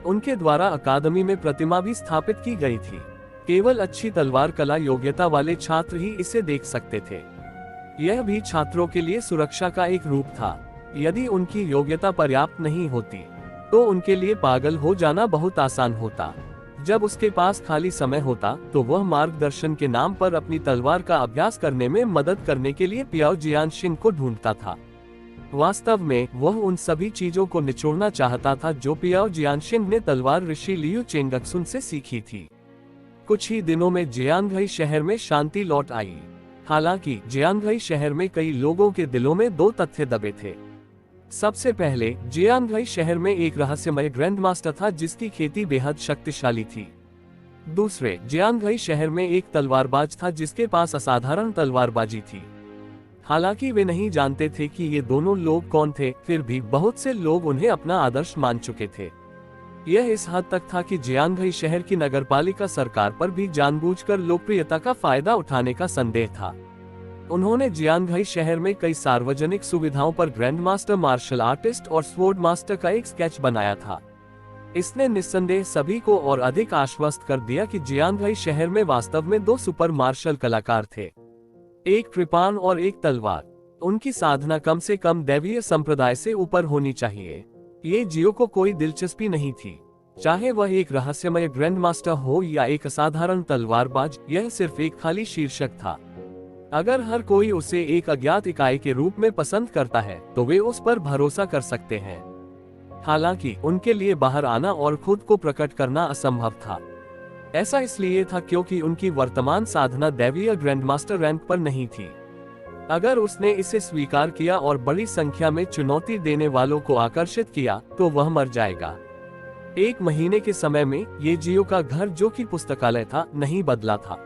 Speaker 1: उनके द्वारा अकादमी में प्रतिमा भी स्थापित की गई थी। केवल अच्छी तलवार कला योग्यता वाले छात्र ही इसे देख सकते थे। यह भी छात्रों के लिए सुरक्षा का एक रूप था। यदि उनकी योग्यता पर्याप्त नहीं होती तो उनके लिए पागल हो जाना बहुत आसान होता। जब उसके पास खाली समय होता तो वह मार्गदर्शन के नाम पर अपनी तलवार का अभ्यास करने में मदद करने के लिए पियाओ जियानशिंग को ढूंढता था। वास्तव में वह उन सभी चीजों को निचोड़ना चाहता था जो पियाओ जियानशिंग ने तलवार ऋषि लियू चेंगक्सुन से सीखी थी। कुछ ही दिनों में जियांगई शहर में शांति लौट आई। हालांकि जियांगई शहर में कई लोगों के दिलों में दो तथ्य दबे थे। सबसे पहले जियांगई शहर में एक रहस्यमय ग्रैंड मास्टर था जिसकी खेती बेहद शक्तिशाली थी। दूसरे, जियांगई शहर में एक तलवारबाज था जिसके पास असाधारण तलवारबाजी थी। हालांकि वे नहीं जानते थे कि ये दोनों लोग कौन थे, फिर भी बहुत से लोग उन्हें अपना आदर्श मान चुके थे। यह इस हद तक था कि जियांगई शहर की नगरपालिका सरकार पर भी जानबूझकर लोकप्रियता का फायदा उठाने का संदेह था। उन्होंने जियांगई शहर में कई सार्वजनिक सुविधाओं पर ग्रैंड मास्टर, मार्शल आर्टिस्ट और स्वॉर्ड मास्टर का एक स्केच बनाया था। इसने निस्संदेह सभी को और अधिक आश्वस्त कर दिया कि जियांगई शहर में वास्तव में दो सुपर मार्शल कलाकार थे, एक कृपान और एक तलवार। उनकी साधना कम से कम दैवीय संप्रदाय से ऊपर होनी चाहिए। ये जियो को कोई दिलचस्पी नहीं थी, चाहे वह एक रहस्यमय ग्रैंड मास्टर हो या एक असाधारण तलवारबाज। यह सिर्फ एक खाली शीर्षक था। अगर हर कोई उसे एक अज्ञात इकाई के रूप में पसंद करता है तो वे उस पर भरोसा कर सकते हैं। हालांकि उनके लिए बाहर आना और खुद को प्रकट करना असंभव था। ऐसा इसलिए था क्योंकि उनकी वर्तमान साधना दैवीय ग्रैंडमास्टर रैंक पर नहीं थी। अगर उसने इसे स्वीकार किया और बड़ी संख्या में चुनौती देने वालों को आकर्षित किया तो वह मर जाएगा। 1 महीने के समय में ये जियो का घर, जो कि पुस्तकालय था, नहीं बदला था।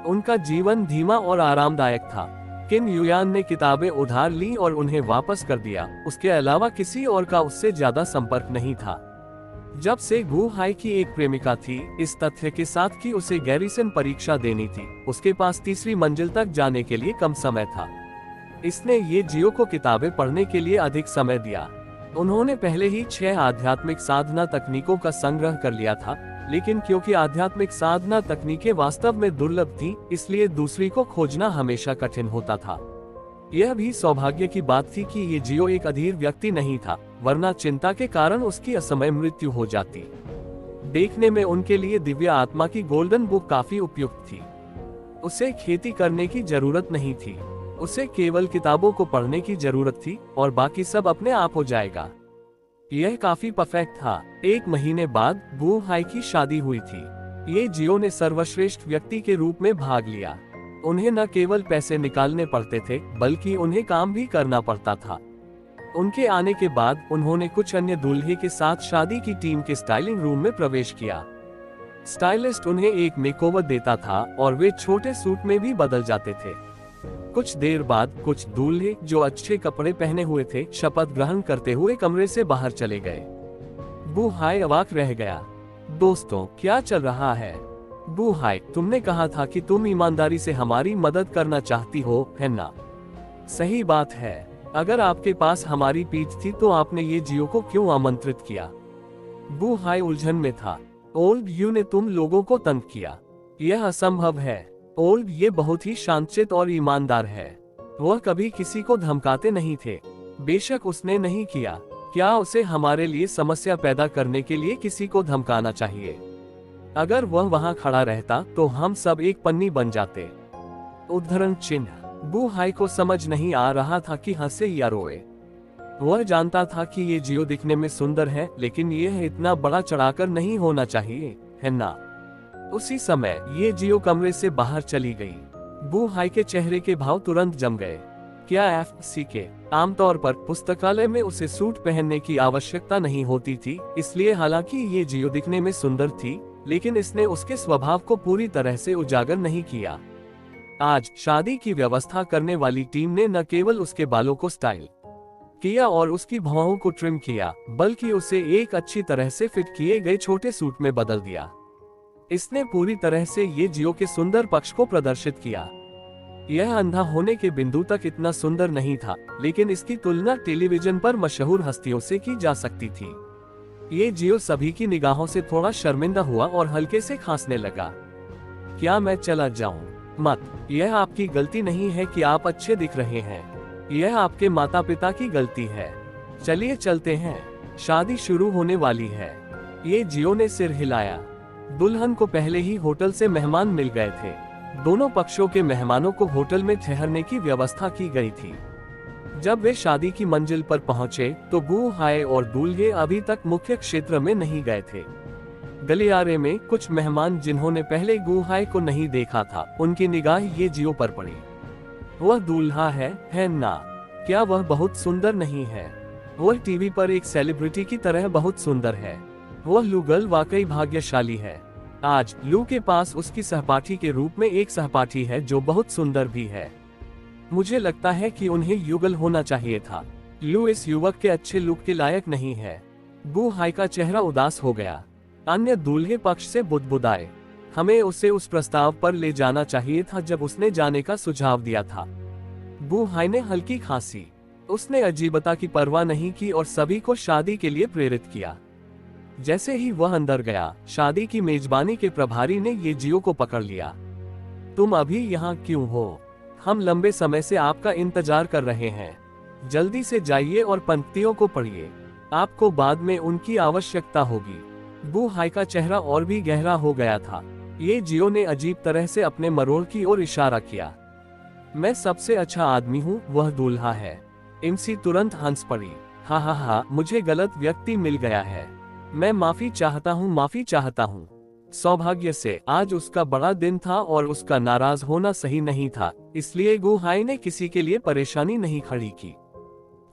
Speaker 1: उनका जीवन धीमा और आरामदायक था। किन युयान ने किताबें उधार ली और उन्हें वापस कर दिया। उसके अलावा किसी और का उससे ज्यादा संपर्क नहीं था। जब से गु हाई की एक प्रेमिका थी, इस तथ्य के साथ कि उसे गैरिसन परीक्षा देनी थी, उसके पास तीसरी मंजिल तक जाने के लिए कम समय था। इसने ये जियो को किताबें पढ़ने के लिए अधिक समय दिया। उन्होंने पहले ही 6 आध्यात्मिक साधना तकनीकों का संग्रह कर लिया था, लेकिन क्योंकि आध्यात्मिक साधना तकनीकें वास्तव में दुर्लभ थीं, इसलिए दूसरी को खोजना हमेशा कठिन होता था। यह भी सौभाग्य की बात थी कि ये जियो एक अधीर व्यक्ति नहीं था, वरना चिंता के कारण उसकी असमय मृत्यु हो जाती। देखने में उनके लिए दिव्य आत्मा की गोल्डन बुक काफी उपयुक्त थी। उसे खेती करने की जरूरत नहीं थी, उसे केवल किताबों को पढ़ने की जरूरत थी और बाकी सब अपने आप हो जाएगा। यह काफी परफेक्ट था। 1 महीने बाद गु हाई की शादी हुई थी। ये जियो ने सर्वश्रेष्ठ व्यक्ति के रूप में भाग लिया। उन्हें न केवल पैसे निकालने पड़ते थे, बल्कि उन्हें काम भी करना पड़ता था। उनके आने के बाद उन्होंने कुछ अन्य दूल्हे के साथ शादी की टीम के स्टाइलिंग रूम में प्रवेश किया। स्टाइलिस्ट उन्हें एक मेकओवर देता था और वे छोटे सूट में भी बदल जाते थे। कुछ देर बाद कुछ दूल्हे जो अच्छे कपड़े पहने हुए थे, शपथ ग्रहण करते हुए कमरे से बाहर चले गए। गु हाई अवाक रह गया। दोस्तों, क्या चल रहा है? गु हाई, तुमने कहा था कि तुम ईमानदारी से हमारी मदद करना चाहती हो, है ना? सही बात है। अगर आपके पास हमारी पीठ थी तो आपने ये जियो को क्यों आमंत्रित किया? गु हाई उलझन में था। ओल्ड यू ने तुम लोगों को तंग किया। यह असंभव है। ओल्ड ये बहुत ही शांतचित्त और ईमानदार है। वह कभी किसी को धमकाते नहीं थे। बेशक उसने नहीं किया। क्या उसे हमारे लिए समस्या पैदा करने के लिए किसी को धमकाना चाहिए? अगर वह वहां खड़ा रहता तो हम सब एक पन्नी बन जाते। उद्धरण चिन्ह। गु हाई को समझ नहीं आ रहा था कि हंसे या रोए। वह जानता था कि ये जियो दिखने में सुंदर है, लेकिन यह इतना बड़ा चढ़ाकर नहीं होना चाहिए, है ना? उसी समय ये जियो कमरे से बाहर चली गई। बू हाई के चेहरे के भाव तुरंत जम गए। क्या एफसी के आमतौर पर पुस्तकालय में उसे सूट पहनने की आवश्यकता नहीं होती थी, इसलिए हालांकि ये जियो दिखने में सुंदर थी, लेकिन इसने उसके स्वभाव को पूरी तरह से उजागर नहीं किया। आज शादी की व्यवस्था करने वाली टीम ने न केवल उसके बालों को स्टाइल किया और उसकी भौहों को ट्रिम किया, बल्कि उसे एक अच्छी तरह से फिट किए गए छोटे सूट में बदल दिया। इसने पूरी तरह से ये जियो के सुंदर पक्ष को प्रदर्शित किया। यह अंधा होने के बिंदु तक इतना सुंदर नहीं था, लेकिन इसकी तुलना टेलीविजन पर मशहूर हस्तियों से की जा सकती थी। ये जियो सभी की निगाहों से थोड़ा शर्मिंदा हुआ और हल्के से खांसने लगा। क्या मैं चला जाऊं? मत, यह आपकी गलती नहीं है कि आप अच्छे दिख रहे हैं। यह आपके माता पिता की गलती है। चलिए चलते हैं, शादी शुरू होने वाली है। ये जियो ने सिर हिलाया। दुल्हन को पहले ही होटल से मेहमान मिल गए थे। दोनों पक्षों के मेहमानों को होटल में ठहरने की व्यवस्था की गई थी। जब वे शादी की मंजिल पर पहुंचे तो बू हाय और दूल्हे अभी तक मुख्य क्षेत्र में नहीं गए थे। गलियारे में कुछ मेहमान जिन्होंने पहले बू हाय को नहीं देखा था, उनकी निगाह ये जियो पर पड़ी। वह दूल्हा है ना? क्या वह बहुत सुंदर नहीं है? वह टीवी पर एक सेलिब्रिटी की तरह बहुत सुंदर है। वह लूगल वाकई भाग्यशाली है। आज लू के पास उसकी सहपाठी के रूप में एक सहपाठी है जो बहुत सुंदर भी है। मुझे लगता है कि उन्हें युगल होना चाहिए था। लू इस युवक के अच्छे लुक के लायक नहीं है। बू हाई का चेहरा उदास हो गया। अन्य दूल्हे पक्ष से बुदबुदाए। हमें उसे उस प्रस्ताव पर ले जाना चाहिए था जब उसने जाने का सुझाव दिया था। बू हाई ने हल्की खांसी। उसने अजीबता की परवाह नहीं की और सभी को शादी के लिए प्रेरित किया। जैसे ही वह अंदर गया, शादी की मेजबानी के प्रभारी ने ये जियो को पकड़ लिया। तुम अभी यहाँ क्यों हो? हम लंबे समय से आपका इंतजार कर रहे हैं। जल्दी से जाइए और पंक्तियों को पढ़िए। आपको बाद में उनकी आवश्यकता होगी। बू हाई का चेहरा और भी गहरा हो गया था। ये जियो ने अजीब तरह से अपने मरोड़ की ओर इशारा किया। मैं सबसे अच्छा आदमी हूँ, वह दूल्हा है। इमसी तुरंत हंस पड़ी। हा, मुझे गलत व्यक्ति मिल गया है। मैं माफी चाहता हूँ। सौभाग्य से आज उसका बड़ा दिन था और उसका नाराज होना सही नहीं था, इसलिए बू हाई ने किसी के लिए परेशानी नहीं खड़ी की।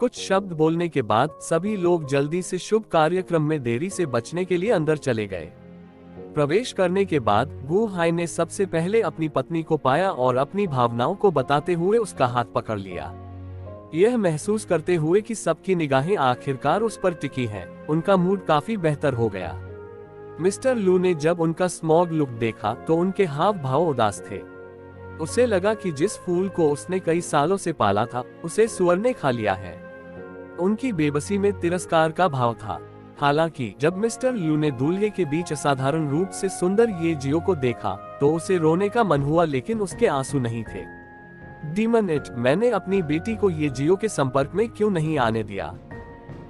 Speaker 1: कुछ शब्द बोलने के बाद सभी लोग जल्दी से शुभ कार्यक्रम में देरी से बचने के लिए अंदर चले गए। प्रवेश करने के बाद बू हाई ने सबसे पहले अपनी पत्नी को पाया और अपनी भावनाओं को बताते हुए उसका हाथ पकड़ लिया। यह महसूस करते हुए कि सबकी निगाहें आखिरकार उस पर टिकी हैं, उनका मूड काफी बेहतर हो गया। मिस्टर लू ने जब उनका स्मॉग लुक देखा तो उनके हाव भाव उदास थे। उसे लगा कि जिस फूल को उसने कई सालों से पाला था, उसे सुअर ने खा लिया है। उनकी बेबसी में तिरस्कार का भाव था। हालांकि जब मिस्टर लू ने दूल्हे के बीच असाधारण रूप से सुंदर ये जियो को देखा तो उसे रोने का मन हुआ, लेकिन उसके आंसू नहीं थे। डीमन इट, मैंने अपनी बेटी को ये जियो के संपर्क में क्यों नहीं आने दिया?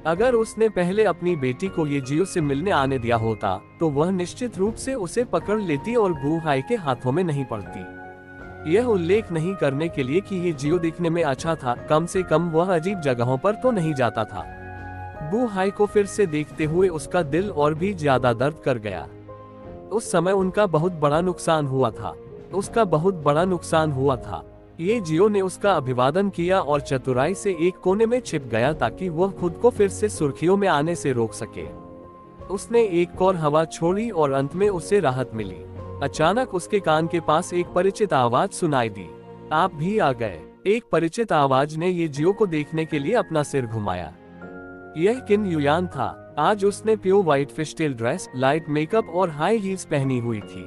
Speaker 1: अगर उसने पहले अपनी बेटी को ये जियो से मिलने आने दिया होता तो वह निश्चित रूप से उसे पकड़ लेती और बू हाई के हाथों में नहीं पड़ती। यह उल्लेख नहीं करने के लिए कि ये जियो दिखने में अच्छा था, कम से कम वह अजीब जगहों पर तो नहीं जाता था। बू हाई को फिर से देखते हुए उसका दिल और भी ज्यादा दर्द कर गया। उस समय उनका बहुत बड़ा नुकसान हुआ था। ये जियो ने उसका अभिवादन किया और चतुराई से एक कोने में छिप गया ताकि वह खुद को फिर से सुर्खियों में आने से रोक सके। उसने एक और हवा छोड़ी और अंत में उसे राहत मिली। अचानक उसके कान के पास एक परिचित आवाज सुनाई दी। आप भी आ गए। एक परिचित आवाज ने ये जियो को देखने के लिए अपना सिर घुमाया। यह किन युयान था। आज उसने pure white fishtail dress, light makeup और हाई हील्स पहनी हुई थी।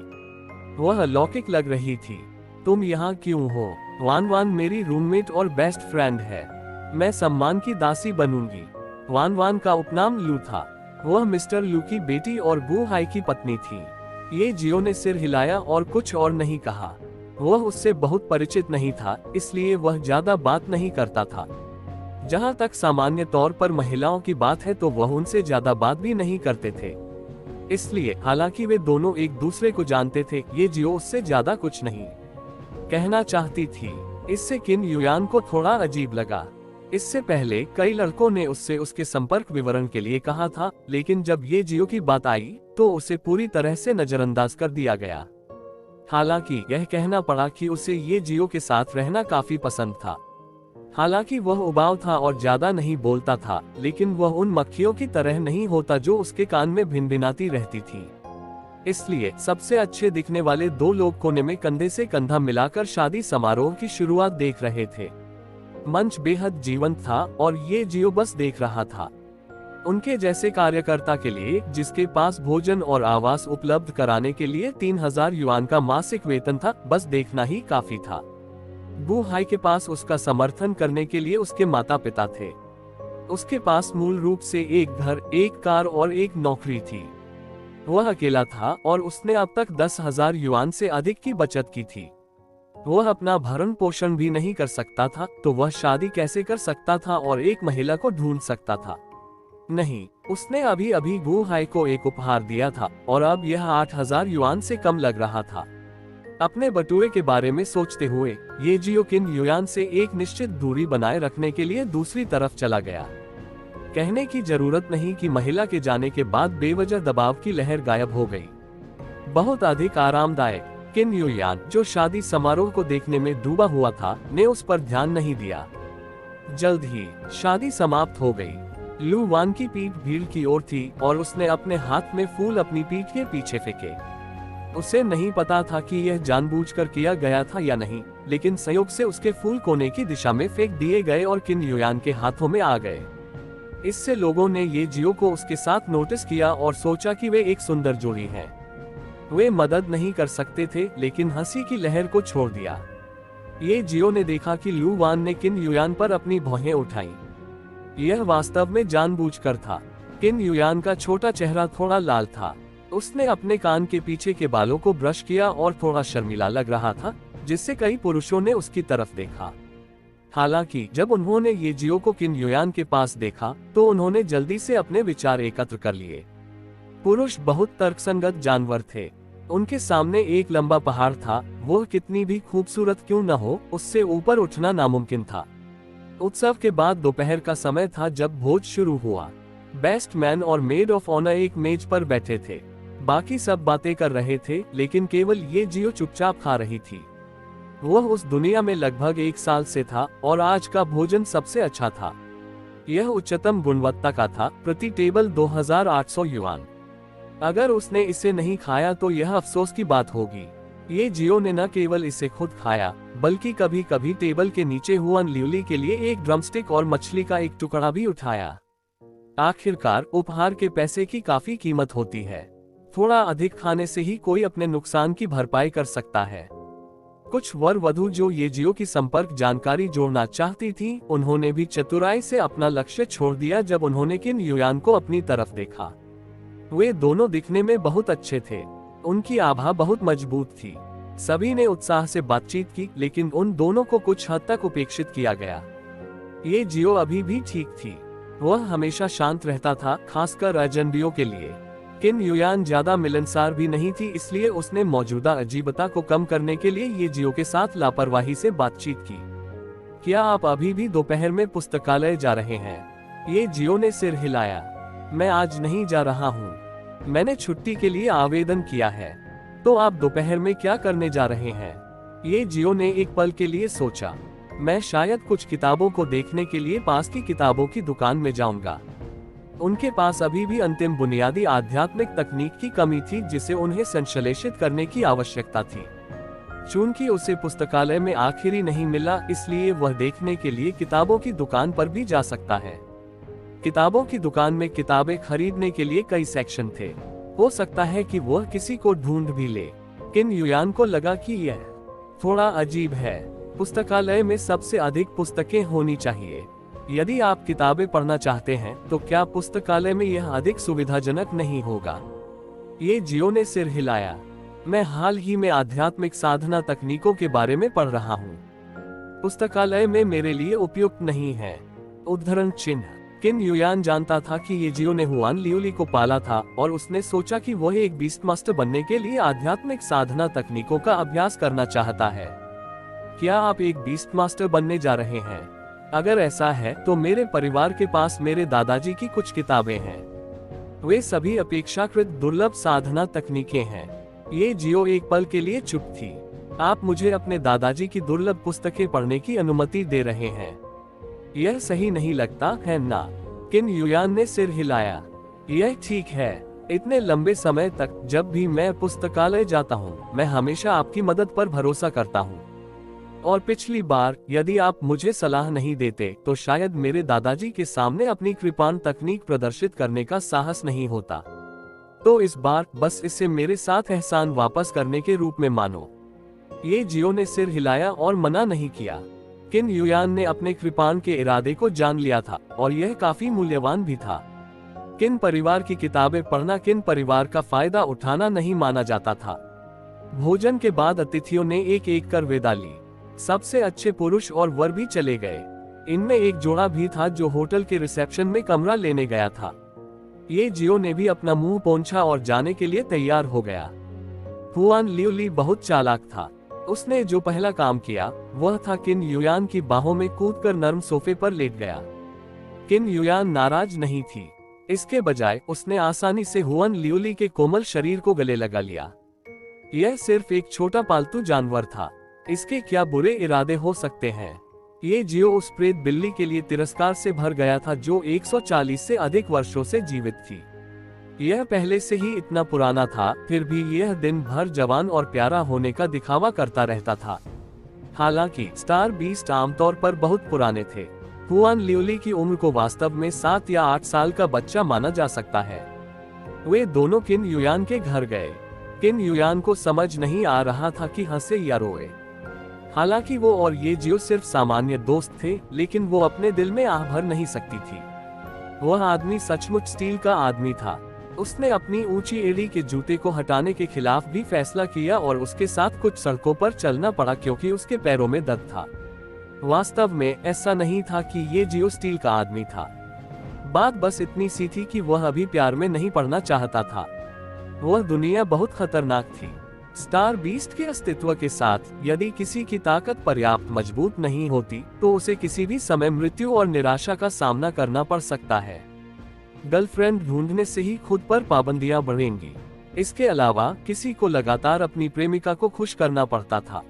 Speaker 1: वह अलौकिक लग रही थी। तुम यहाँ क्यों हो? वान मेरी रूममेट और बेस्ट फ्रेंड है। मैं सम्मान की दासी बनूंगी। वान का उपनाम लू था। वह मिस्टर लू की बेटी और बू हाई की पत्नी थी। ये जियो ने सिर हिलाया और कुछ और नहीं कहा। वह उससे बहुत परिचित नहीं था, इसलिए वह ज्यादा बात नहीं करता था। जहाँ तक सामान्य तौर पर महिलाओं की बात है तो वह उनसे ज्यादा बात भी नहीं करते थे। इसलिए हालांकि वे दोनों एक दूसरे को जानते थे, ये जियो उससे ज्यादा कुछ नहीं कहना चाहती थी। इससे किन युयान को थोड़ा अजीब लगा। इससे पहले कई लड़कों ने उससे उसके संपर्क विवरण के लिए कहा था, लेकिन जब ये जियो की बात आई तो उसे पूरी तरह से नजरअंदाज कर दिया गया। हालांकि यह कहना पड़ा कि उसे ये जियो के साथ रहना काफी पसंद था। हालांकि वह उबाऊ था और ज्यादा नहीं बोलता था, लेकिन वह उन मक्खियों की तरह नहीं होता जो उसके कान में भिनभिनाती रहती थी। इसलिए सबसे अच्छे दिखने वाले दो लोग कोने में कंधे से कंधा मिलाकर शादी समारोह की शुरुआत देख रहे थे। मंच बेहद जीवंत था और ये जियो बस देख रहा था। उनके जैसे कार्यकर्ता के लिए, जिसके पास भोजन और आवास उपलब्ध कराने के लिए 3000 युआन का मासिक वेतन था, बस देखना ही काफी था। बू हाई के पास उसका समर्थन करने के लिए उसके माता पिता थे। उसके पास मूल रूप से एक घर, एक कार और एक नौकरी थी। वह अकेला था और उसने अब तक 10,000 युआन से अधिक की बचत की थी। वह अपना भरण पोषण भी नहीं कर सकता था, तो वह शादी कैसे कर सकता था और एक महिला को ढूंढ सकता था? नहीं, उसने अभी अभी बू हाई को एक उपहार दिया था और अब यह 8,000 युआन से कम लग रहा था। अपने बटुए के बारे में सोचते हुए ये जियो किन युआन से एक निश्चित दूरी बनाए रखने के लिए दूसरी तरफ चला गया। कहने की जरूरत नहीं कि महिला के जाने के बाद बेवजह दबाव की लहर गायब हो गई। बहुत अधिक आरामदायक। किन युआन, जो शादी समारोह को देखने में डूबा हुआ था, ने उस पर ध्यान नहीं दिया। जल्द ही शादी समाप्त हो गई। लू वान की पीठ भीड़ की ओर थी और उसने अपने हाथ में फूल अपनी पीठ के पीछे फेंके। उसे नहीं पता था कि यह जानबूझकर किया गया था या नहीं, लेकिन संयोग से उसके फूल कोने की दिशा में फेंक दिए गए और किन युआन के हाथों में आ गए। इससे लोगों ने ये जियो को उसके साथ नोटिस किया और सोचा कि वे एक सुंदर जोड़ी हैं। वे मदद नहीं कर सकते थे, लेकिन हंसी की लहर को छोड़ दिया। ये जियो ने देखा कि लू वान ने किन युआन पर अपनी भौहें उठाई। यह वास्तव में जानबूझकर था। किन युआन का छोटा चेहरा थोड़ा लाल था। उसने अपने कान के पीछे के बालों को ब्रश किया और थोड़ा शर्मीला लग रहा था, जिससे कई पुरुषों ने उसकी तरफ देखा। हालांकि जब उन्होंने ये जियो को किन युआन के पास देखा तो उन्होंने जल्दी से अपने विचार एकत्र कर लिए। पुरुष बहुत तर्कसंगत जानवर थे। उनके सामने एक लंबा पहाड़ था, वह कितनी भी खूबसूरत क्यों न हो, उससे ऊपर उठना नामुमकिन था। उत्सव के बाद दोपहर का समय था जब भोज शुरू हुआ। बेस्ट मैन और मेड ऑफ ऑनर एक मेज पर बैठे थे। बाकी सब बातें कर रहे थे, लेकिन केवल ये जियो चुपचाप खा रही थी। वह उस दुनिया में लगभग 1 साल से था और आज का भोजन सबसे अच्छा था। यह उच्चतम गुणवत्ता का था, प्रति टेबल 2800 युआन। अगर उसने इसे नहीं खाया तो यह अफसोस की बात होगी। ये जियो ने न केवल इसे खुद खाया, बल्कि कभी कभी टेबल के नीचे हुआन लियोली के लिए एक ड्रमस्टिक और मछली का एक टुकड़ा भी उठाया। आखिरकार उपहार के पैसे की काफी कीमत होती है। थोड़ा अधिक खाने से ही कोई अपने नुकसान की भरपाई कर सकता है। कुछ वर वधू जो ये जियो की संपर्क जानकारी जोड़ना चाहती थी, उन्होंने भी चतुराई से अपना लक्ष्य छोड़ दिया जब उन्होंने किन युआन को अपनी तरफ देखा। वे दोनों दिखने में बहुत अच्छे थे। उनकी आभा बहुत मजबूत थी। सभी ने उत्साह से बातचीत की, लेकिन उन दोनों को कुछ हद तक उपेक्षित किया गया। ये जियो अभी भी ठीक थी। वह हमेशा शांत रहता था, खासकर अजनबियों के लिए। किन युआन ज्यादा मिलनसार भी नहीं थी, इसलिए उसने मौजूदा अजीबता को कम करने के लिए ये जियो के साथ लापरवाही से बातचीत की। क्या आप अभी भी दोपहर में पुस्तकालय जा रहे हैं? ये जियो ने सिर हिलाया। मैं आज नहीं जा रहा हूँ। मैंने छुट्टी के लिए आवेदन किया है। तो आप दोपहर में क्या करने जा रहे हैं? ये जियो ने एक पल के लिए सोचा। मैं शायद कुछ किताबों को देखने के लिए पास की किताबों की दुकान में जाऊंगा। उनके पास अभी भी अंतिम बुनियादी आध्यात्मिक तकनीक की कमी थी जिसे उन्हें संश्लेषित करने की आवश्यकता थी। चूंकि उसे पुस्तकालय में आखिरी नहीं मिला, इसलिए वह देखने के लिए किताबों की दुकान पर भी जा सकता है। किताबों की दुकान में किताबें खरीदने के लिए कई सेक्शन थे। हो सकता है कि वह किसी को ढूंढ भी ले। किन युआन को लगा कि यह थोड़ा अजीब है। पुस्तकालय में सबसे अधिक पुस्तकें होनी चाहिए। यदि आप किताबें पढ़ना चाहते हैं तो क्या पुस्तकालय में यह अधिक सुविधाजनक नहीं होगा? ये जियो ने सिर हिलाया। मैं हाल ही में आध्यात्मिक साधना तकनीकों के बारे में पढ़ रहा हूँ। पुस्तकालय में मेरे लिए उपयुक्त नहीं है। उद्धरण चिन्ह। किन युआन जानता था कि ये जियो ने हुआन लियोली को पाला था और उसने सोचा कि वह एक बीस्ट मास्टर बनने के लिए आध्यात्मिक साधना तकनीकों का अभ्यास करना चाहता है। क्या आप एक बीस्ट मास्टर बनने जा रहे हैं? अगर ऐसा है तो मेरे परिवार के पास मेरे दादाजी की कुछ किताबें हैं। वे सभी अपेक्षाकृत दुर्लभ साधना तकनीकें हैं। ये जियो एक पल के लिए चुप थी। आप मुझे अपने दादाजी की दुर्लभ पुस्तकें पढ़ने की अनुमति दे रहे हैं? यह सही नहीं लगता है ना? किन युयान ने सिर हिलाया। यह ठीक है। इतने लंबे समय तक जब भी मैं पुस्तकालय जाता हूँ, मैं हमेशा आपकी मदद पर भरोसा करता हूँ। और पिछली बार यदि आप मुझे सलाह नहीं देते तो शायद मेरे दादाजी के सामने अपनी कृपाण तकनीक प्रदर्शित करने का साहस नहीं होता। तो इस बार बस इसे मेरे साथ एहसान वापस करने के रूप में मानो। ये जियो ने सिर हिलाया और मना नहीं किया। किन युयान ने अपने कृपाण के इरादे को जान लिया था और यह काफी मूल्यवान भी था। किन परिवार की किताबें पढ़ना किन परिवार का फायदा उठाना नहीं माना जाता था। भोजन के बाद अतिथियों ने एक एक कर विदा ली। सबसे अच्छे पुरुष और वर भी चले गए। इनमें एक जोड़ा भी था जो होटल के रिसेप्शन में कमरा लेने गया था। ये जियो ने भी अपना मुंह पोंछा और जाने के लिए तैयार हो गया। हुआन लियोली बहुत चालाक था। उसने जो पहला काम किया वह था किन युयान की बाहों में कूदकर नर्म सोफे पर लेट गया। किन युयान नाराज नहीं थी। इसके बजाय उसने आसानी से हुआन लियोली के कोमल शरीर को गले लगा लिया। यह सिर्फ एक छोटा पालतू जानवर था। इसके क्या बुरे इरादे हो सकते हैं। ये जियो उस प्रेत बिल्ली के लिए तिरस्कार से भर गया था जो 140 से अधिक वर्षों से जीवित थी। यह पहले से ही इतना पुराना था, फिर भी यह दिन भर जवान और प्यारा होने का दिखावा करता रहता था। हालांकि स्टार बीस्ट आमतौर पर बहुत पुराने थे। हुआन लियोली की उम्र को वास्तव में 7 या 8 साल का बच्चा माना जा सकता है। वे दोनों किन युयान के घर गए। किन युयान को समझ नहीं आ रहा था कि हंसे या रोए। हालांकि वो और ये जियो सिर्फ सामान्य दोस्त थे, लेकिन वो अपने दिल में आह भर नहीं सकती थी। वह आदमी सचमुच स्टील का आदमी था। उसने अपनी ऊंची एड़ी के जूते को हटाने के खिलाफ भी फैसला किया और उसके साथ कुछ सड़कों पर चलना पड़ा क्योंकि उसके पैरों में दर्द था। वास्तव में ऐसा नहीं था कि ये जियो स्टील का आदमी था। बात बस इतनी सी थी कि वह अभी प्यार में नहीं पड़ना चाहता था। वह दुनिया बहुत खतरनाक थी। स्टार बीस्ट के अस्तित्व के साथ यदि किसी की ताकत पर्याप्त मजबूत नहीं होती तो उसे किसी भी समय मृत्यु और निराशा का सामना करना पड़ सकता है। गर्लफ्रेंड ढूंढने से ही खुद पर पाबंदियां बढ़ेंगी। इसके अलावा किसी को लगातार अपनी प्रेमिका को खुश करना पड़ता था।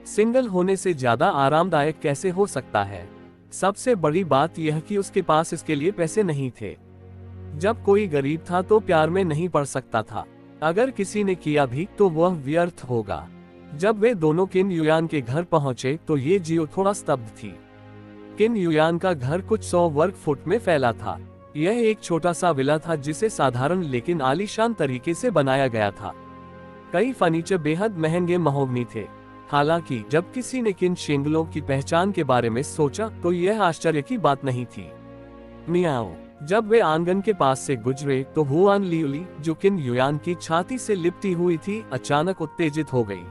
Speaker 1: सिंगल होने से ज्यादा आरामदायक कैसे हो सकता है। सबसे बड़ी बात यह कि उसके पास इसके लिए पैसे नहीं थे। जब कोई गरीब था तो प्यार में नहीं पड़ सकता था। अगर किसी ने किया भी तो वह व्यर्थ होगा। जब वे दोनों किन युयान के घर पहुंचे तो ये जियो थोड़ा स्तब्ध थी। किन युयान का घर कुछ 100 वर्ग फुट में फैला था। यह एक छोटा सा विला था जिसे साधारण लेकिन आलीशान तरीके से बनाया गया था। कई फर्नीचर बेहद महंगे महोगनी थे। हालांकि जब किसी ने किन शेंगलों की पहचान के बारे में सोचा तो यह आश्चर्य की बात नहीं थी। मियाओ। जब वे आंगन के पास से गुजरे तो हुआन लियोली, जो किन युयान की छाती से लिपटी हुई थी, अचानक उत्तेजित हो गई।